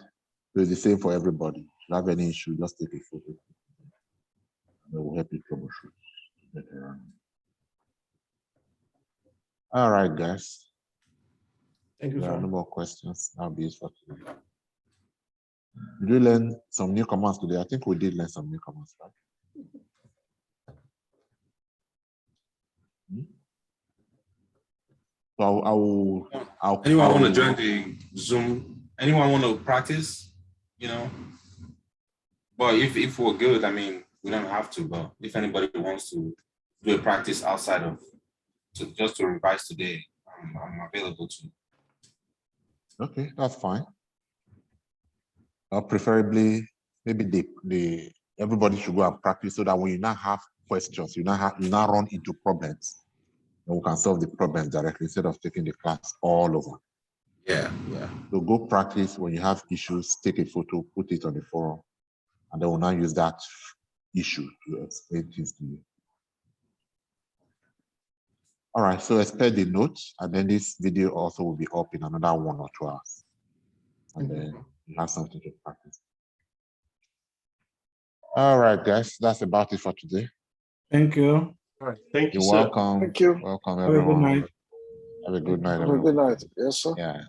So it's the same for everybody. If you have any issue, just take a photo. And they will help you troubleshoot. All right, guys. Thank you, There are sir. no more questions. That'll be it for today. Did you learn some new commands today? I think we did learn some new commands, right? So anyone want to join the Zoom? Anyone want to practice? But if we're good, I mean, we don't have to. But if anybody wants to do a practice outside of just to revise today, I'm available to. Okay, that's fine. Preferably, maybe everybody should go and practice so that when you now have questions, you now run into problems, and we can solve the problems directly instead of taking the class all over. Yeah. So go practice. When you have issues, take a photo, put it on the forum, and then we'll now use that issue to explain things to you. All right, so expect the notes, and then this video also will be up in another 1 or 2 hours. And then you have something to practice. All right, guys, that's about it for today. Thank you. All right. Thank you, You're sir. welcome. Thank you. Welcome, Have a good everyone. night. Have a good night, Have a everyone. good night. Yes, sir. Yeah.